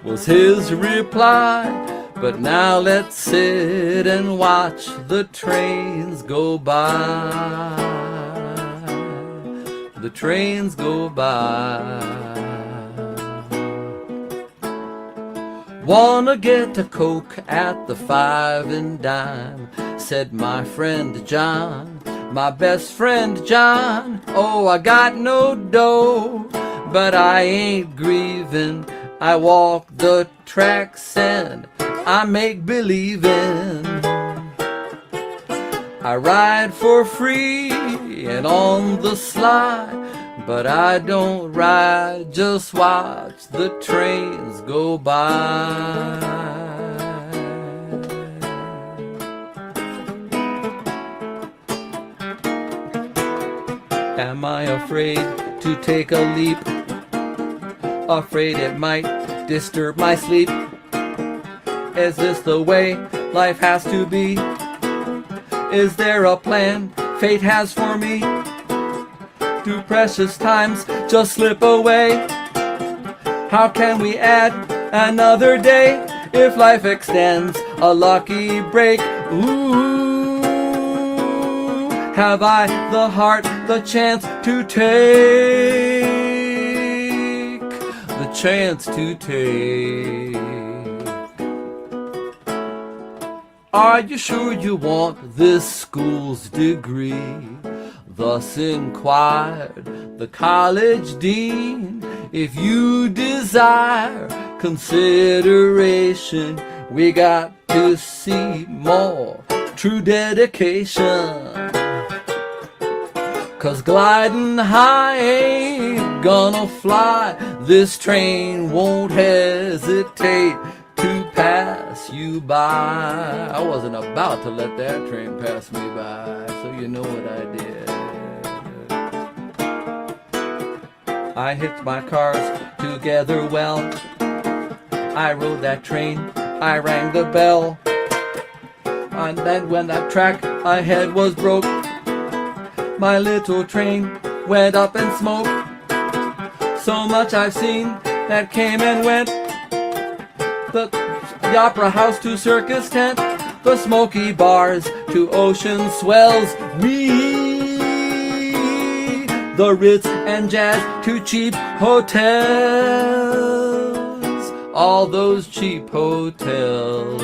S19: was his reply. But now let's sit and watch the trains go by. The trains go by. Wanna get a Coke at the 5 and dime, said my friend John, my best friend John. Oh, I got no dough, but I ain't grieving. I walk the tracks and I make believe in. I ride for free and on the sly, but I don't ride, just watch the trains go by. Am I afraid to take a leap? Afraid it might disturb my sleep? Is this the way life has to be? Is there a plan fate has for me? Do precious times just slip away? How can we add another day if life extends a lucky break? Ooh, have I the heart, the chance to take? The chance to take. Are you sure you want this school's degree? Thus inquired the college dean. If you desire consideration, we got to see more true dedication. 'Cause gliding high ain't gonna fly. This train won't hesitate to pass you by. I wasn't about to let that train pass me by, so you know what I did. I hitched my cars together well. I rode that train, I rang the bell. And then when that track ahead was broke, my little train went up in smoke. So much I've seen that came and went. The opera house to circus tent, the smoky bars to ocean swells. The Ritz and Jazz to cheap hotels. All those cheap hotels.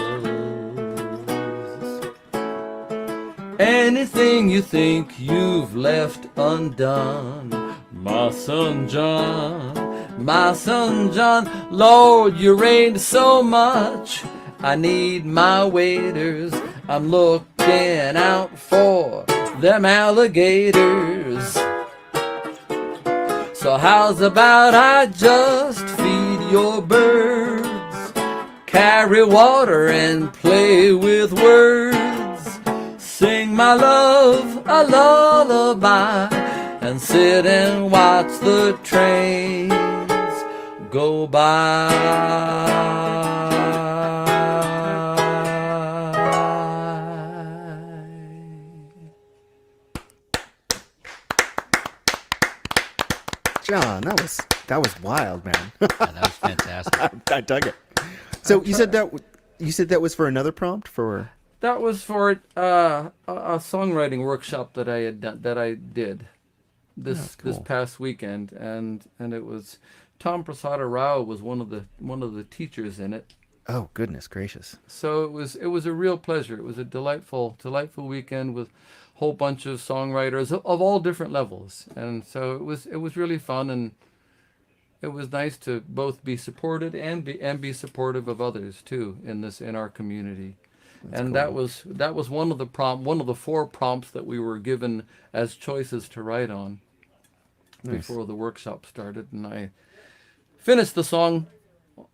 S19: Anything you think you've left undone, my son John, my son John, Lord, you rained so much. I need my waiters. I'm looking out for them alligators. So how's about I just feed your birds, carry water and play with words, sing my love a lullaby, and sit and watch the trains go by.
S3: John, that was wild, man.
S15: Yeah, that was fantastic.
S3: I dug it. So you said that was for another prompt for.
S19: That was for a songwriting workshop that I did this past weekend, and it was Tom Prasada Rao was one of the teachers in it.
S3: Oh, goodness gracious!
S19: So it was a real pleasure. It was a delightful weekend with a whole bunch of songwriters of all different levels, and so it was really fun, and it was nice to both be supported and be supportive of others too in our community. That's and cool. that was one of the 4 prompts that we were given as choices to write on before the workshop started, and I finished the song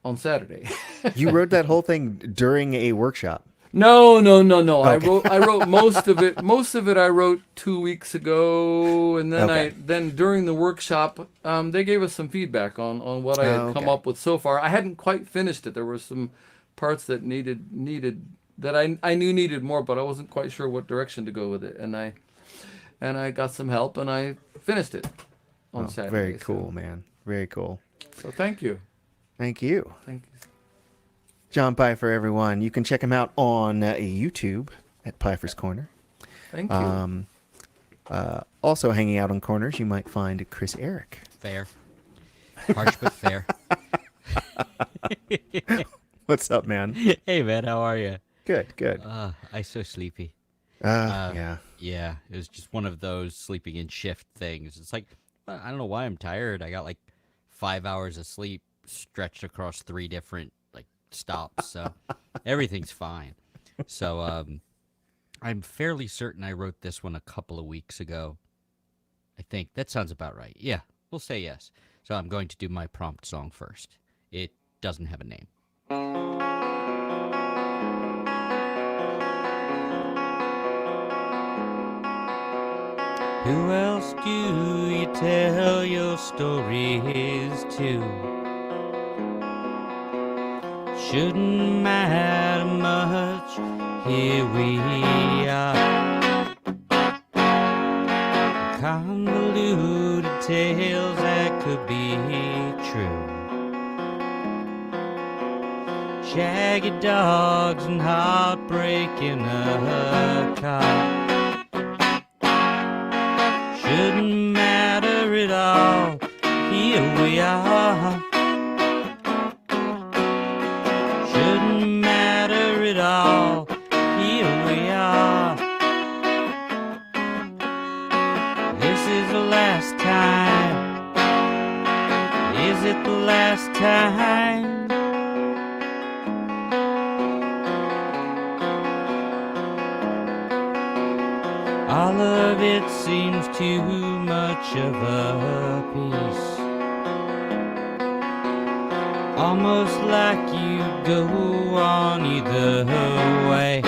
S19: on Saturday.
S3: You wrote that whole thing during a workshop?
S19: No.
S3: Okay.
S19: I wrote most of it. Most of it I wrote 2 weeks ago, and then then during the workshop, they gave us some feedback on what I had come up with so far. I hadn't quite finished it. There were some parts that needed that I knew needed more, but I wasn't quite sure what direction to go with it. And I got some help, and I finished it on Saturday.
S3: Very cool, man. Very cool.
S19: So thank you.
S3: Thank you.
S19: Thank you.
S3: John Pfeiffer, everyone. You can check him out on YouTube at Pfeiffer's Corner.
S19: Thank you.
S3: Also hanging out on corners, you might find Chris Eric.
S15: Fair. Harsh but fair.
S3: What's up, man?
S15: Hey, man. How are you?
S3: Good.
S15: I'm so sleepy.
S3: Yeah.
S15: Yeah. It was just one of those sleeping in shift things. It's like, I don't know why I'm tired. I got like 5 hours of sleep stretched across 3 different stops, so everything's fine. So I'm fairly certain I wrote this one a couple of weeks ago. I think that sounds about right. Yeah, we'll say yes. So I'm going to do my prompt song first. It doesn't have a name. Who else do you tell your stories to? Shouldn't matter much, here we are. Convoluted tales that could be true. Shaggy dogs and heartbreak in a car. Shouldn't matter at all, here we are. Shouldn't matter at all, here we are. This is the last time. Is it the last time? All of it seems too much of a piece. Almost like you go on either way.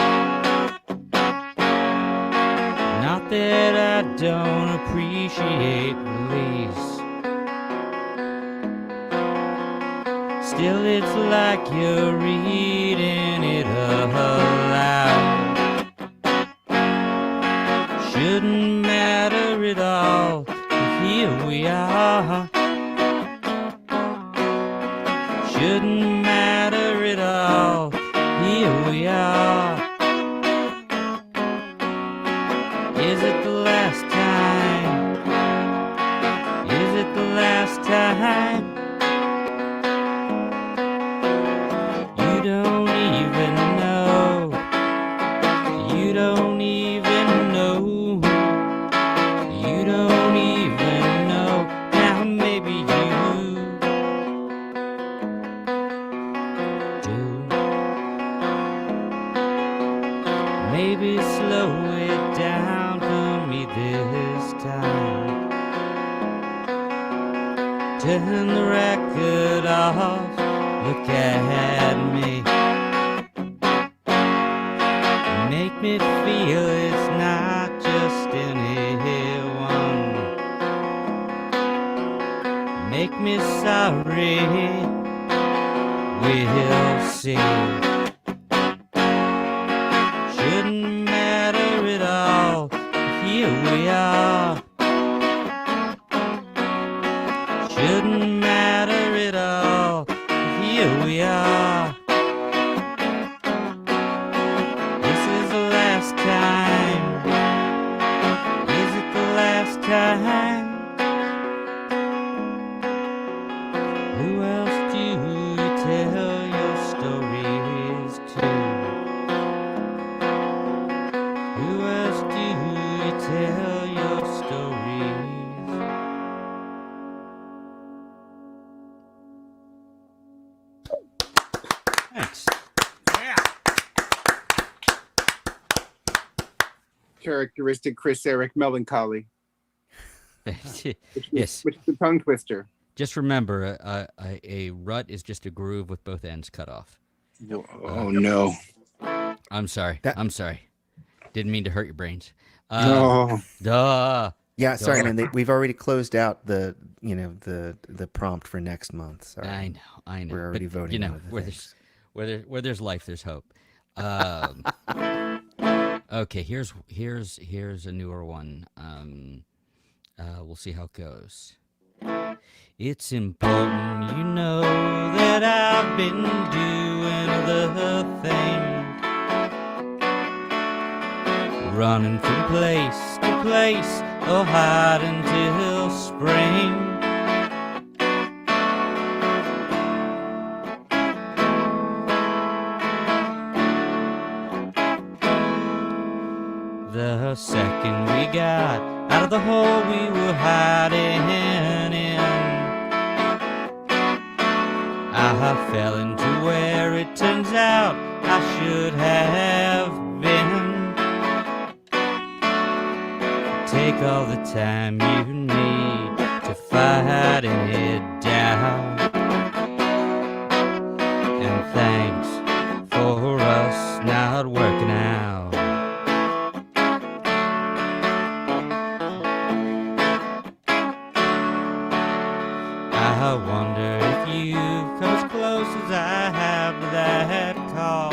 S15: Not that I don't appreciate release. Still it's like you're reading it aloud. Shouldn't matter at all, here we are. Shouldn't matter at all, here we are. Is it the last time? Is it the last time? You don't even know. You don't even know. You don't even know. Now maybe you do. Maybe slow it down for me this time. Turn the record off. Look at me. Make me feel it's not just anyone. Make me sorry. We'll see. Shouldn't matter at all. Here we are. Shouldn't matter at all. Here we are. This is the last time. Is it the last time? Who else do you tell your stories to? Who else do you tell your stories? Thanks.
S18: Characteristic Chris Eric melancholy.
S15: Yes.
S18: Which is the tongue twister.
S15: Just remember, a rut is just a groove with both ends cut off.
S18: Oh no.
S15: I'm sorry. I'm sorry. Didn't mean to hurt your brains.
S18: No.
S15: Duh.
S20: Yeah, sorry,
S15: Duh.
S20: man. We've already closed out the prompt for next month. Sorry.
S15: I know.
S20: We're already
S15: But,
S20: voting.
S15: You know,
S20: on other
S15: where
S20: things.
S15: there's life, there's hope. Okay, here's a newer one. We'll see how it goes. It's important, you know, that I've been doing other things, running from place to place, or hiding till spring. The second we got out of the hole we were hiding in, I fell into where it time you need to fighting it down. And thanks for us not working out. I wonder if you come as close as I have to that call,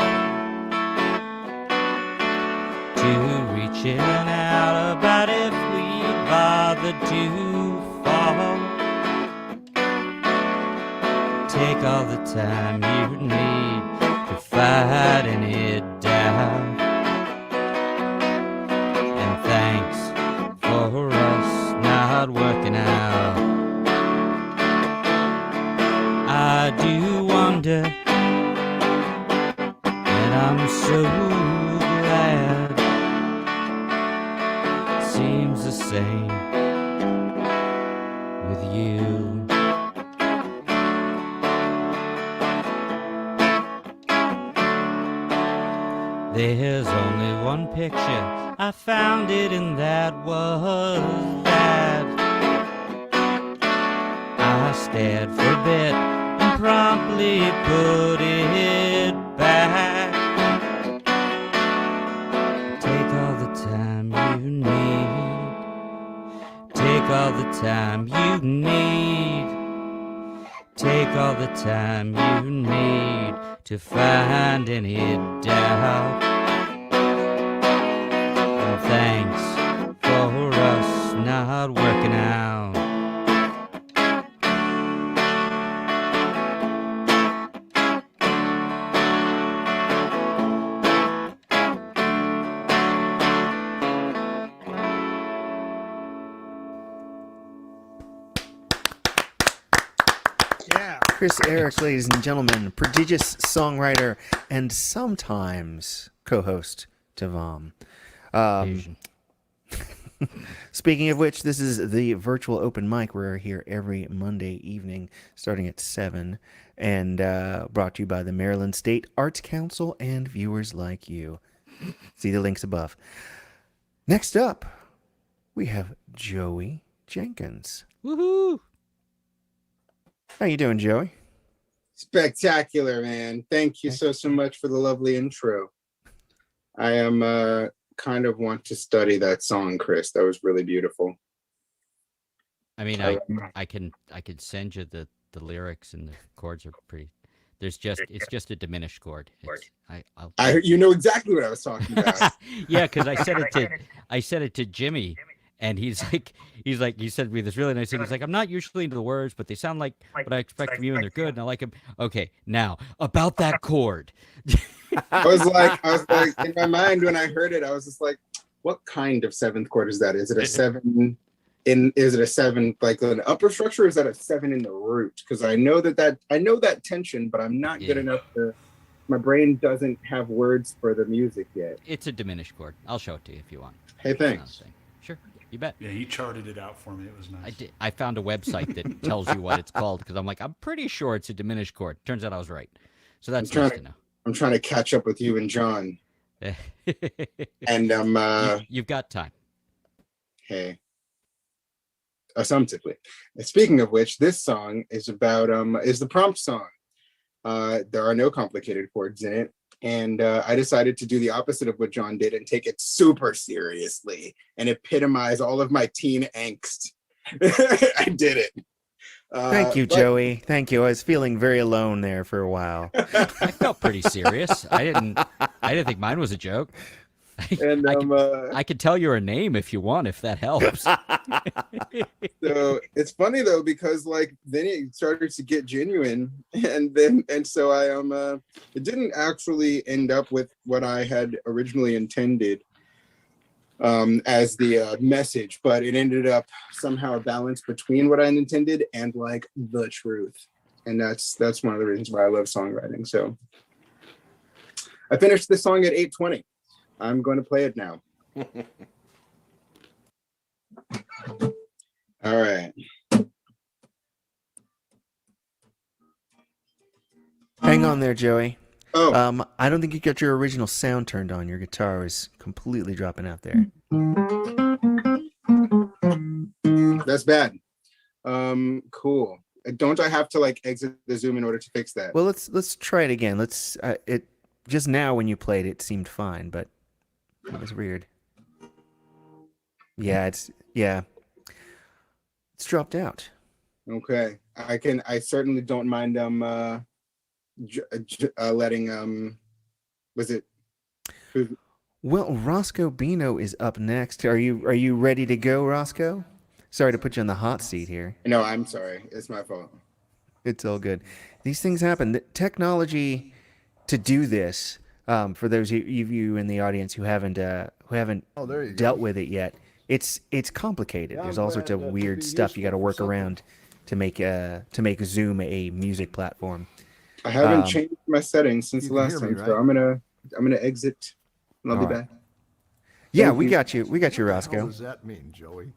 S15: to reaching out about if we bothered to fall. Take all the time you need to fighting it down. And thanks for us not working out. I do wonder, and I'm so glad. Seems the same with you. There's only one picture, I found it, and that was that. I stared for a bit and promptly put it back. Take all the time you need. Take all the time you need. Take all the time you need to find any doubt. And thanks for us not working out.
S20: Chris Eric, ladies and gentlemen, prodigious songwriter and sometimes co-host to VOM. Speaking of which, this is the virtual open mic. We're here every Monday evening starting at 7 and brought to you by the Maryland State Arts Council and viewers like you. See the links above. Next up, we have Joey Jenkins.
S15: Woohoo!
S20: How you doing, Joey?
S18: Spectacular, man. Thank you so much for the lovely intro. I am kind of want to study that song, Chris. That was really beautiful.
S15: I mean, I can send you the lyrics, and the chords are pretty. It's just a diminished chord.
S18: You know exactly what I was talking about.
S15: Yeah, because I said it to Jimmy, and he's like, you said to me this really nice thing. He's like, I'm not usually into the words, but they sound like what I expect from you, and they're good, and I like them. Okay, now about that chord.
S18: I was like, in my mind when I heard it, I was just like, what kind of seventh chord is that? Is it a seven? Is it a seven like an upper structure? Or is that a seven in the root? Because I know that tension, but I'm not good enough to. My brain doesn't have words for the music yet.
S15: It's a diminished chord. I'll show it to you if you want.
S18: Hey, thanks.
S15: Sure, you bet.
S2: Yeah, he charted it out for me. It was nice.
S15: I did. I found a website that tells you what it's called because I'm like, I'm pretty sure it's a diminished chord. Turns out I was right. So that's nice to know.
S18: I'm trying to catch up with you and John. And
S15: you've got time.
S18: Hey. Assumptively. Speaking of which, this song is about is the prompt song. There are no complicated chords in it, and I decided to do the opposite of what John did and take it super seriously and epitomize all of my teen angst. I did it.
S20: Thank you, Joey. Thank you. I was feeling very alone there for a while.
S15: I felt pretty serious. I didn't think mine was a joke.
S18: And
S15: I could tell you a name if you want, if that helps.
S18: So it's funny though, because like then it started to get genuine, and so I it didn't actually end up with what I had originally intended as the message, but it ended up somehow a balance between what I intended and like the truth, and that's one of the reasons why I love songwriting. So I finished the song at 8:20. I'm going to play it now. All right.
S20: Hang on there, Joey.
S18: Oh.
S20: I don't think you got your original sound turned on. Your guitar is completely dropping out there.
S18: That's bad. Cool. Don't I have to like exit the Zoom in order to fix that?
S20: Well, let's try it again. Let's it just now when you played it seemed fine, but it was weird. Yeah, it's dropped out.
S18: Okay. I certainly don't mind letting was it
S20: Well, Roscoe Bino is up next. Are you ready to go, Roscoe? Sorry to put you on the hot seat here.
S18: No, I'm sorry. It's my fault.
S20: It's all good. These things happen. The technology to do this, for those of you in the audience who haven't dealt with it yet, it's complicated. There's all sorts of weird stuff you got to work around to make Zoom a music platform.
S18: I haven't changed my settings since the last time, so I'm gonna exit and I'll be back.
S20: Yeah, we got you. We got you, Roscoe.
S12: What does that mean, Joey?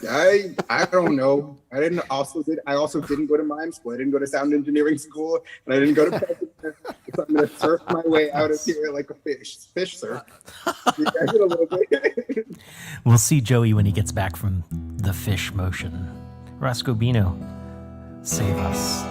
S18: I don't know. I also didn't go to mime school. I didn't go to sound engineering school, and I didn't go to. So I'm gonna surf my way out of here like a fish surf. You guys did a little bit.
S1: We'll see Joey when he gets back from the fish motion. Roscoe Bino, save us.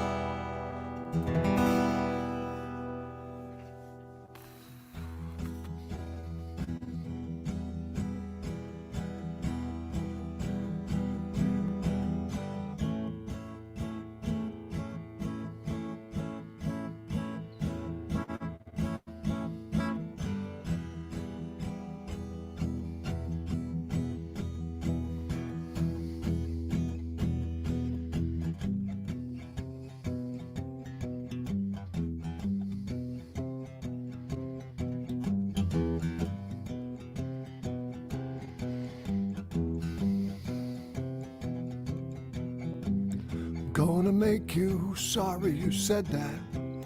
S12: Gonna make you sorry you said that.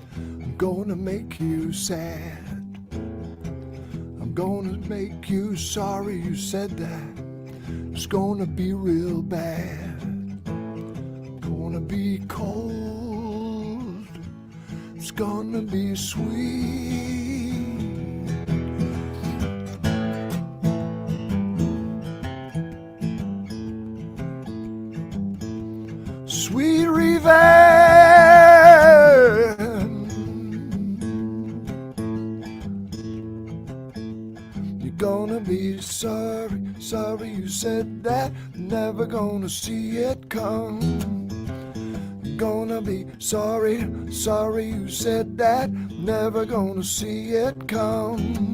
S12: I'm gonna make you sad. I'm gonna make you sorry you said that. It's gonna be real bad. Gonna be cold. It's gonna be sweet. Sweet revenge. You're gonna be sorry, sorry you said that. Never gonna see it come. You're gonna be sorry, sorry you said that. Never gonna see it come.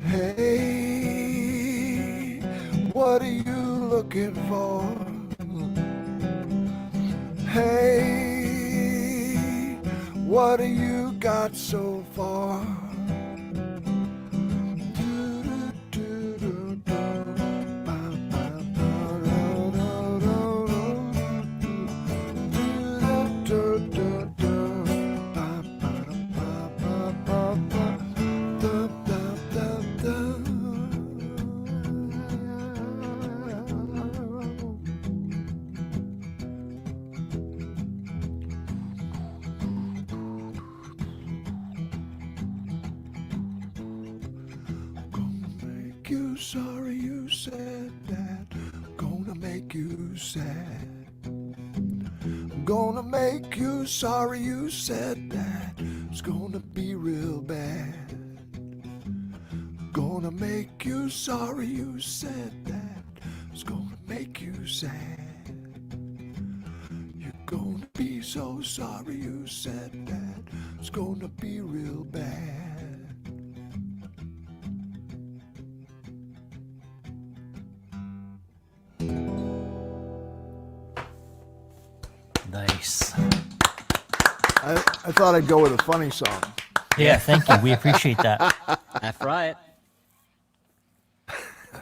S12: Hey, what are you looking for? Hey, what have you got so far? You sorry you said that. Gonna make you sad. I'm gonna make you sorry you said that. It's gonna be real bad. Gonna make you sorry you said that. It's gonna make you sad. You're gonna be so sorry you said that. It's gonna be real bad.
S1: Nice.
S12: I thought I'd go with a funny song.
S1: Yeah, thank you. We appreciate that.
S15: That's right.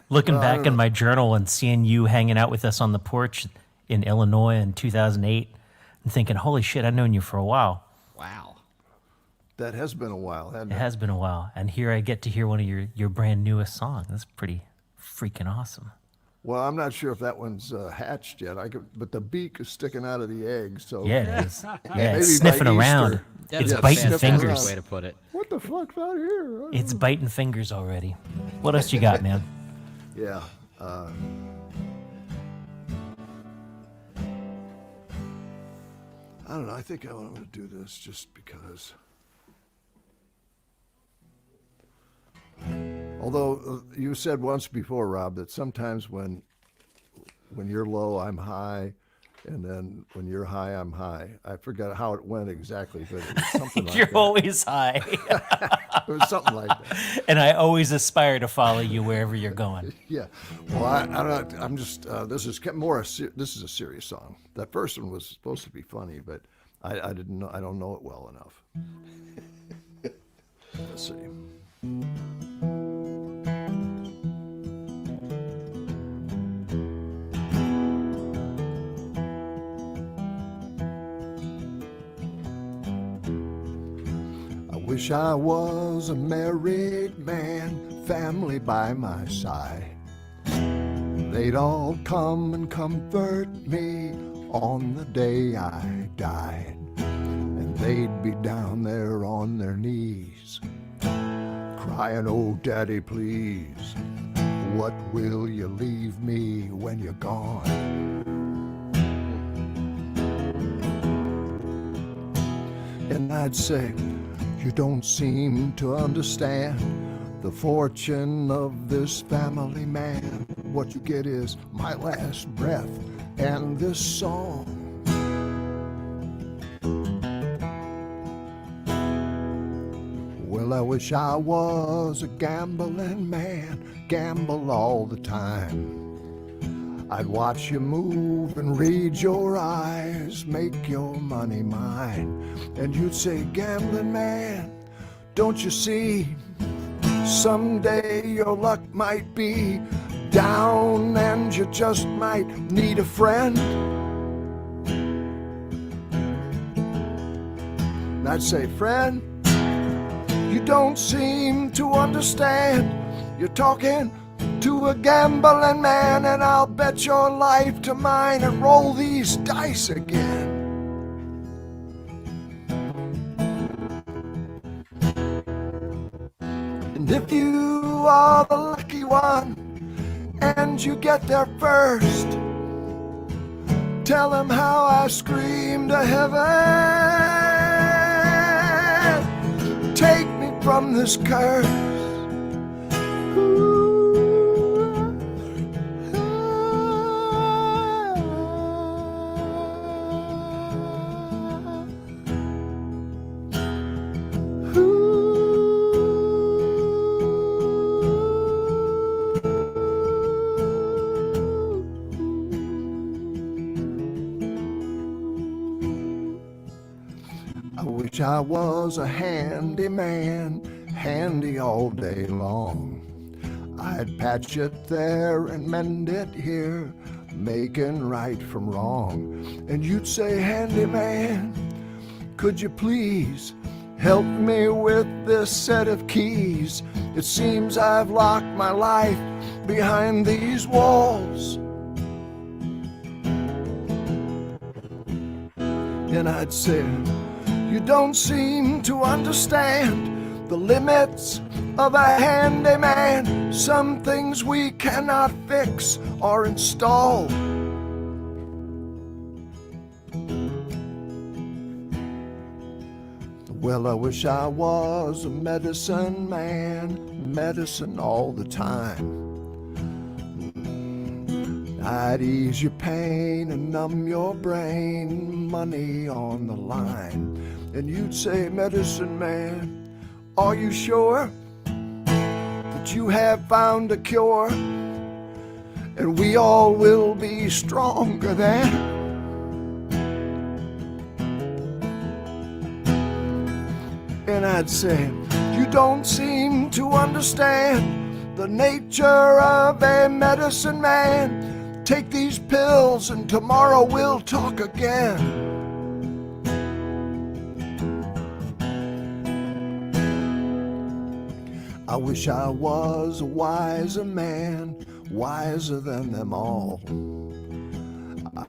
S1: Looking
S12: Well, I
S1: back
S12: don't
S1: in
S12: know.
S1: my journal and seeing you hanging out with us on the porch in Illinois in 2008 and thinking, holy shit, I've known you for a while.
S15: Wow.
S12: That has been a while, hasn't
S1: It
S12: it?
S1: has been a while, and here I get to hear one of your brand newest songs. That's pretty freaking awesome.
S12: Well, I'm not sure if that one's hatched yet. But the beak is sticking out of the egg, so
S1: Yeah, it is. Yeah,
S12: maybe
S1: it's
S12: by
S1: sniffing around.
S12: Easter-
S1: It's
S12: yeah,
S1: biting
S12: sniffing
S1: fingers.
S12: around.
S15: Way to put it.
S12: What the fuck's out here?
S1: It's biting fingers already. What else you got, man?
S12: Yeah. I don't know. I think I'm going to do this just because. Although you said once before, Rob, that sometimes when you're low, I'm high, and then when you're high, I'm high. I forgot how it went exactly, but it was something like
S1: You're
S12: that.
S1: always high.
S12: It was something like that.
S1: And I always aspire to follow you wherever you're going.
S12: Yeah. Well, I'm just. This is more. This is a serious song. That first one was supposed to be funny, but I didn't know. I don't know it well enough. Let's see. Wish I was a married man, family by my side. They'd all come and comfort me on the day I died. And they'd be down there on their knees, crying, "Oh, Daddy, please, what will you leave me when you're gone?" And I'd say, "You don't seem to understand the fortune of this family man. What you get is my last breath and this song." Well, I wish I was a gambling man, gamble all the time. I'd watch you move and read your eyes, make your money mine. And you'd say, "Gambling man, don't you see? Someday your luck might be down and you just might need a friend." And I'd say, "Friend, you don't seem to understand. You're talking to a gambling man, and I'll bet your life to mine and roll these dice again." And if you are the lucky one and you get there first, tell him how I screamed to heaven, "Take me from this curse." I wish I was a handyman, handy all day long. I'd patch it there and mend it here, making right from wrong. And you'd say, "Handyman, could you please help me with this set of keys? It seems I've locked my life behind these walls." And I'd say, "You don't seem to understand the limits of a handyman. Some things we cannot fix or install." Well, I wish I was a medicine man, medicine all the time. I'd ease your pain and numb your brain, money on the line. And you'd say, "Medicine man, are you sure that you have found a cure? And we all will be stronger then." And I'd say, "You don't seem to understand the nature of a medicine man. Take these pills and tomorrow we'll talk again." I wish I was a wiser man, wiser than them all.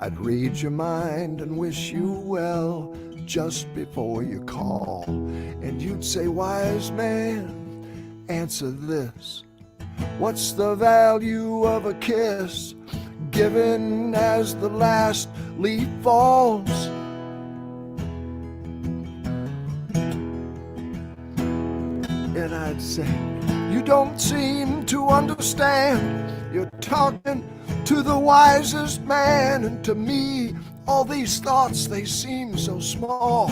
S12: I'd read your mind and wish you well just before you call. And you'd say, wise man, answer this. What's the value of a kiss given as the last leaf falls? And I'd say, you don't seem to understand. You're talking to the wisest man, and to me, all these thoughts, they seem so small.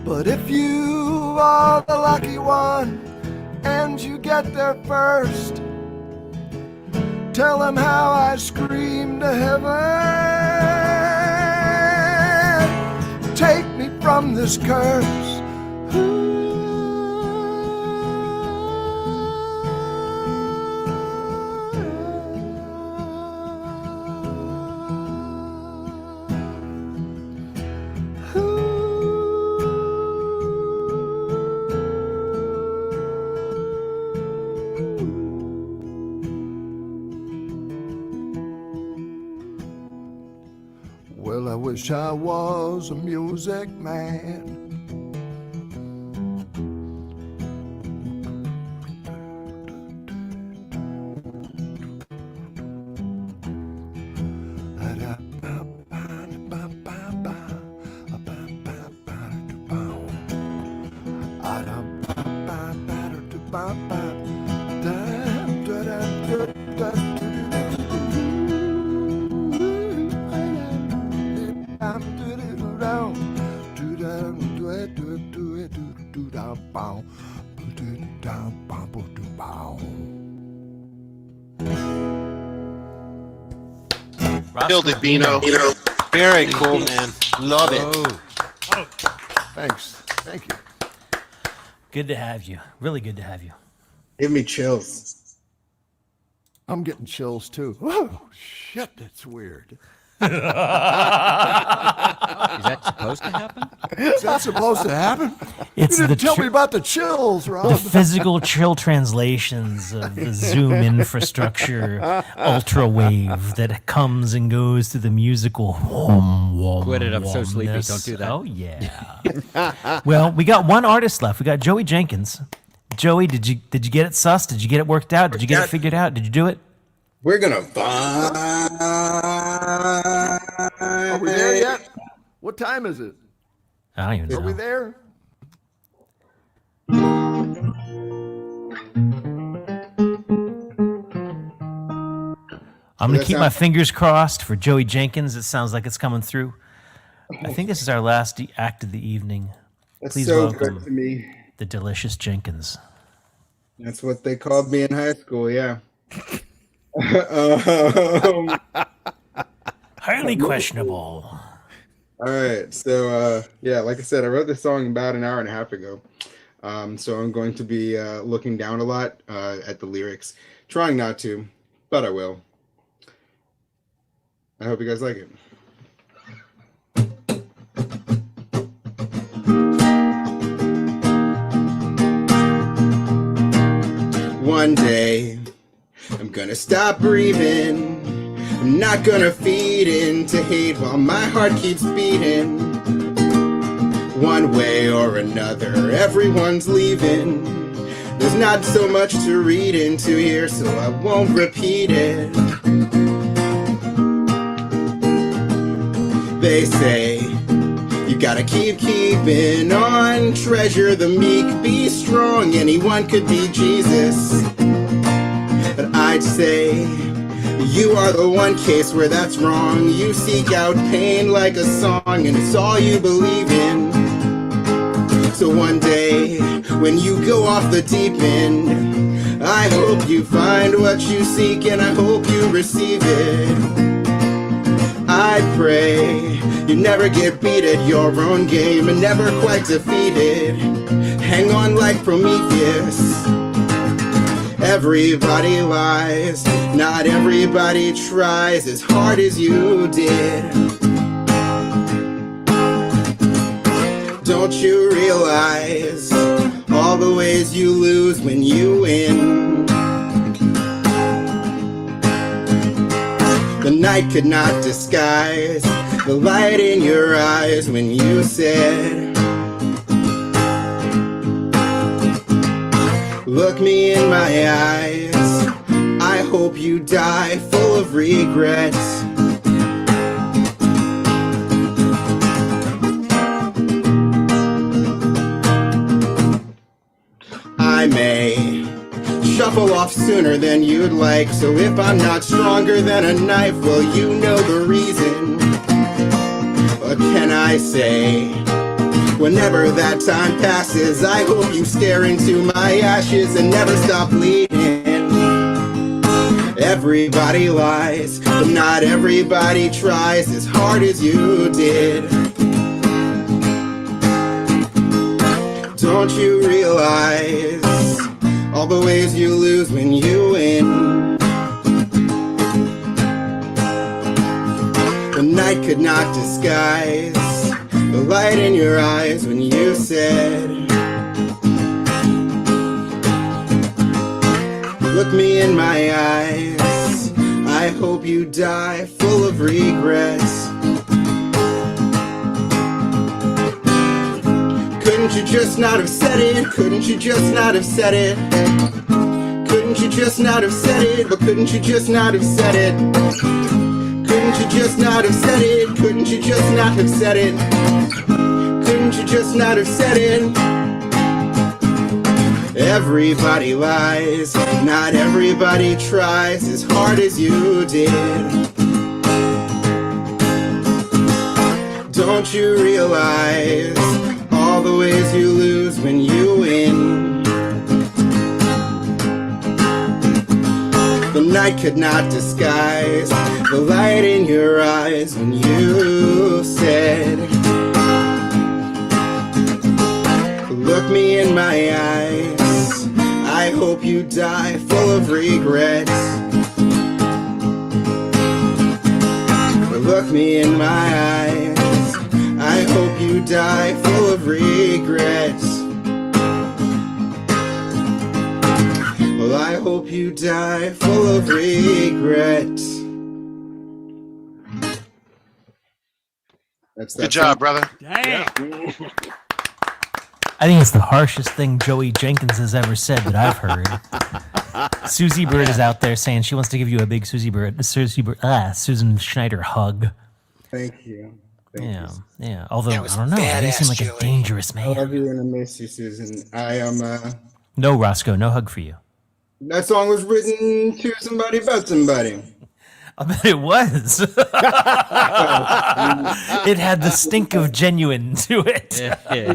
S12: But if you are the lucky one and you get there first, tell them how I screamed to heaven. Take me from this curse. Well, I wish I was a music man.
S21: Killed it, Bino. Very cool, man. Love it.
S12: Oh, thanks. Thank you.
S1: Good to have you. Really good to have you.
S18: Give me chills.
S12: I'm getting chills too. Oh, shit, that's weird.
S15: Is that supposed to happen?
S12: Is that supposed to happen?
S1: It's
S12: you
S1: the
S12: didn't tell me about the chills, Rob.
S1: The physical chill translations of the Zoom infrastructure, ultra wave that comes and goes through the musical.
S15: Quit it, I'm so sleepy. Don't do that.
S1: Oh yeah. Well, we got one artist left. We got Joey Jenkins. Joey, did you get it sussed? Did you get it worked out? Did you get it figured out? Did you do it?
S18: We're gonna find.
S12: Are we there yet? What time is it?
S1: I don't even know.
S12: Are we there?
S1: I'm going to keep my fingers crossed for Joey Jenkins. It sounds like it's coming through. I think this is our last act of the evening.
S18: That's
S1: Please
S18: so
S1: welcome
S18: good to me.
S1: the delicious Jenkins.
S18: That's what they called me in high school, yeah.
S1: Highly questionable.
S18: All right, so yeah, like I said, I wrote this song about an hour and a half ago. So I'm going to be looking down a lot at the lyrics, trying not to, but I will. I hope you guys like it. One day, I'm gonna stop breathing. I'm not gonna feed into hate while my heart keeps beating. One way or another, everyone's leaving. There's not so much to read into here, so I won't repeat it. They say, you gotta keeping on. Treasure the meek, be strong. Anyone could be Jesus. But I'd say, you are the one case where that's wrong. You seek out pain like a song, and it's all you believe in. So one day, when you go off the deep end, I hope you find what you seek, and I hope you receive it. I pray you never get beat at your own game and never quite defeated. Hang on like Prometheus. Everybody lies, not everybody tries as hard as you did.
S3: Don't you realize all the ways you lose when you win? The night could not disguise the light in your eyes when you said, look me in my eyes, I hope you die full of regrets. I may shuffle off sooner than you'd like, so if I'm not stronger than a knife, well, you know the reason. What can I say? Whenever that time passes, I hope you stare into my ashes and never stop bleeding. Everybody lies, but not everybody tries as hard as you did. Don't you realize all the ways you lose when you win? The night could not disguise the light in your eyes when you said, look me in my eyes, I hope you die full of regrets. Couldn't you just not have said it? Couldn't you just not have said it? Couldn't you just not have said it? But couldn't you just not have said it? Couldn't you just not have said it? Couldn't you just not have said it? Couldn't you just not have said it? Everybody lies, not everybody tries as hard as you did. Don't you realize all the ways you lose when you win? The night could not disguise the light in your eyes when you said, look me in my eyes, I hope you die full of regrets. Look me in my eyes, I hope you die full of regrets. Well, I hope you die full of regrets. That's
S21: Good job, brother.
S1: Dang. I think it's the harshest thing Joey Jenkins has ever said that I've heard. Susie Bird is out there saying she wants to give you a big Susan Schneider hug.
S18: Thank you.
S1: Yeah. Although, I don't know, you seem like a dangerous man.
S18: I love you and I miss you, Susan. I am,
S1: No, Roscoe, no hug for you.
S18: that song was written to somebody about somebody.
S1: I bet it was. It had the stink of genuine to it.
S15: Yeah,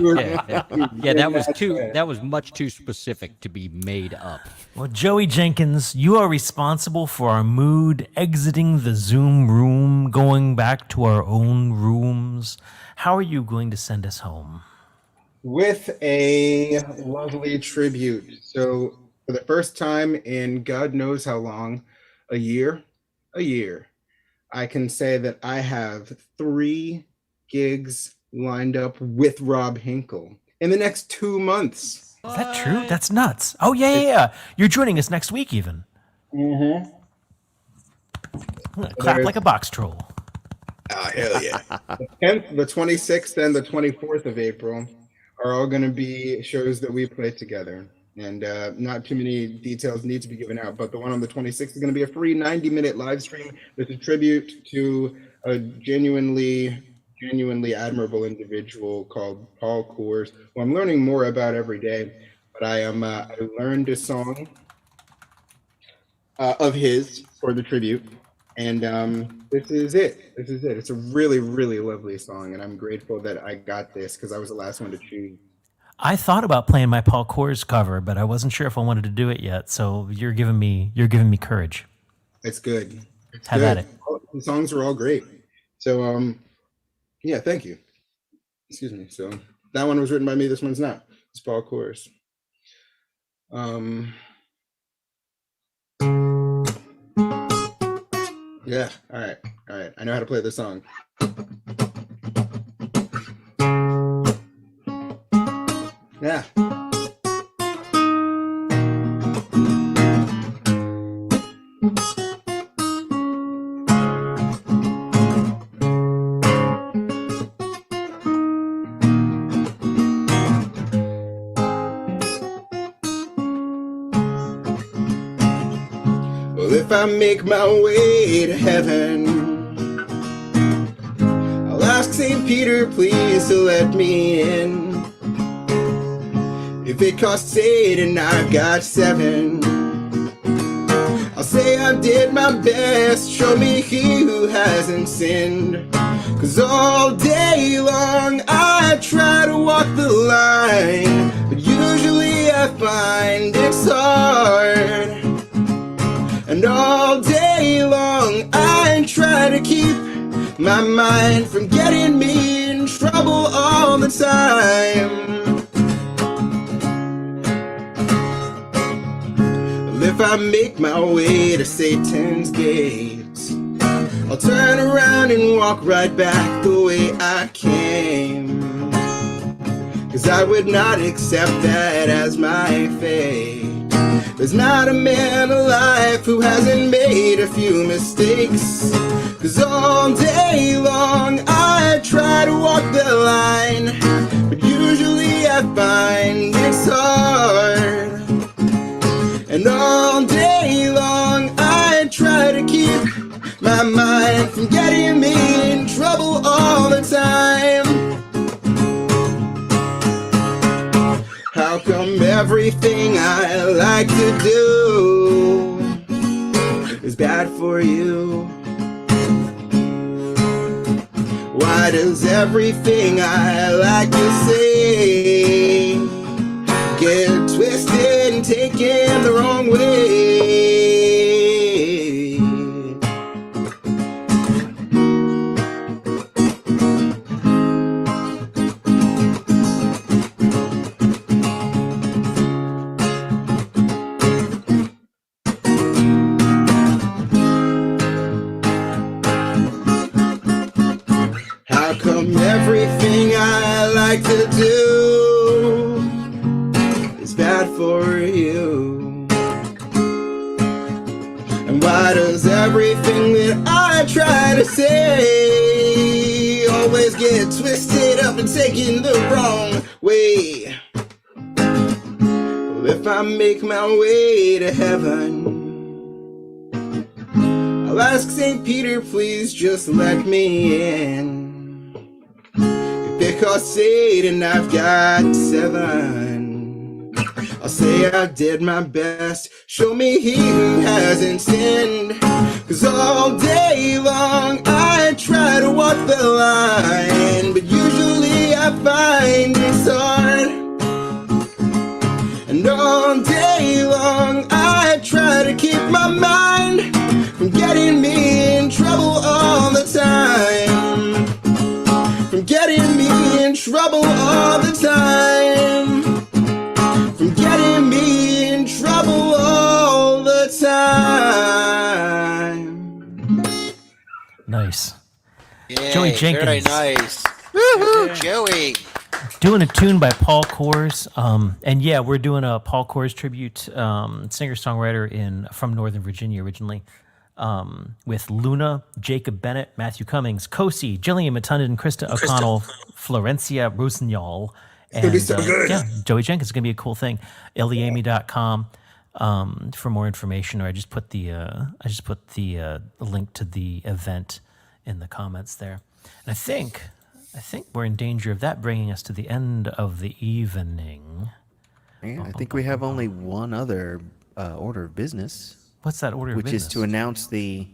S15: that was much too specific to be made up.
S1: Well, Joey Jenkins, you are responsible for our mood exiting the Zoom room, going back to our own rooms. How are you going to send us home?
S18: With a lovely tribute. So, for the first time in God knows how long, a year, I can say that I have 3 gigs lined up with Rob Hinkle in the next 2 months.
S1: Is that true? That's nuts. Oh, yeah. You're joining us next week, even.
S18: Mm-hmm.
S1: Clap like a box troll.
S18: Oh, hell yeah. The 10th, the 26th, and the 24th of April are all going to be shows that we play together. And not too many details need to be given out, but the one on the 26th is going to be a free 90-minute live stream with a tribute to a genuinely admirable individual called Paul Coors, who I'm learning more about every day. But I learned a song of his for the tribute, and this is it. It's a really, really lovely song, and I'm grateful that I got this because I was the last one to choose.
S1: I thought about playing my Paul Coors cover, but I wasn't sure if I wanted to do it yet. So you're giving me courage.
S18: It's good.
S1: Have at it.
S18: The songs are all great. So yeah, thank you. Excuse me. So that one was written by me. This one's not. It's Paul Coors. Yeah. All right. I know how to play this song. Yeah. Well, if I make my way to heaven, I'll ask St. Peter please to let me in. If it costs 8 and I've got 7, I'll say I did my best, show me he who hasn't sinned. 'Cause all day long I try to walk the line, but usually I find it's hard. And all day long I try to keep my mind from getting me in trouble all the time. Well, if I make my way to Satan's gates, I'll turn around and walk right back the way I came. 'Cause I would not accept that as my fate. There's not a man alive who hasn't made a few mistakes. 'Cause all day long I try to walk the line, but usually I find it's hard. And all day long I try to keep my mind from getting me in trouble all the time. How come everything I like to do is bad for you? Why does everything I like to say get twisted and taken the wrong way? How come everything I like to do is bad for you? And why does everything that I try to say always get twisted up and taken the wrong way? Well, if I make my way to heaven, I'll ask St. Peter, please just let me in. If it costs 8 and I've got 7, I'll say I did my best, show me he who hasn't sinned. 'Cause all day long I try to walk the line, but usually I find it's hard. And all day long I try to keep my mind from getting me in trouble all the time. From getting me in trouble all the time. From getting me in trouble all the time.
S1: Nice.
S21: Yeah,
S1: Joey Jenkins.
S21: Very nice. Woohoo, Joey.
S1: Doing a tune by Paul Kors. And yeah, we're doing a Paul Kors tribute, singer-songwriter from Northern Virginia originally. With Luna, Jacob Bennett, Matthew Cummings, Kosi, Jillian Matunden, Krista O'Connell, Florencia Rossignol, and
S18: gonna be so good.
S1: yeah, Joey Jenkins. It's gonna be a cool thing. Iliami.com for more information, or I just put the link to the event in the comments there. And I think we're in danger of that bringing us to the end of the evening.
S20: Yeah, I think we have only one other order of business.
S1: What's that order of business?
S20: Which is to announce the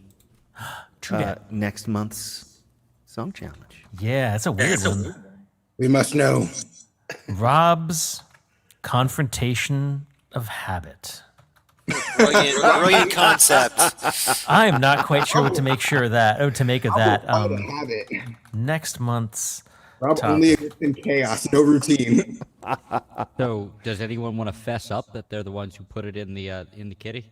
S1: True dat.
S20: next month's song challenge.
S1: Yeah, it's a weird one.
S18: We must know.
S1: Rob's confrontation of habit.
S21: Brilliant concept.
S1: I am not quite sure what to make of that.
S18: Habit.
S1: Next month's
S18: Rob
S1: topic.
S18: only exists in chaos, no routine.
S15: So, does anyone want to fess up that they're the ones who put it in the kitty?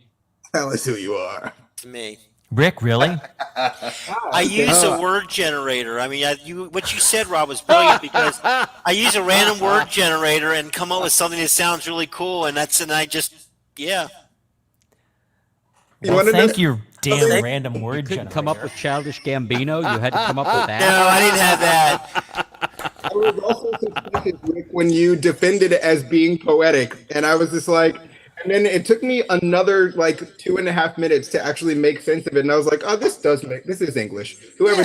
S18: Tell us who you are.
S21: Me.
S1: Rick, really?
S21: I use a word generator. I mean, what you said, Rob, was brilliant because I use a random word generator and come up with something that sounds really cool, and I just, yeah.
S1: Well, thank you, damn random word
S15: You couldn't
S1: generator.
S15: come up with Childish Gambino. You had to come up with that.
S21: No, I didn't have that.
S18: I was also suspicious, Rick, when you defended it as being poetic, and I was just like, and then it took me another like 2.5 minutes to actually make sense of it, and I was like, oh, this is English. Whoever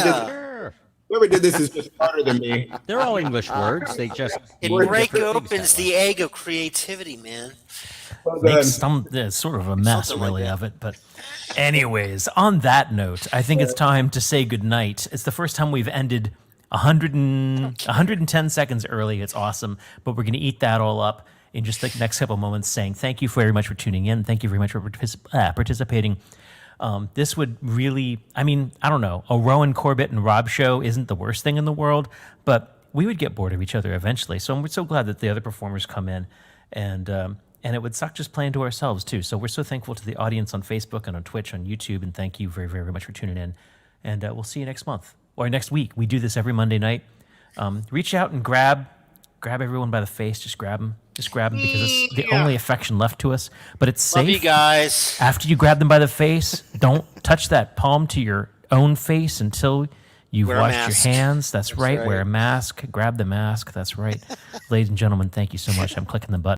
S18: did this is just smarter than me.
S15: They're all English words. They just
S21: It
S15: mean
S21: break
S15: different things
S21: opens
S15: that way.
S21: the egg of creativity, man.
S1: Makes sort of a mess, really, of it. But anyways, on that note, I think it's time to say goodnight. It's the first time we've ended 110 seconds early. It's awesome. But we're going to eat that all up in just the next couple moments, saying thank you very much for tuning in. Thank you very much for participating. This would really, I mean, I don't know, a Rowan Corbett and Rob show isn't the worst thing in the world, but we would get bored of each other eventually. So we're so glad that the other performers come in, and it would suck just playing to ourselves too. So we're so thankful to the audience on Facebook and on Twitch, on YouTube, and thank you very, very much for tuning in. And we'll see you next month or next week. We do this every Monday night. Reach out and grab everyone by the face. Just grab them because it's the only affection left to us. But it's safe.
S21: Love you guys.
S1: After you grab them by the face, don't touch that palm to your own face until you've
S21: Wear a
S1: washed
S21: mask.
S1: your hands. That's right.
S21: right.
S1: Wear a mask. Grab the mask. That's right. Ladies and gentlemen, thank you so much. I'm clicking the button.